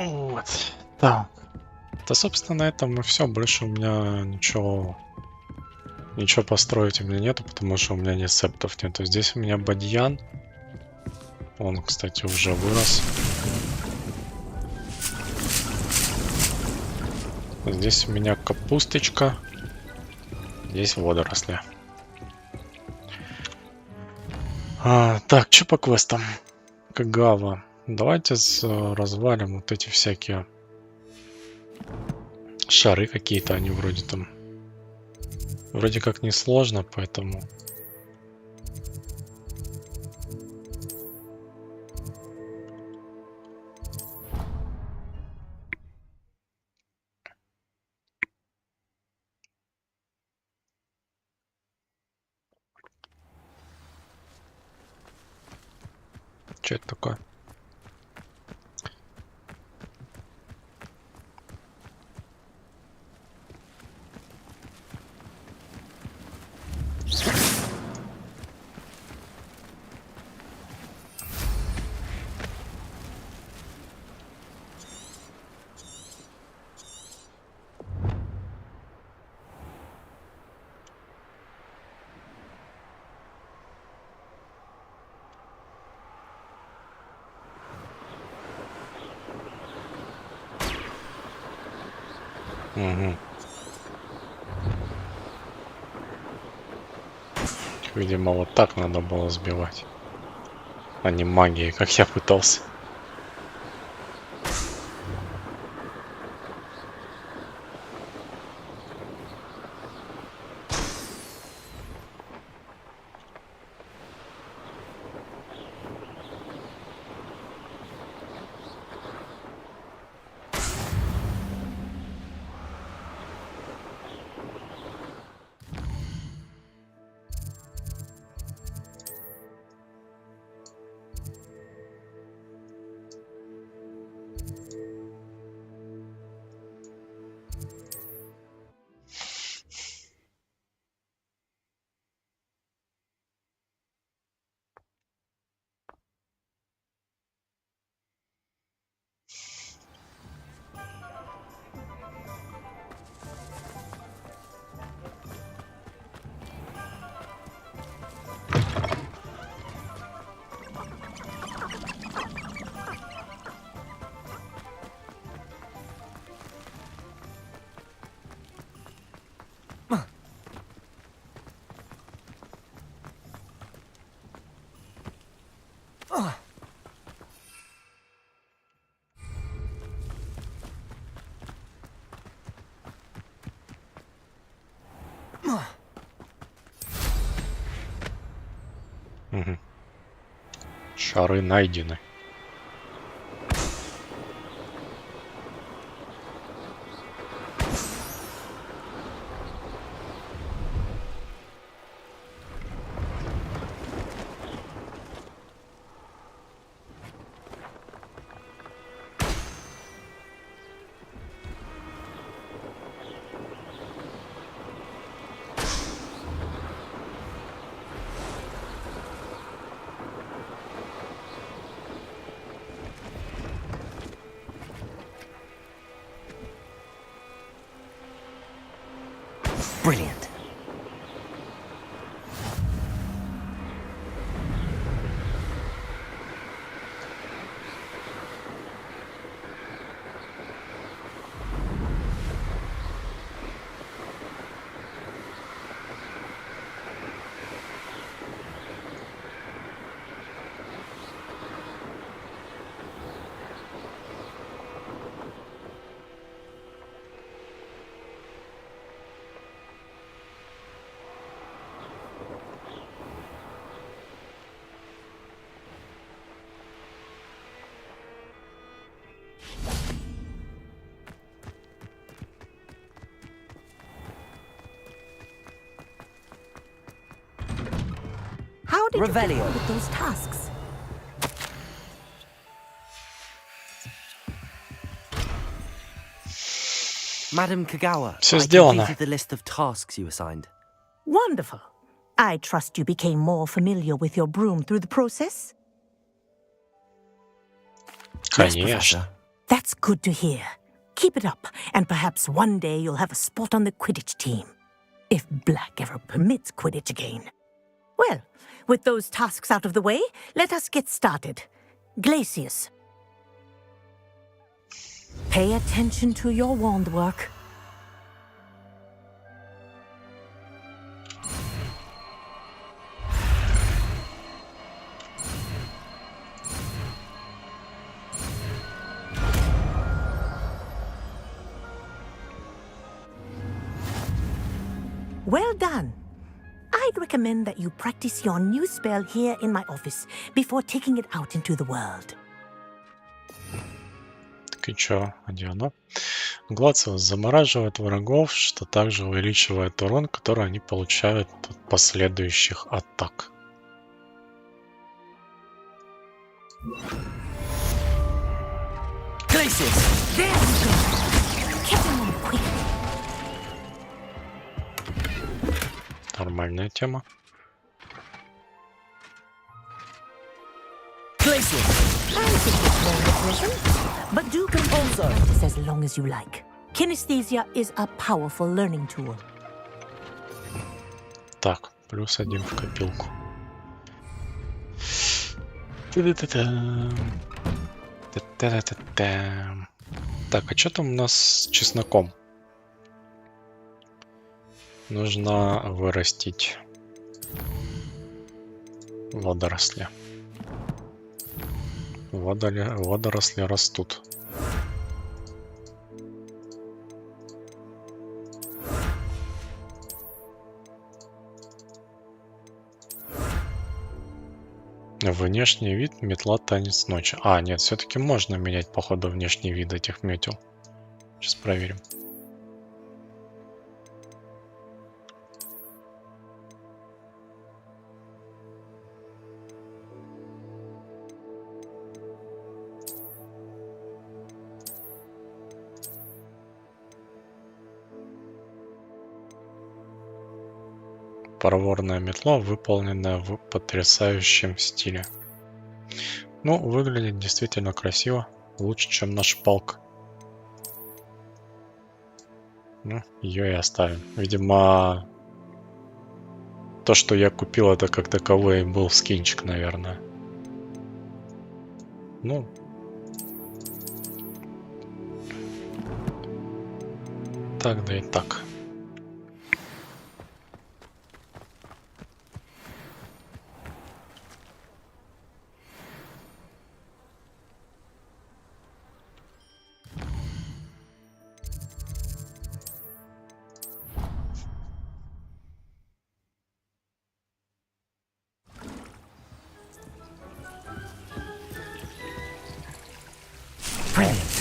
Вот. Так. Да, собственно, на этом и все. Больше у меня ничего построить у меня нету, потому что у меня ни септов нету. Здесь у меня бадьян. Он, кстати, уже вырос. Здесь у меня капусточка. Здесь водоросли. Так, что по квестам? Кагава. Давайте развалим вот эти всякие шары какие-то, они вроде там... Вроде как не сложно, поэтому... Что это такое? Угу. Видимо, вот так надо было сбивать, а не магией, как я пытался. Угу. Шары найдены. Brilliant. How did you get on with those tasks? Madam Kagawa, I completed the list of tasks you assigned. Wonderful. I trust you became more familiar with your broom through the process? Yes, Professor. That's good to hear. Keep it up, and perhaps one day you'll have a spot on the Quidditch team. If Black ever permits Quidditch again. Well, with those tasks out of the way, let us get started. Glacius. Pay attention to your wand work. Well done. I'd recommend that you practice your new spell here in my office before taking it out into the world. Так и чё, где оно? Глациус замораживает врагов, что также увеличивает урон, который они получают от последующих атак. Нормальная тема. But do also as long as you like. Kinesthesia is a powerful learning tool. Так, плюс 1 в копилку. Так, а что там у нас с чесноком? Нужно вырастить водоросли. Водоросли растут. Внешний вид метла танец ночи. А, нет, все-таки можно менять, походу, внешний вид этих метел. Сейчас проверим. Проворная метла, выполненная в потрясающем стиле. Ну, выглядит действительно красиво. Лучше, чем наша палка. Ну, ее и оставим. Видимо, то, что я купил, это как таковой был скинчик, наверное. Ну. Так, да и так.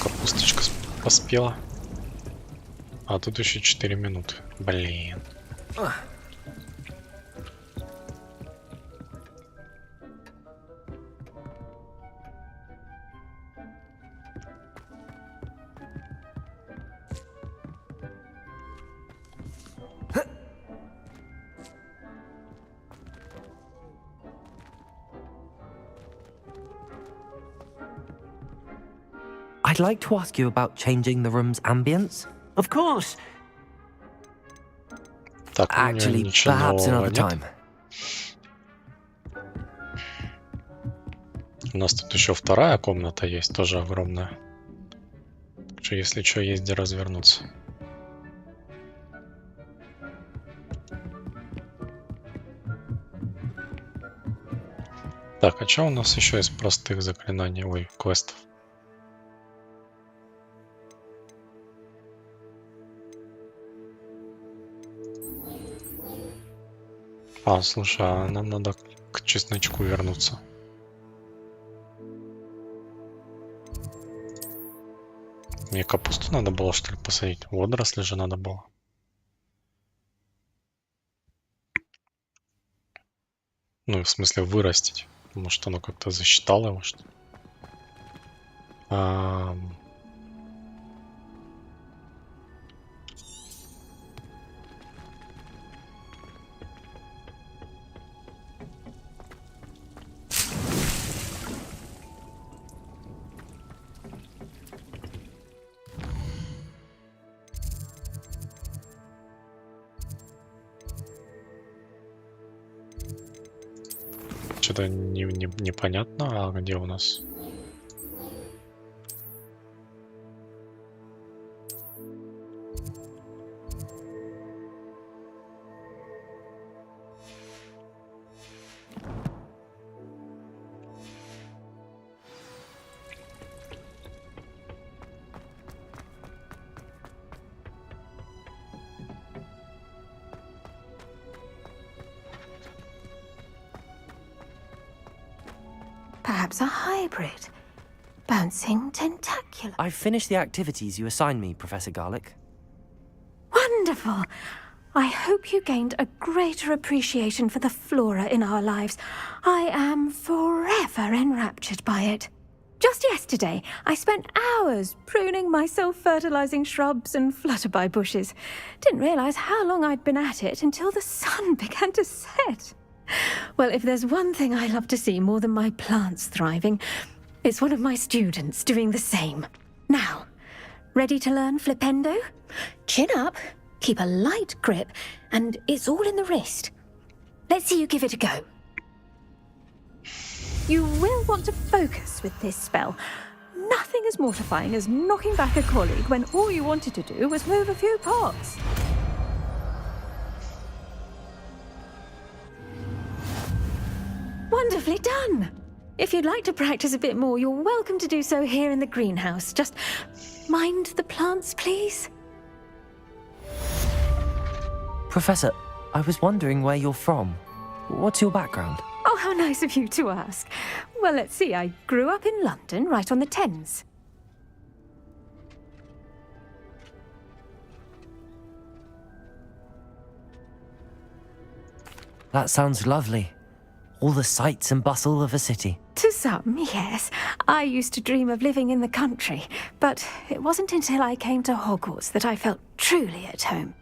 Капусточка поспела. А тут еще 4 минуты. Блин. I'd like to ask you about changing the room's ambience. Of course. Так, actually, perhaps another time. У нас тут еще вторая комната есть, тоже огромная. Так что, если что, есть где развернуться. Так, а что у нас еще из простых заклинаний? Ой, квестов. А, слушай, а нам надо к чесночку вернуться. Мне капусту надо было, что ли, посадить? Водоросли же надо было. Ну, в смысле, вырастить. Может, оно как-то засчитало его, что ли? Что-то непонятно, а где у нас? Perhaps a hybrid. Bouncing tentacular. I've finished the activities you assigned me, Professor Garlic. Wonderful! I hope you gained a greater appreciation for the flora in our lives. I am forever enraptured by it. Just yesterday, I spent hours pruning my self-fertilizing shrubs and flutterby bushes. Didn't realize how long I'd been at it until the sun began to set. Well, if there's one thing I love to see more than my plants thriving, it's one of my students doing the same. Now, ready to learn flipendo? Chin up, keep a light grip, and it's all in the wrist. Let's see you give it a go. You will want to focus with this spell. Nothing as mortifying as knocking back a colleague when all you wanted to do was move a few pots. Wonderfully done! If you'd like to practice a bit more, you're welcome to do so here in the greenhouse. Just mind the plants, please. Professor, I was wondering where you're from. What's your background? Oh, how nice of you to ask. Well, let's see. I grew up in London, right on the Thames. That sounds lovely. All the sights and bustle of a city. To some, yes. I used to dream of living in the country, but it wasn't until I came to Hogwarts that I felt truly at home.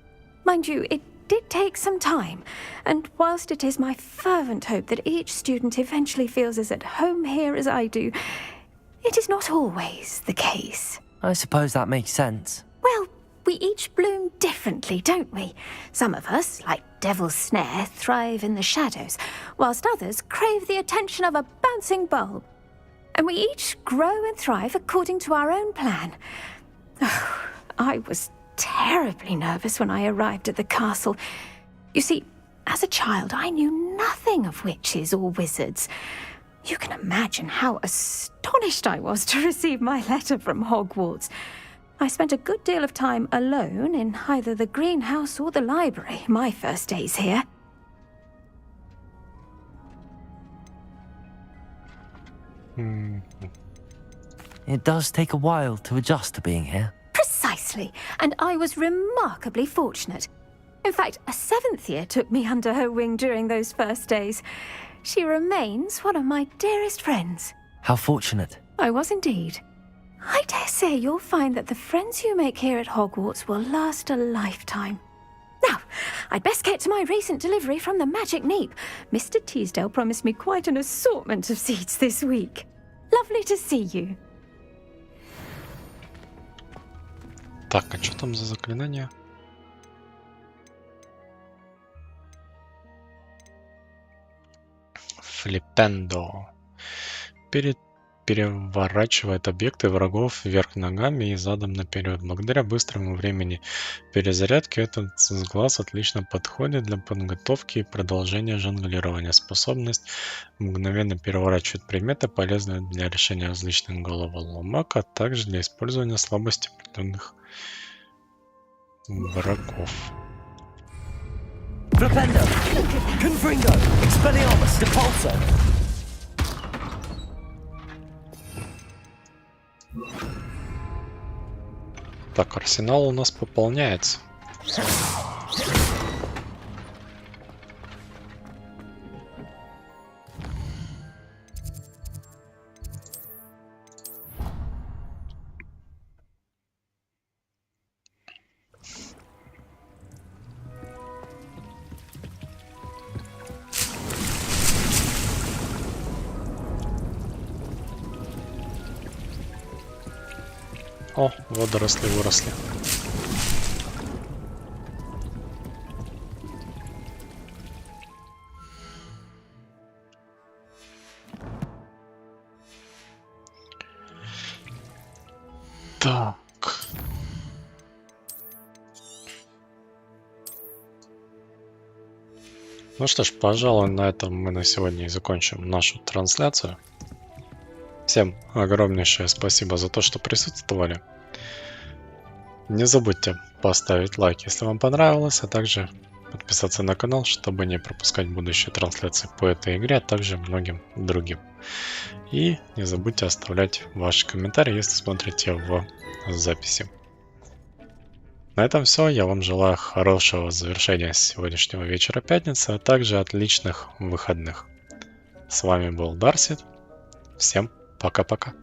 Mind you, it did take some time, and whilst it is my fervent hope that each student eventually feels as at home here as I do, it is not always the case. I suppose that makes sense. Well, we each bloom differently, don't we? Some of us, like Devil's Snare, thrive in the shadows, whilst others crave the attention of a bouncing bulb. And we each grow and thrive according to our own plan. Oh, I was terribly nervous when I arrived at the castle. You see, as a child, I knew nothing of witches or wizards. You can imagine how astonished I was to receive my letter from Hogwarts. I spent a good deal of time alone in either the greenhouse or the library my first days here. It does take a while to adjust to being here. Precisely, and I was remarkably fortunate. In fact, a 7th year took me under her wing during those first days. She remains one of my dearest friends. How fortunate. I was indeed. I dare say you'll find that the friends you make here at Hogwarts will last a lifetime. Now, I'd best get to my recent delivery from the Magic Neep. Mr. Teasdale promised me quite an assortment of seeds this week. Lovely to see you. Так, а что там за заклинание? Флипендо. Переворачивает объекты врагов вверх ногами и задом наперед. Благодаря быстрому времени перезарядки этот глаз отлично подходит для подготовки и продолжения жонглирования. Способность мгновенно переворачивать предметы, полезная для решения различных головоломок, а также для использования слабости определенных врагов. Flipendo! Confringo! Expelliarmus! Depulso! Так, арсенал у нас пополняется. О, водоросли выросли. Так. Ну что ж, пожалуй, на этом мы на сегодня и закончим нашу трансляцию. Всем огромнейшее спасибо за то, что присутствовали. Не забудьте поставить лайк, если вам понравилось, а также подписаться на канал, чтобы не пропускать будущие трансляции по этой игре, а также многим другим. И не забудьте оставлять ваши комментарии, если смотрите в записи. На этом все. Я вам желаю хорошего завершения сегодняшнего вечера пятницы, а также отличных выходных. С вами был Darseed. Всем пока-пока.